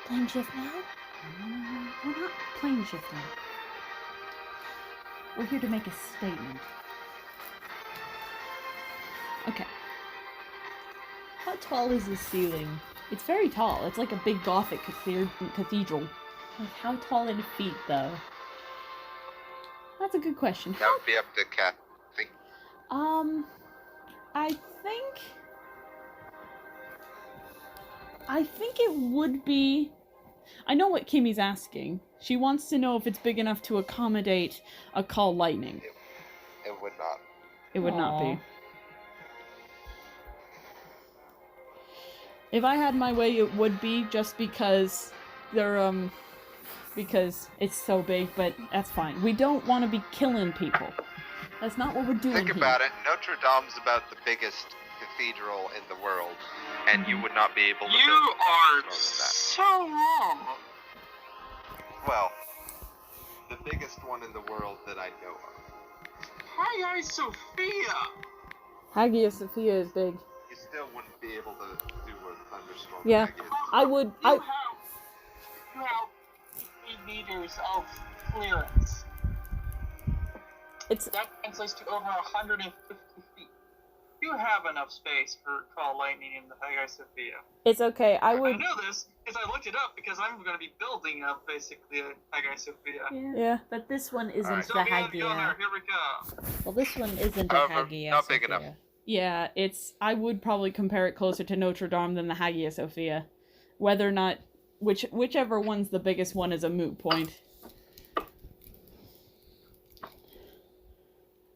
Plane shift now? We're not plane shifting. We're here to make a statement. Okay. How tall is this ceiling? It's very tall. It's like a big Gothic cathedral. Like, how tall in feet, though? That's a good question. That would be up to Kathy. I think it would be... I know what Kimmy's asking. She wants to know if it's big enough to accommodate a call lightning. It would not. It would not Aw. be. If I had my way, it would be, just because they're, because it's so big, but that's fine. We don't want to be killing people. That's not what we're doing Think here. about it. Notre Dame's about the biggest cathedral in the world, and you would not be able to You build it are smaller than that. so wrong. Well, the biggest one in the world that I know of. Hagia Sophia. Hagia Sophia is big. You still wouldn't be able to do a thunderstorm. Yeah. like it is. I would. You have 3 meters of clearance. It's That translates to over 150 feet. You have enough space for call lightning in the Hagia Sophia. it's okay. I I would. know this because I looked it up because I'm going to be building up basically a Hagia Sophia. Yeah. But this one isn't Alright. the So we have to go Hagia. there. Here we go. Well, this one isn't a However, Hagia not big Sophia. enough. Yeah, it's... I would probably compare it closer to Notre Dame than the Hagia Sophia. Whether or not... Whichever one's the biggest one is a moot point.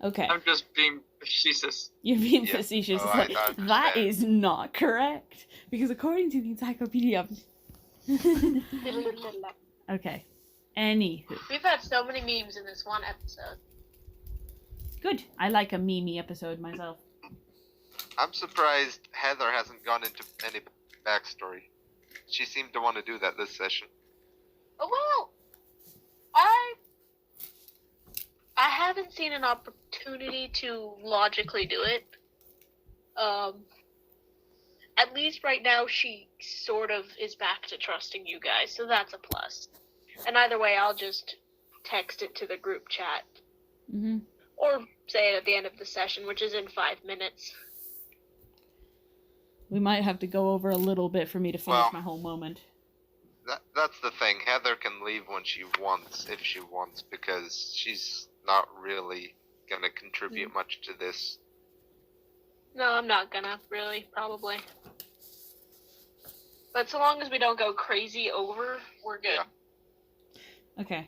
Okay. I'm just being facetious. You're being Yeah. facetious. Oh, It's like, I understand. that is not correct. Because according to the encyclopedia... Okay. Anywho. We've had so many memes in this one episode. Good. I like a meme episode myself. I'm surprised Heather hasn't gone into any backstory. She seemed to want to do that this session. Oh, well, I haven't seen an opportunity to logically do it. At least right now she sort of is back to trusting you guys, so that's a plus. And either way, I'll just text it to the group chat. Mm-hmm. Or say it at the end of the session, which is in 5 minutes. We might have to go over a little bit for me to finish Well, my whole moment. That's the thing. Heather can leave when she wants, if she wants, because she's not really gonna contribute much to this. No, I'm not gonna, really, probably. But so long as we don't go crazy over, we're good. Yeah. Okay.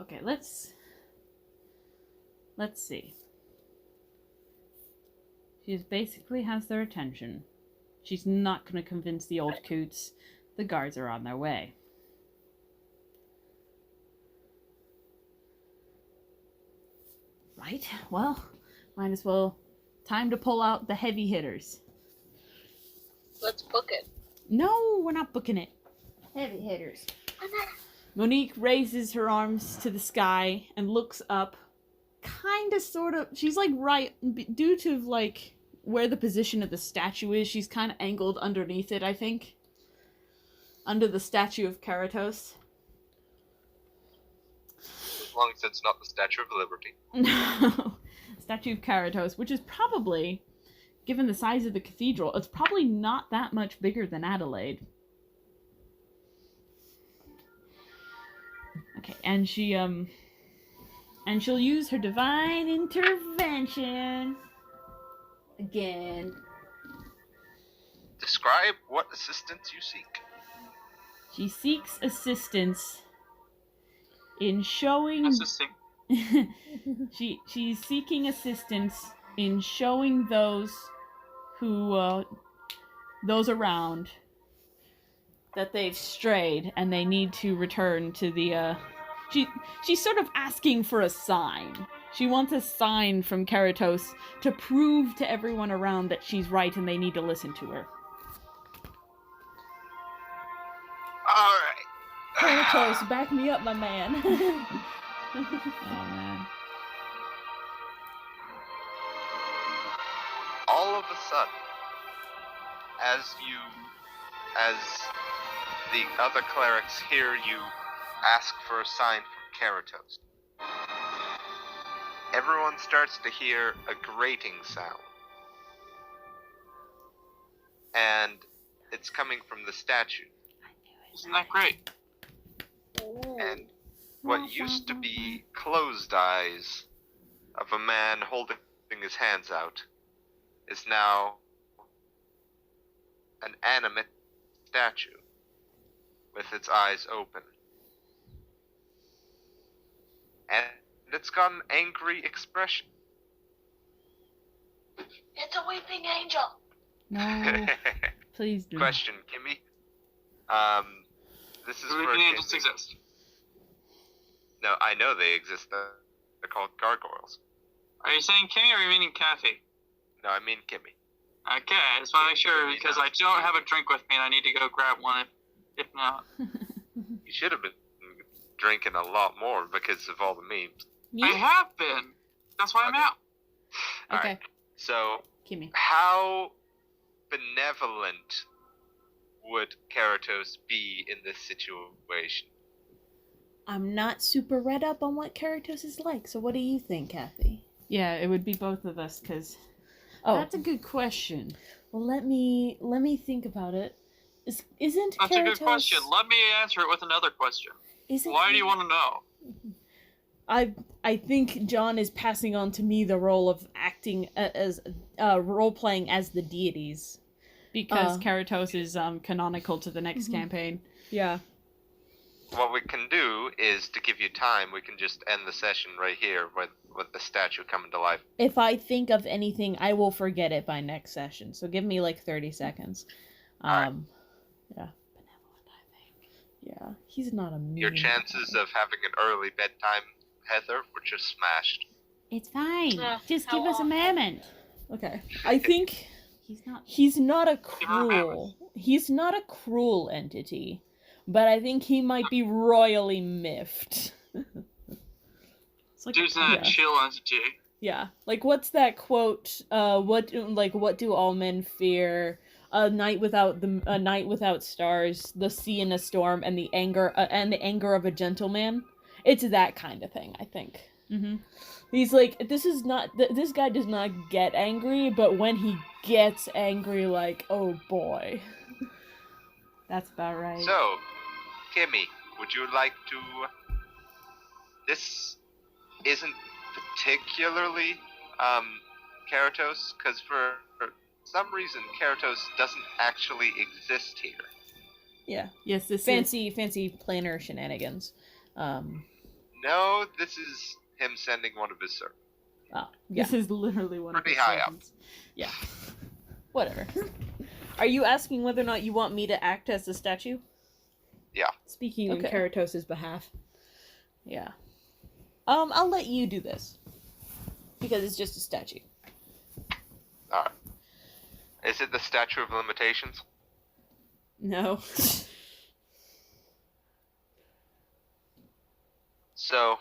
Okay, let's see. She basically has their attention. She's not going to convince the old coots. The guards are on their way. Right, well, might as well. Time to pull out the heavy hitters. Let's book it. No, we're not booking it. Heavy hitters. Monique raises her arms to the sky and looks up. Kinda, sort of. She's like right, due to like where the position of the statue is, she's kind of angled underneath it, I think. Under the statue of Karatos. As long as it's not the Statue of Liberty. No. Statue of Karatos, which is probably, given the size of the cathedral, it's probably not that much bigger than Adelaide. Okay, and she'll use her divine intervention again. Describe what assistance you seek. She seeks assistance in showing... Assisting. She's seeking assistance in showing those who, those around that they've strayed and they need to return to the, she's sort of asking for a sign. She wants a sign from Keratos to prove to everyone around that she's right and they need to listen to her. Alright. Keratos, back me up, my man. Oh man. All of a sudden, as the other clerics hear you ask for a sign from Keratos, everyone starts to hear a grating sound. And it's coming from the statue. Isn't that great? And what used to be closed eyes of a man holding his hands out is now an animate statue with its eyes open. And it's got an angry expression. It's a weeping angel. No, please do. Question, Kimmy. This is Weeping for angels Kimmy. exist. No, I know they exist. They're called gargoyles. Are you saying Kimmy or are you meaning Kathy? No, I mean Kimmy. Okay, I just want to make sure Kimmy, because no. I don't have a drink with me and I need to go grab one if not. You should have been drinking a lot more because of all the memes. I have been. That's why I'm out. Okay, Alright, so Kimmy. how benevolent would Keratos be in this situation? I'm not super read up on what Keratos is like, so what do you think, Kathy? Yeah, it would be both of us, because that's a good question. Well, let me think about it. Isn't That's Keratos... a good question. Let me answer it with another question. Isn't Why do you want to know? I think John is passing on to me the role of acting as role playing as the deities, because Keratos is canonical to the next campaign. Yeah. What we can do is, to give you time, we can just end the session right here with the statue coming to life. If I think of anything, I will forget it by next session. So give me like 30 seconds. Alright. Yeah. Benevolent, I think. Yeah, he's not a mean Your chances guy. of having an early bedtime, Heather, were just smashed. It's fine. Just give us a moment. Okay. I think He's not... he's not a cruel entity, but I think he might be royally miffed. It's like Dude's not yeah. a chill entity. Yeah. Like, what's that quote? What do all men fear? A night without stars, the sea in a storm, and the anger of a gentleman. It's that kind of thing, I think. Mm-hmm. He's like, this guy does not get angry, but when he gets angry, like, oh boy. That's about right. So, Kimmy, would you like to... This isn't particularly Keratos, because for some reason Keratos doesn't actually exist here. Yeah. Yes, this Fancy planner shenanigans. No, this is him sending one of his servants. Oh, yeah. This is literally one Pretty of his high up. servants. Yeah. Whatever. Are you asking whether or not you want me to act as the statue? Yeah. Speaking on Okay. Keratos' behalf. Yeah. I'll let you do this. Because it's just a statue. Alright. Is it the Statue of Limitations? No. So,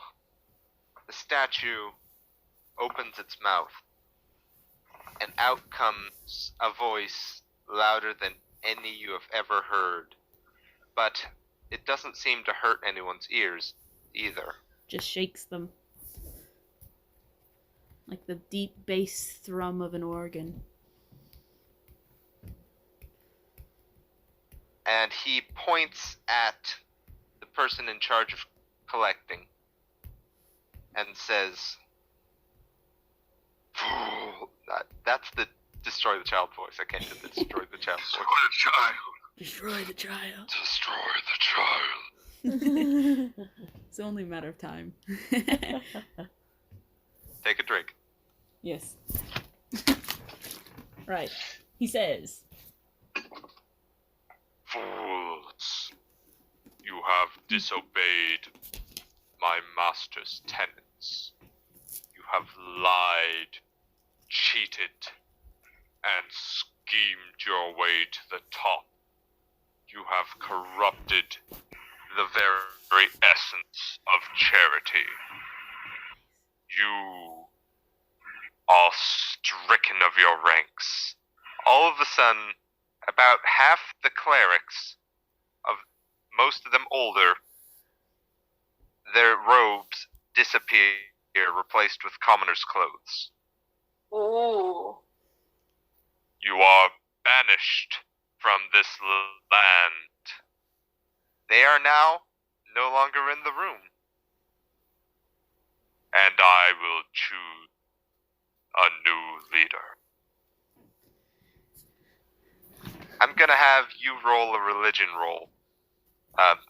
the statue opens its mouth, and out comes a voice louder than any you have ever heard. But it doesn't seem to hurt anyone's ears, either. Just shakes them. Like the deep bass thrum of an organ. And he points at the person in charge of collecting, and says, that's the destroy the child voice. I can't do the destroy the child voice. Destroy the child. Destroy the child. Destroy the child. It's only a matter of time. Take a drink. Yes. Right. He says, Fools. You have disobeyed my master's tenets. You have lied, cheated, and schemed your way to the top. You have corrupted the very essence of charity. You are stricken of your ranks. All of a sudden, about half the clerics, of most of them older, their robes disappear, replaced with commoners' clothes. Ooh. You are banished from this land. They are now no longer in the room. And I will choose a new leader. I'm gonna have you roll a religion roll,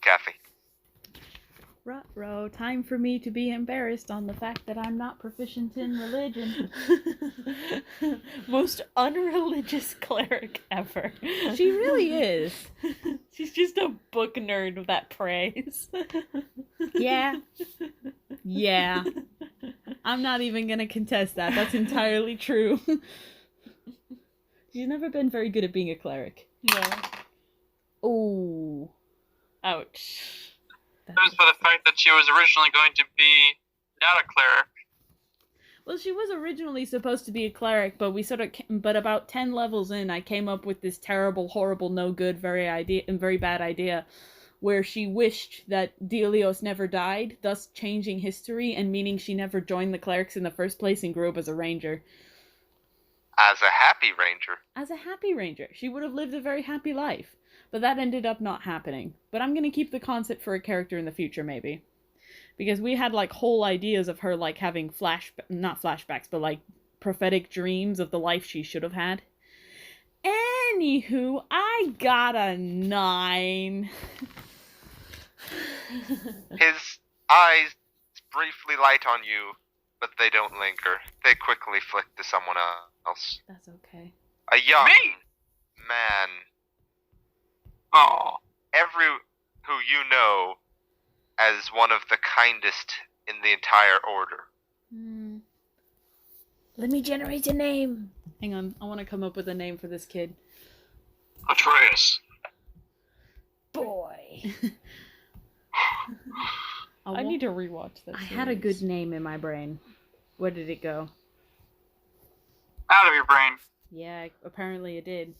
Kathy. Ruh-roh, time for me to be embarrassed on the fact that I'm not proficient in religion. Most unreligious cleric ever. she really is. She's just a book nerd that prays. Yeah. Yeah. I'm not even gonna contest that. That's entirely true. She's never been very good at being a cleric. No. Oh. Ouch. It was for the fact that she was originally going to be not a cleric. Well, she was originally supposed to be a cleric, but but about 10 levels in, I came up with this terrible, horrible, no good, very bad idea, where she wished that Delios never died, thus changing history and meaning she never joined the clerics in the first place and grew up as a ranger. As a happy ranger. As a happy ranger. She would have lived a very happy life. But that ended up not happening. But I'm going to keep the concept for a character in the future, maybe. Because we had, like, whole ideas of her, like, having not flashbacks, but, like, prophetic dreams of the life she should have had. Anywho, I got a 9. His eyes briefly light on you, but they don't linger. They quickly flick to someone else. That's okay. A young Me? man. Oh. Who you know as one of the kindest in the entire order. Let me generate a name. Hang on, I want to come up with a name for this kid. Atreus. Boy. I need to rewatch this. I had a good name in my brain. Where did it go? Out of your brain. Yeah, apparently it did.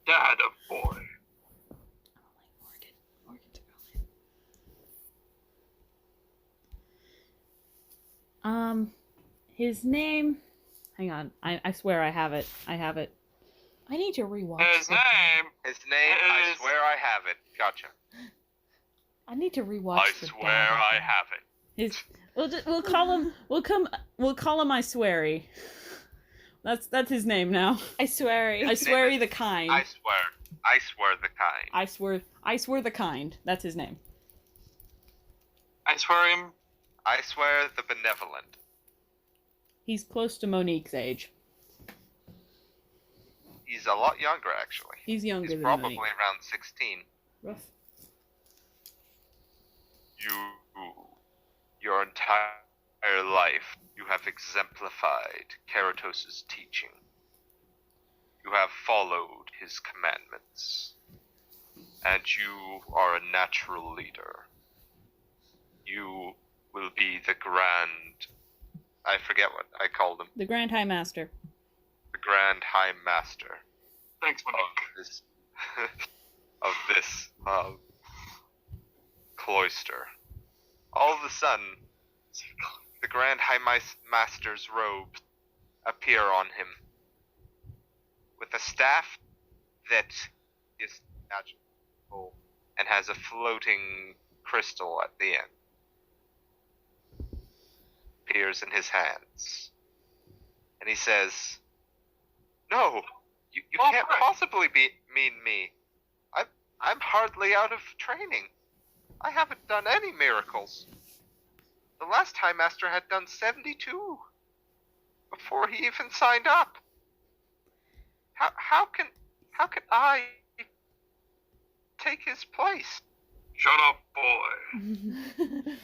Dad of boy. His name... Hang on, I swear I have it. I need to rewatch His name. I swear I have it. Gotcha. I need to rewatch I the swear dad. I have it. We'll call him I sweary. That's his name now. I swear. I sweary the kind. I swear the kind. I swear the kind. That's his name. I swear him. I swear the benevolent. He's close to Monique's age. He's a lot younger, actually. He's younger than probably Monique. around 16. Rough. Your entire life, you have exemplified Keratos' teaching. You have followed his commandments. And you are a natural leader. You will be the I forget what I called him. The Grand High Master. The Grand High Master. Thanks, Monique. Of this cloister. All of a sudden, the Grand High Master's robes appear on him with a staff that is magical and has a floating crystal at the end. appears in his hands. And he says, "No, you can't possibly mean me. I'm hardly out of training. I haven't done any miracles. The last High Master had done 72 before he even signed up. How can I take his place?" Shut up, boy.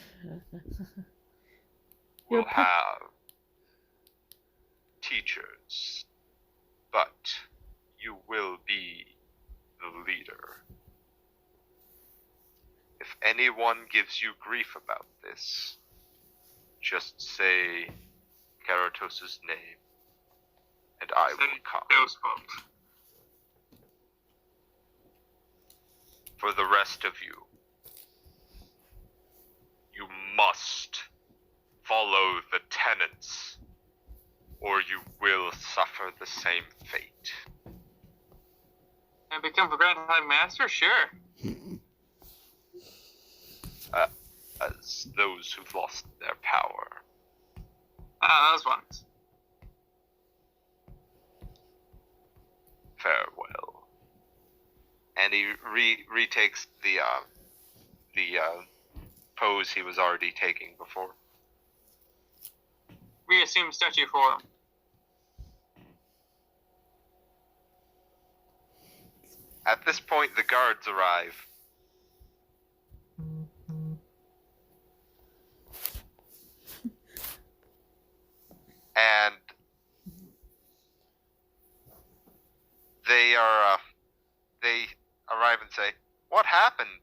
We'll have teachers, but you will be the leader. If anyone gives you grief about this, just say Karatos' name, and I will come. For the rest of you, you must follow the tenets, or you will suffer the same fate. And become the Grand High Master? Sure. As those who've lost their power. Those ones. Farewell. And he retakes the pose he was already taking before. We assume statue form. At this point, the guards arrive. And they arrive and say, "What happened?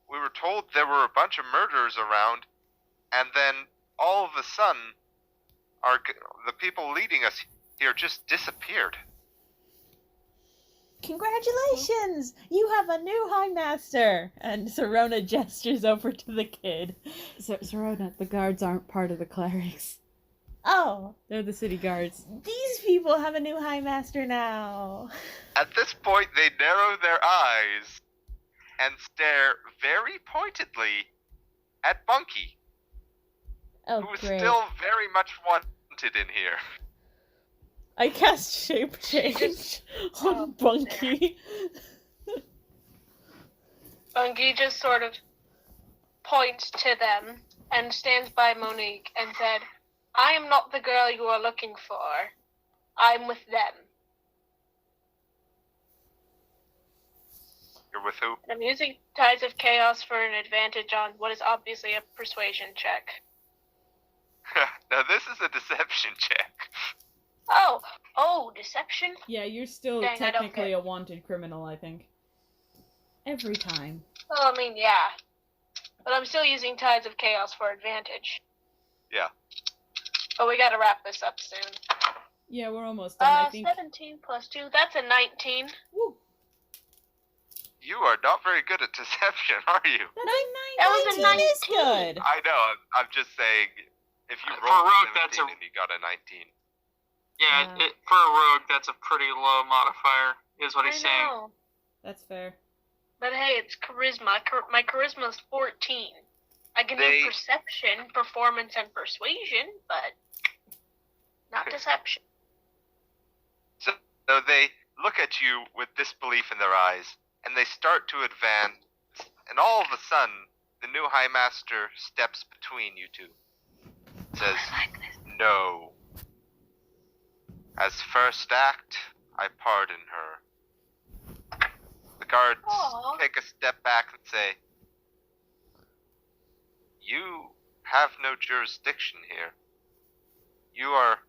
We were told there were a bunch of murderers around, and then all of a sudden, the people leading us here just disappeared." Congratulations! You have a new High Master! And Serona gestures over to the kid. Serona, the guards aren't part of the clerics. Oh. They're the city guards. These people have a new High Master now. At this point, they narrow their eyes and stare very pointedly at Bunky, Oh, who is great. still very much wanted in here. I cast Shape Change on Bunky. Bungie just sort of points to them and stands by Monique and said, "I am not the girl you are looking for. I'm with them." You're with who? I'm using Tides of Chaos for an advantage on what is obviously a persuasion check. Now this is a deception check. Oh, deception? Yeah, you're still Dang, I don't technically get- a wanted criminal, I think. Every time. Well, I mean, yeah. But I'm still using Tides of Chaos for advantage. Yeah. But we gotta wrap this up soon. Yeah, we're almost done, I think. 17 plus 2, that's a 19. Woo! You are not very good at deception, are you? That was a 19. Is good. I know. I'm just saying, if you For roll rogue, 17 that's a- and you got a 19. Yeah, for a rogue, that's a pretty low modifier, is what I he's saying. know. That's fair. But hey, it's charisma. My charisma's 14. I can do perception, performance, and persuasion, but not deception. So they look at you with disbelief in their eyes, and they start to advance, and all of a sudden, the new High Master steps between you two. Says, "No. As first act, I pardon her." The guards take a step back and say, "You have no jurisdiction here. You are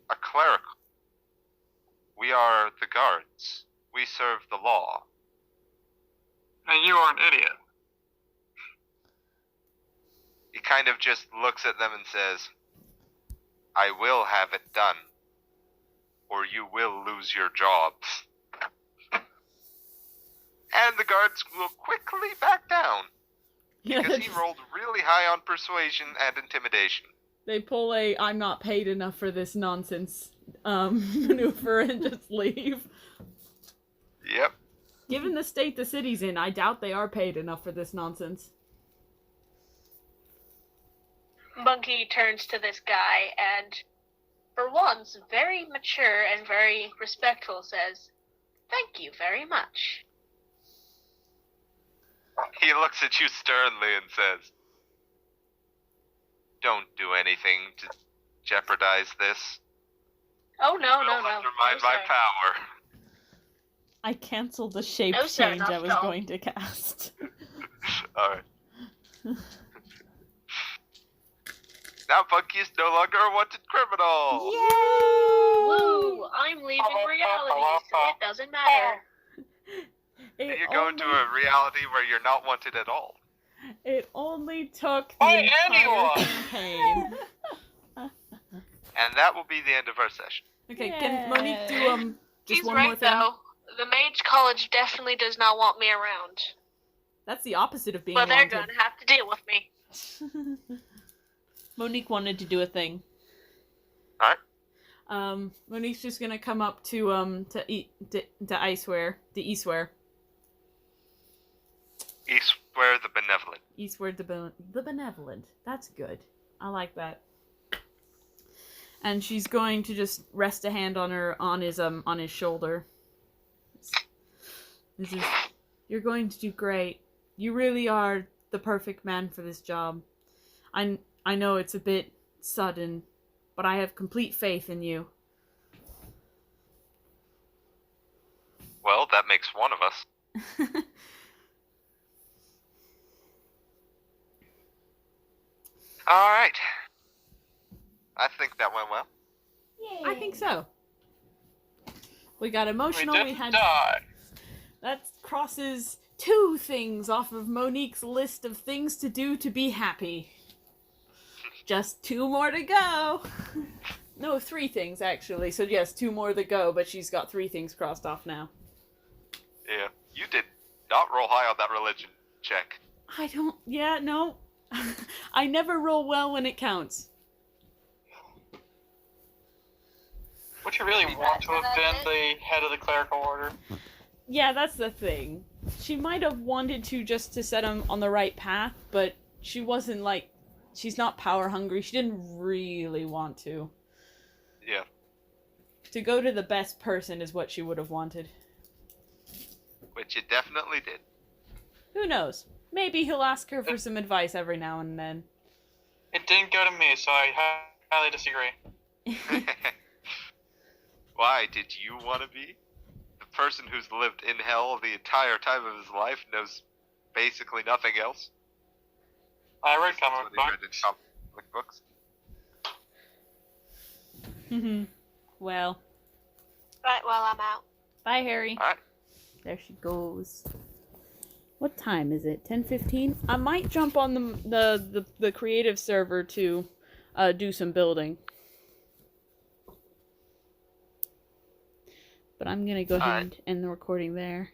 a clerical. We are the guards. We serve the law." And you are an idiot. He kind of just looks at them and says, "I will have it done, or you will lose your jobs." And the guards will quickly back down, because he rolled really high on persuasion and intimidation. They pull a "I'm not paid enough for this nonsense" maneuver and just leave. Yep. Given the state the city's in, I doubt they are paid enough for this nonsense. Monkey turns to this guy and, for once, very mature and very respectful, says, "Thank you very much." He looks at you sternly and says, "Don't do anything to jeopardize this. Oh, no. Undermine No, my sir. power." I canceled the shape No, sir, change not I at was all. going to cast. Alright. Now Monkey is no longer a wanted criminal! Woo! I'm leaving reality, so it doesn't matter. You're going to a reality where you're not wanted at all. It only took the By entire anyone. campaign. And that will be the end of our session. Okay, can Monique do just He's one right, more thing? though. The Mage College definitely does not want me around. That's the opposite of being But they're wanted. gonna have to deal with me. Monique wanted to do a thing. Alright. Monique's just gonna come up to Iceware, the Eastware. Eastware the Benevolent. Eastward the Benevolent. That's good. I like that. And she's going to just rest a hand on his shoulder. You're going to do great. You really are the perfect man for this job. I know it's a bit sudden, but I have complete faith in you. Well, that makes one of us. Alright. I think that went well. I think so. We got emotional. We didn't die. That crosses 2 things off of Monique's list of things to do to be happy. Just 2 more to go. No, 3 things actually. So yes, 2 more to go, but she's got 3 things crossed off now. Yeah. You did not roll high on that religion check. No. I never roll well when it counts. Would you really want to have been the head of the clerical order? Yeah, that's the thing. She might have wanted to just to set him on the right path, but she wasn't she's not power hungry. She didn't really want to. Yeah. To go to the best person is what she would have wanted. Which it definitely did. Who knows? Maybe he'll ask her for some advice every now and then. It didn't go to me, so I highly disagree. Why, did you want to be? The person who's lived in hell the entire time of his life knows basically nothing else? I read That's comic what he read in books. comic books. Well, Right, well, I'm out. bye, Harry. Alright. There she goes. What time is it? 10:15? I might jump on the creative server to do some building. But I'm gonna go ahead and end the recording there.